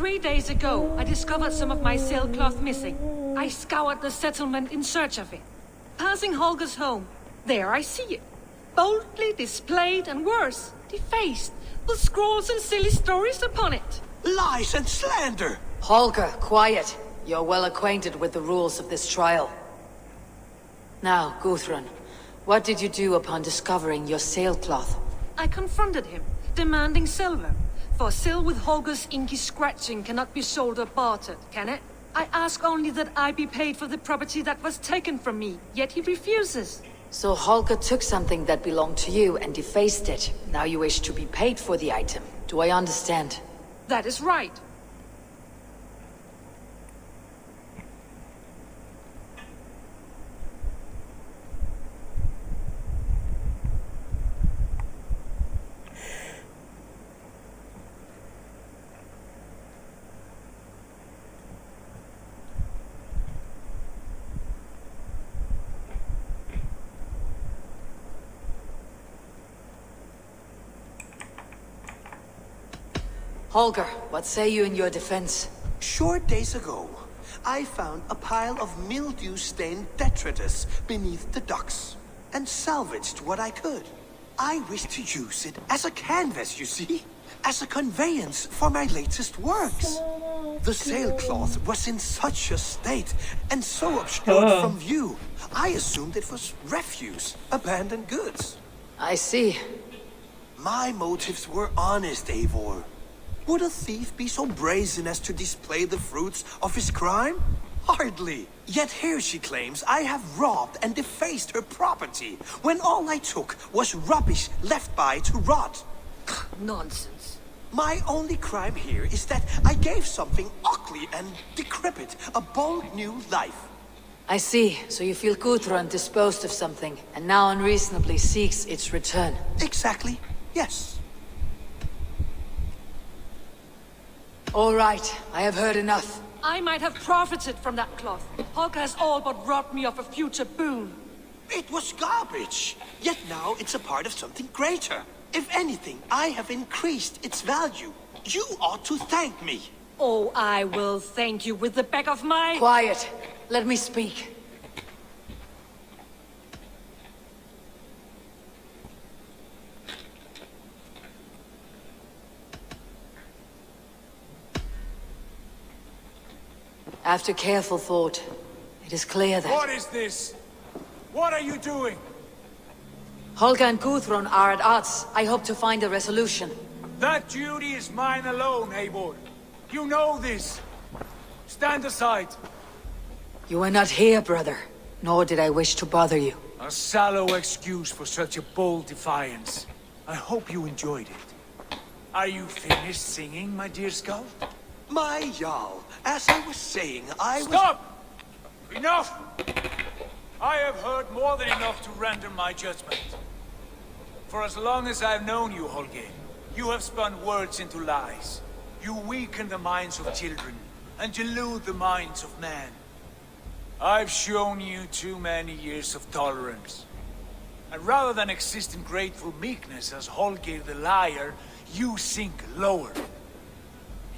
3 days ago, I discovered some of my sailcloth missing. I scoured the settlement in search of it. Passing Holger's home, there I see it. Boldly displayed and worse, defaced, with scrolls and silly stories upon it. Lies and slander! Holger, quiet. You're well acquainted with the rules of this trial. Now, Gudrun, what did you do upon discovering your sailcloth? I confronted him, demanding silver. For a sill with Holger's inky scratching cannot be sold or bartered, can it? I ask only that I be paid for the property that was taken from me, yet he refuses. So Holger took something that belonged to you and defaced it. Now you wish to be paid for the item. Do I understand? That is right. Holger, what say you in your defense? Short days ago, I found a pile of mildew-stained detritus beneath the docks, and salvaged what I could. I wish to use it as a canvas, you see? As a conveyance for my latest works. The sailcloth was in such a state, and so obscured from view, I assumed it was refuse, abandoned goods. I see. My motives were honest, Eivor. Would a thief be so brazen as to display the fruits of his crime? Hardly. Yet here she claims I have robbed and defaced her property, when all I took was rubbish left by to rot. Nonsense. My only crime here is that I gave something ugly and decrepit a bold new life. I see. So you feel Gudrun disposed of something, and now unreasonably seeks its return. Exactly. Yes. All right, I have heard enough. I might have profited from that cloth. Holger has all but robbed me of a future boon. It was garbage. Yet now it's a part of something greater. If anything, I have increased its value. You ought to thank me. Oh, I will thank you with the back of my... Quiet. Let me speak. After careful thought, it is clear that... What is this? What are you doing? Holger and Gudrun are at odds. I hope to find a resolution. That duty is mine alone, Eivor. You know this. Stand aside. You are not here, brother. Nor did I wish to bother you. A sallow excuse for such a bold defiance. I hope you enjoyed it. Are you finished singing, my dear Skull? My Jarl, as I was saying, Stop! Enough! I have heard more than enough to render my judgment. For as long as I've known you, Holger, you have spun words into lies. You weaken the minds of children, and delude the minds of men. I've shown you too many years of tolerance. And rather than exist in grateful meekness as Holger the liar, you sink lower.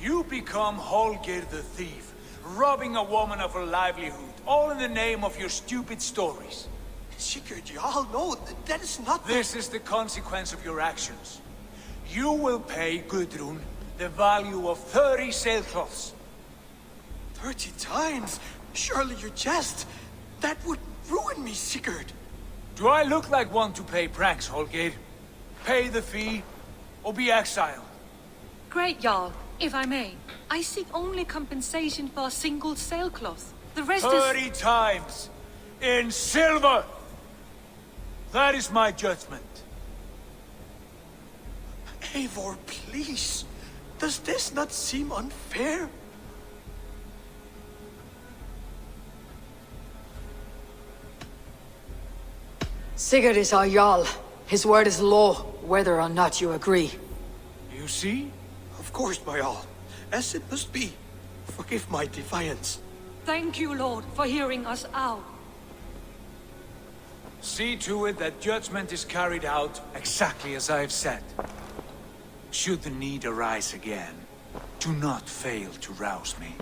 You become Holger the thief, robbing a woman of her livelihood, all in the name of your stupid stories. Sigurd, Jarl, no, that is not... This is the consequence of your actions. You will pay Gudrun the value of 30 sailcloths. 30 times? Surely you jest. That would ruin me, Sigurd. Do I look like one to pay pranks, Holger? Pay the fee, or be exiled? Great, Jarl. If I may, I seek only compensation for a single sailcloth. The rest 30 times! In silver! That is my judgment. Eivor, please. Does this not seem unfair? Sigurd is our Jarl. His word is law, whether or not you agree. You see? Of course, my Jarl. As it must be. Forgive my defiance. Thank you, Lord, for hearing us out. See to it that judgment is carried out exactly as I have said. Should the need arise again, do not fail to rouse me.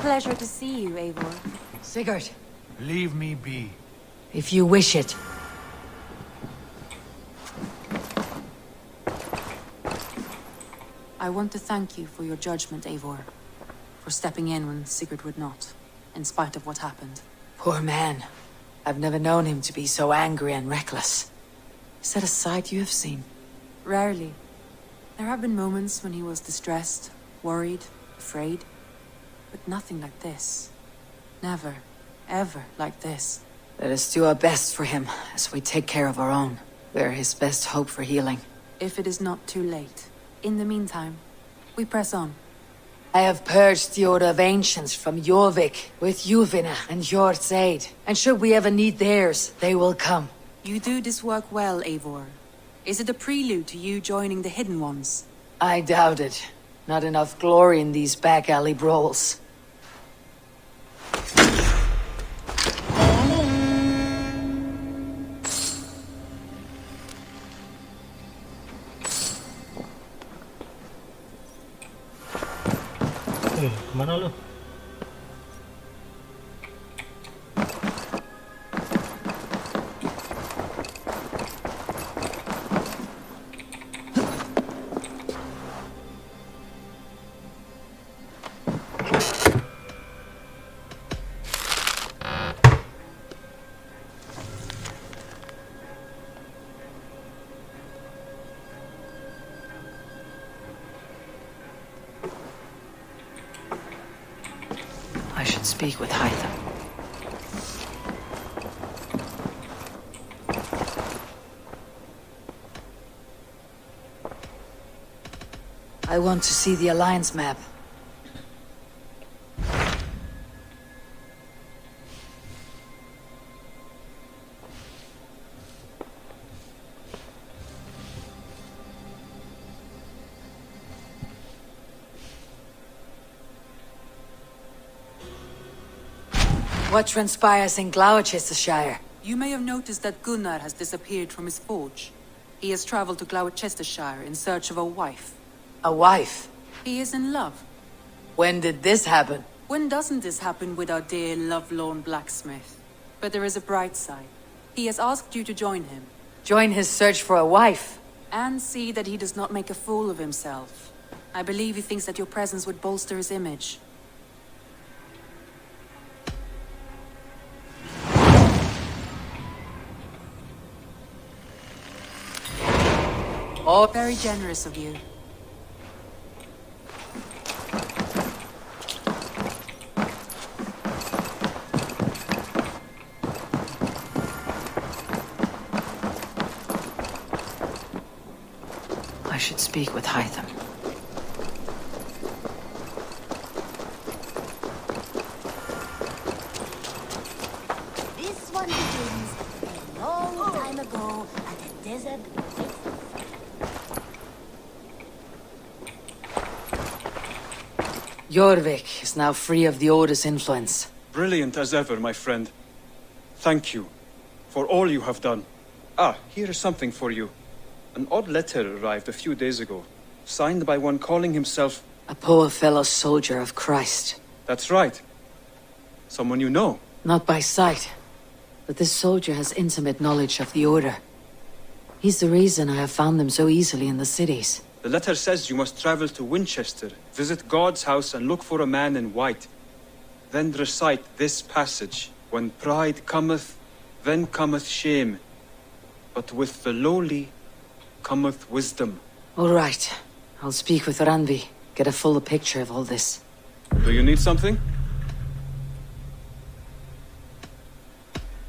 Pleasure to see you, Eivor. Sigurd. Leave me be. If you wish it. I want to thank you for your judgment, Eivor. For stepping in when Sigurd would not, in spite of what happened. Poor man. I've never known him to be so angry and reckless. Is that a sight you have seen? Rarely. There have been moments when he was distressed, worried, afraid. But nothing like this. Never, ever like this. Let us do our best for him, as we take care of our own. We're his best hope for healing. If it is not too late. In the meantime, we press on. I have purged the Order of Ancients from Jorvik with Juvina and Hjort's aid. And should we ever need theirs, they will come. You do this work well, Eivor. Is it a prelude to you joining the Hidden Ones? I doubt it. Not enough glory in these back alley brawls. Kemana lu? I should speak with Hytham. I want to see the Alliance map. What transpires in Gloucestershire? You may have noticed that Gunnar has disappeared from his forge. He has traveled to Gloucestershire in search of a wife. A wife? He is in love. When did this happen? When doesn't this happen with our dear lovelorn blacksmith? But there is a bright side. He has asked you to join him. Join his search for a wife? And see that he does not make a fool of himself. I believe he thinks that your presence would bolster his image. Oh, very generous of you. I should speak with Hytham. This one begins a long time ago at a desert. Jorvik is now free of the Order's influence. Brilliant as ever, my friend. Thank you for all you have done. Ah, here is something for you. An odd letter arrived a few days ago, signed by one calling himself... A poor fellow soldier of Christ. That's right. Someone you know. Not by sight, but this soldier has intimate knowledge of the Order. He's the reason I have found them so easily in the cities. The letter says you must travel to Winchester, visit God's house and look for a man in white. Then recite this passage. When pride cometh, then cometh shame. But with the lowly cometh wisdom. All right. I'll speak with Ranvi. Get a fuller picture of all this. Do you need something?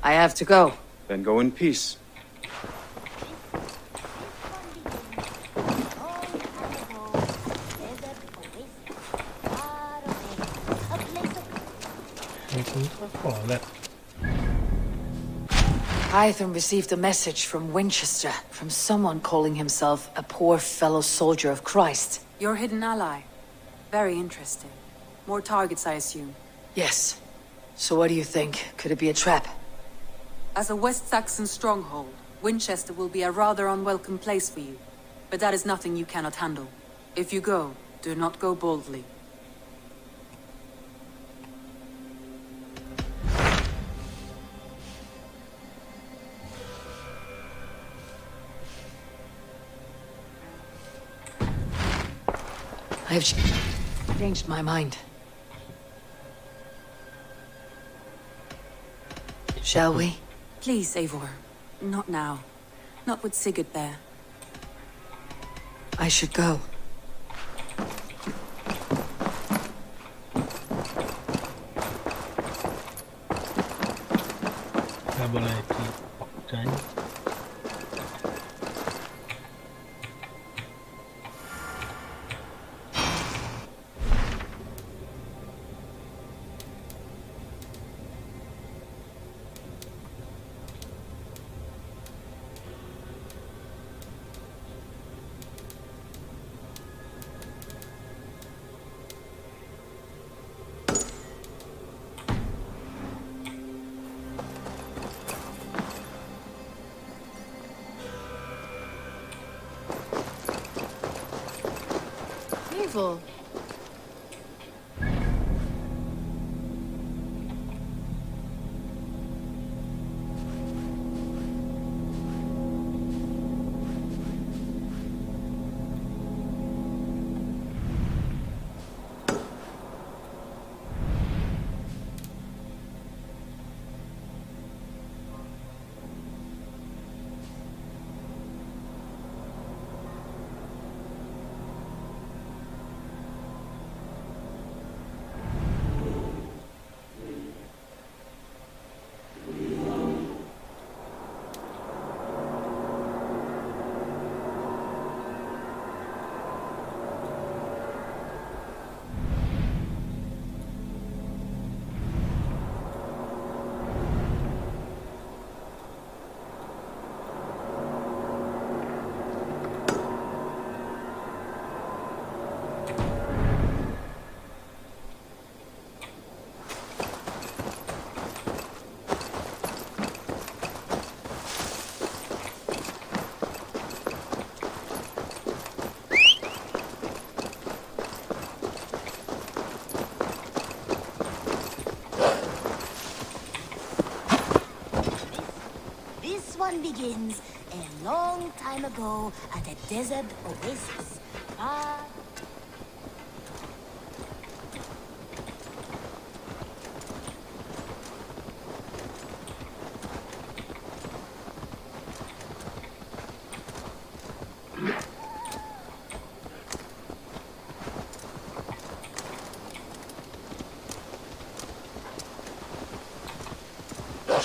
I have to go. Then go in peace. Hytham received a message from Winchester, from someone calling himself a poor fellow soldier of Christ. Your hidden ally. Very interesting. More targets, I assume. Yes. So what do you think? Could it be a trap? As a West Saxon stronghold, Winchester will be a rather unwelcome place for you. But that is nothing you cannot handle. If you go, do not go boldly. I have changed my mind. Shall we? Please, Eivor. Not now. Not with Sigurd there. I should go. Nggak boleh dipaksain. Evil. one begins a long time ago at a desert oasis. Ah.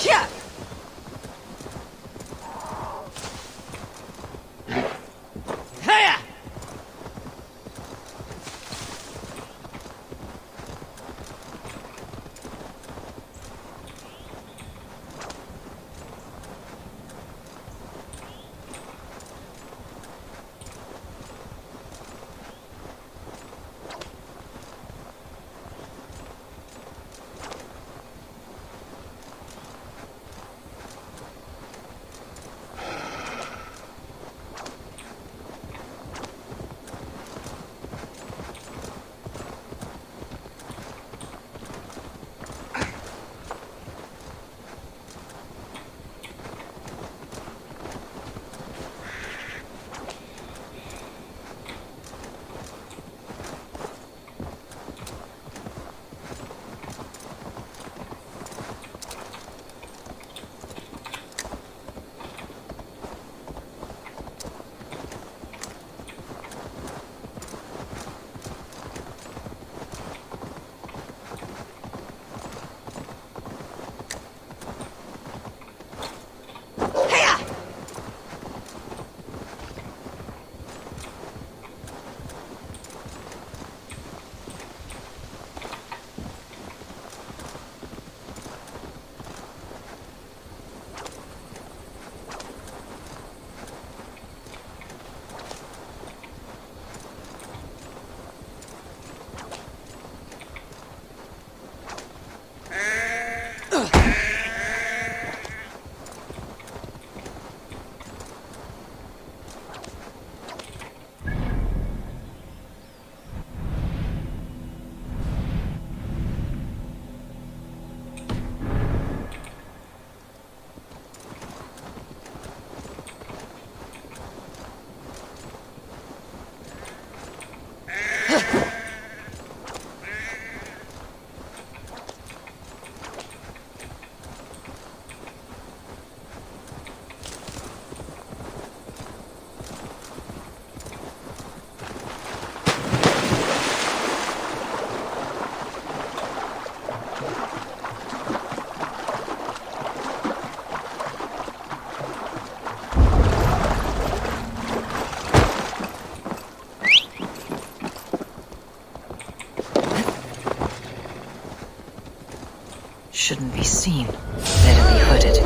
Yeah. Hey! Shouldn't be seen. Better be hooded.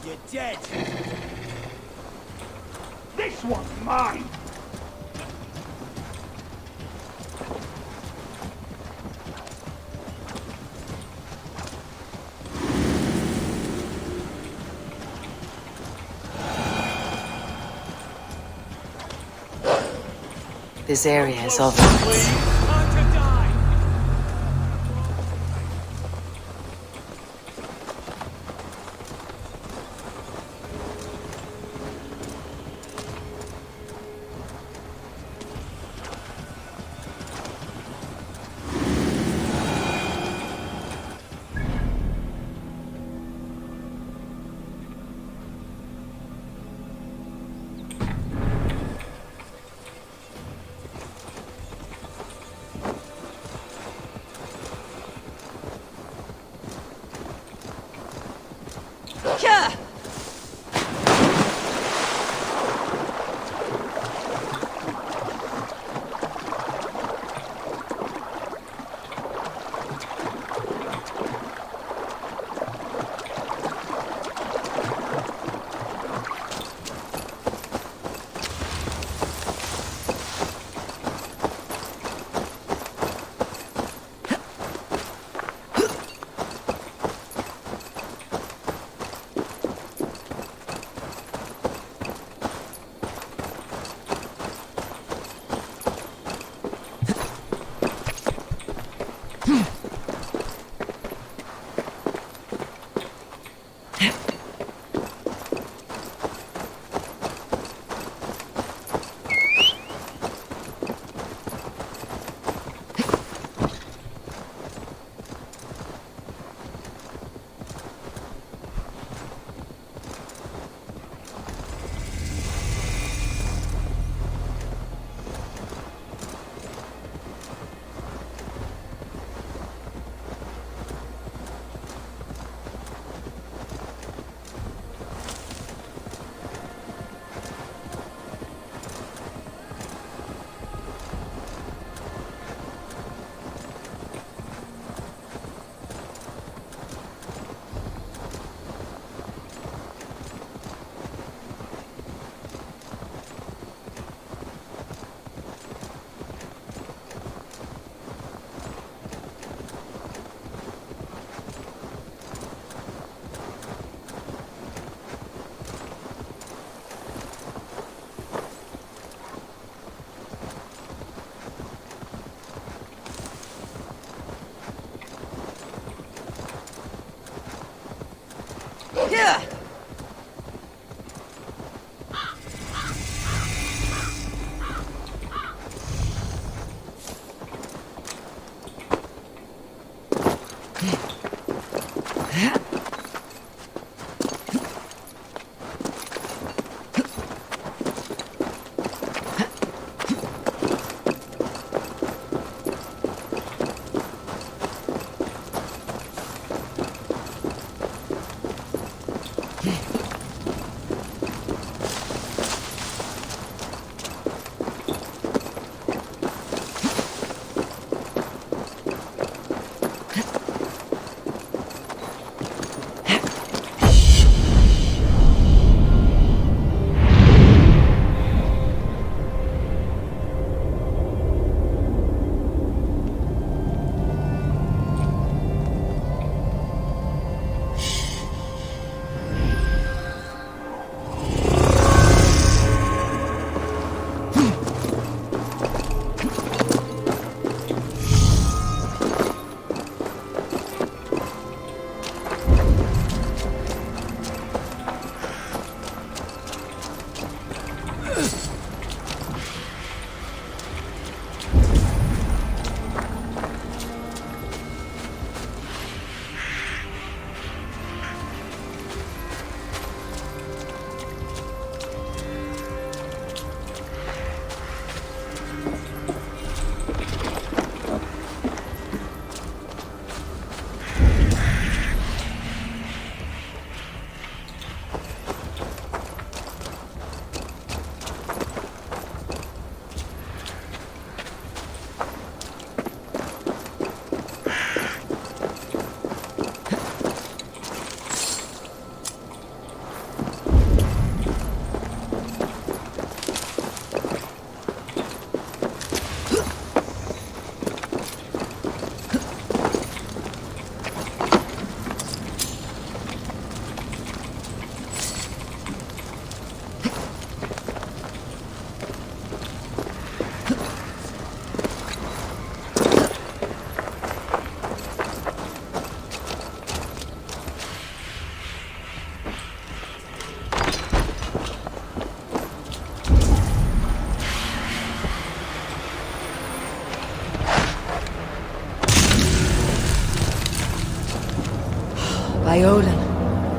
You're dead. This one's mine. This area is off limits. By Odin,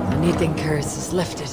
the knitting curse is lifted.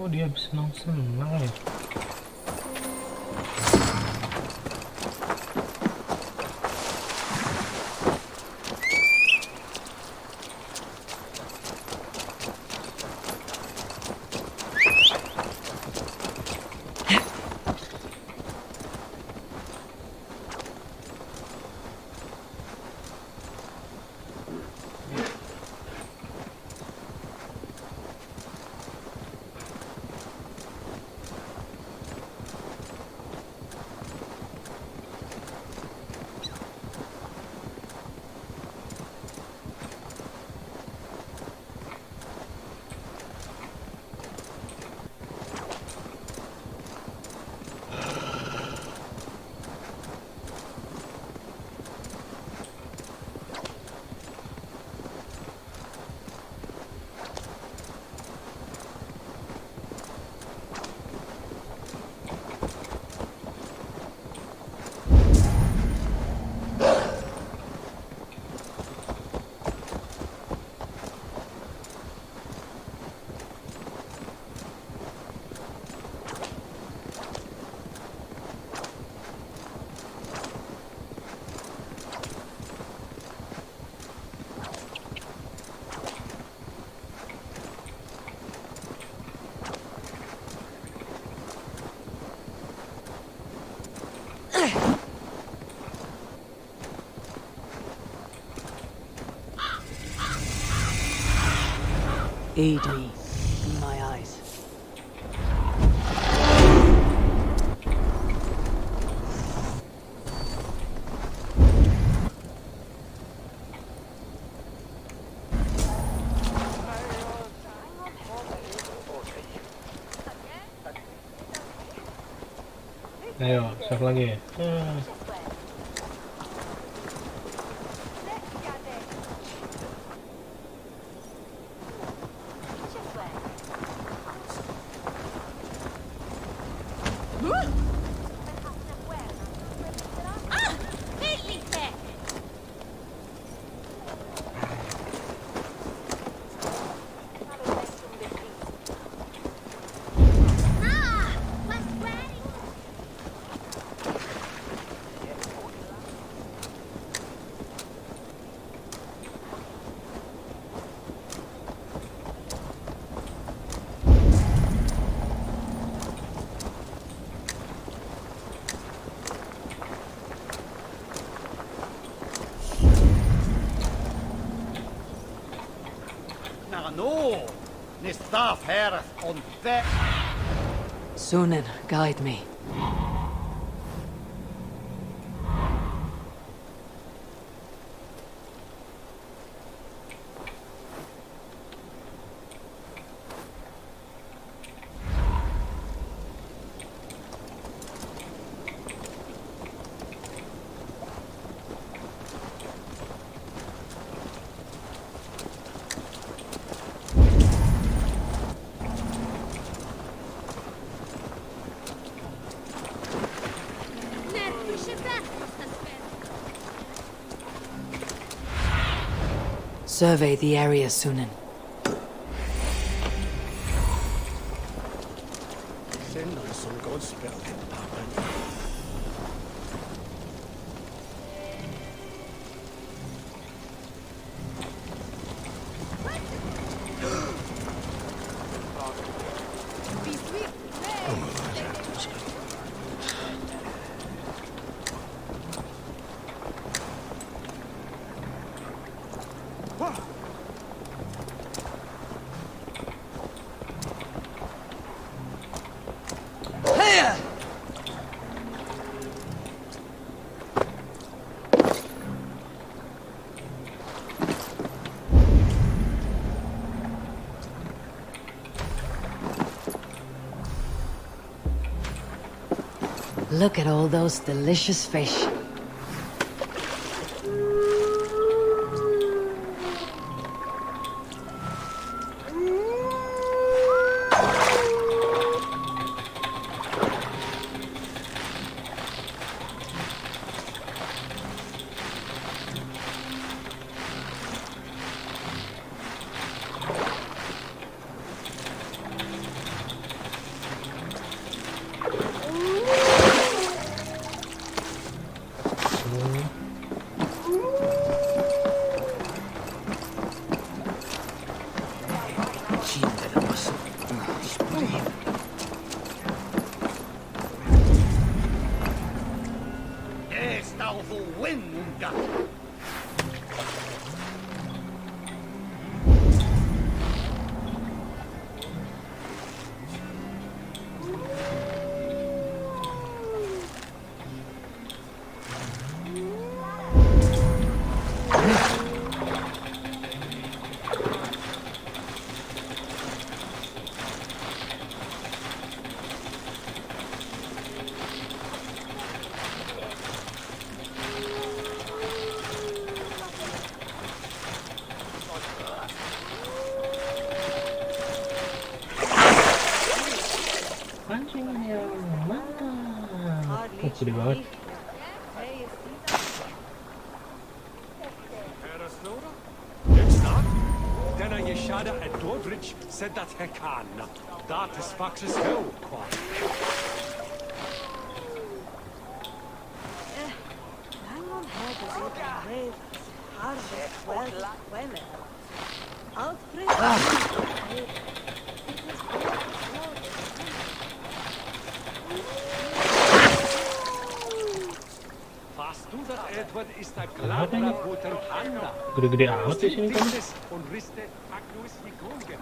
Oh, dia habis senang-senang ya. Aid me. Be my eyes. Ayo, save lagi. No, ni staff här on that. Sunan, guide me. Survey the area, Sunan. Send us some Godspell. Look at all those delicious fish. Pancingan yang mantap. Oh, gede banget. It's not. Denna Yeshada and Dordrich said that Hekan. That is Fax's hill, quite. Was du dat Edward is da glabra puter handa. Gede-gede amat di sini kan. Und riste agnus vigonge.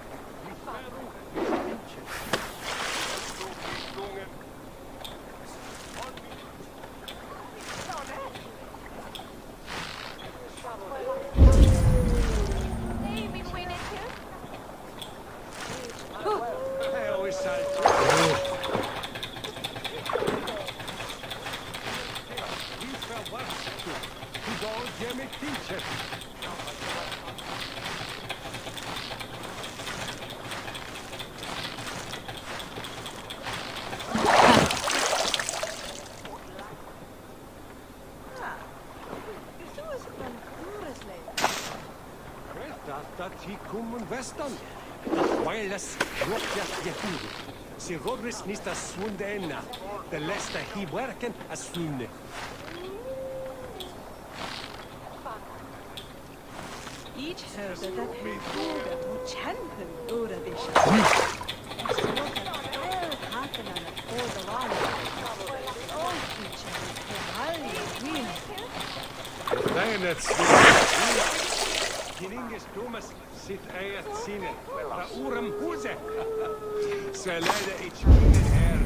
Western, wireless rockjat Jehudu. Si rodris nista svundena, de lesta hi werken as funne. Each hörde dat huvud mot kämpen ura visha. Haken an att få det vanliga. Och kitchen, halja vin. Länet Kininges Thomas sitt eget sinne. Va orem huse. Så leider ich ihnen her.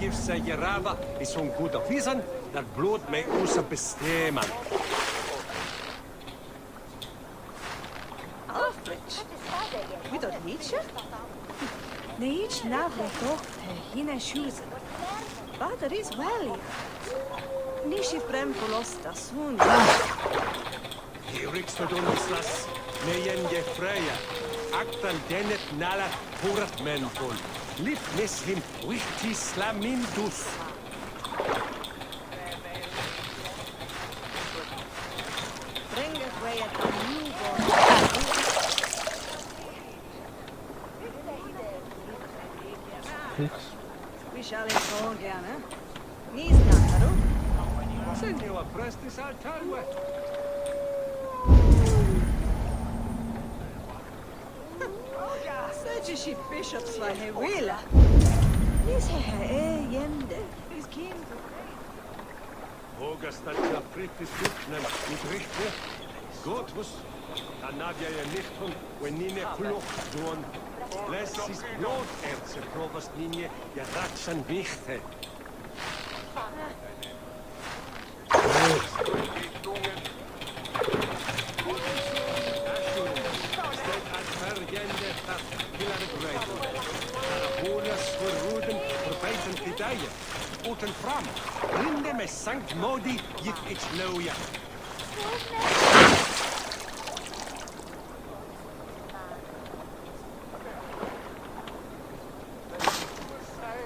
Giv sig gerava i sån goda visan, där blod mig osa bestämman. Alfred, wie dat liedje? Nee, ich navre dochter, hina schuzen. But er is well. Nishi frem polosta sun. Riksfördunnislas nejen gefreja. Aktan dennet nala purat menful. Lifnes him wichtis lamindus. Bring it way at the newborn. Vi shall inform gerne. Ni snackar du? Senor prestis altarve. Such a bishops like Hewila. This here yende is king. Hogastatja fritis duknen mit richte. Gotvus, Kanadja je nichton, when nine kluch doen. Les is blooderze provast nine, ja ratsan wichte. Uten fram, rinde med Sankt Modi gick ich loja.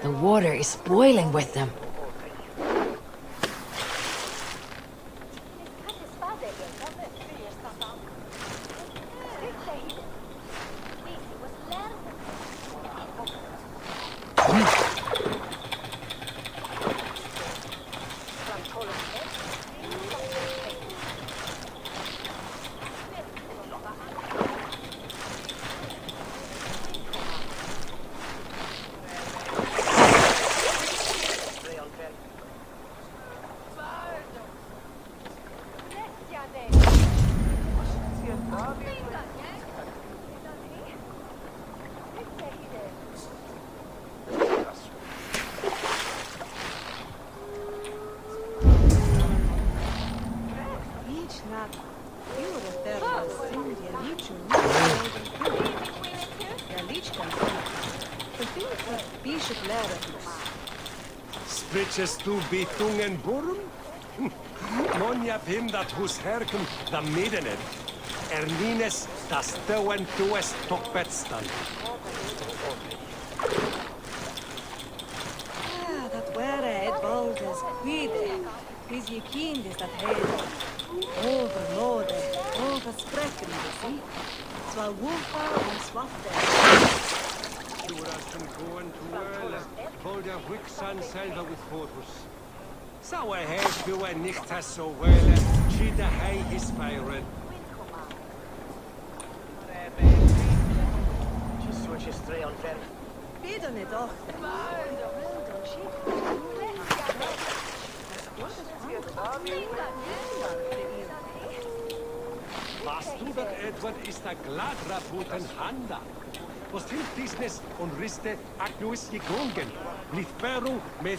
The water is boiling with them. Spritjes du bitungen burm? Monjap him dat hus herken da middenet. Nines das teuen tues tokbetstan. Dat ware et baldes guide. Vis je kind is dat hele. Overlode, oversprekken de zie. Zwa wolfa en swafte. Juras going to well, Volder Wixan selber with Fortus. Sauer heet du nicht has so well, Chida hei is byron. Bieden het dochter. Was du dat Edward is da gladraputen handa. Was hilft disnes und riste agnuis gegongen. Nicht veru med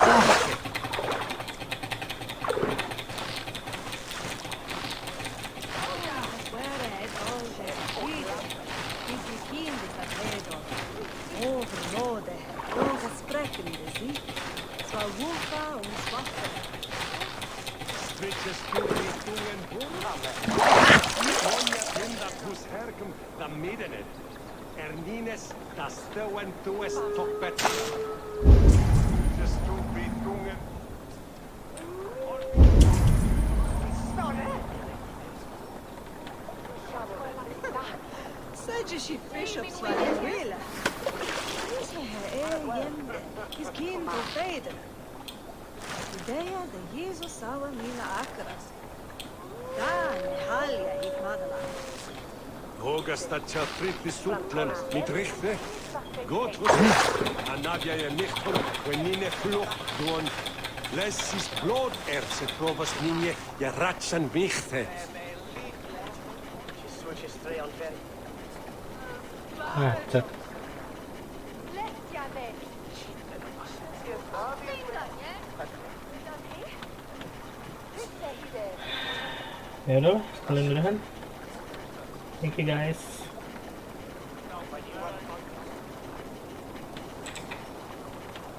Overlode, några spräcker i det, si? Svalwolfa och svaffe. Stritches Richtungen Burhalle. Moja Kinder plus Herkum da Midenet. Ernines das Stoen tues Tokbet. Stritches Richtungen. Sedge bishops var det ville. His kin to fader. Ideja da Jesus sava mina akras. Da halja I madala. Hogasta tjatrit sutlen mit Richte. Gott hos Anavia je michtor when nine flucht duon. Lessis blod erze provas nine ja ratsan michte. Cioè. Ya udah, sekalian udahan. Thank you guys.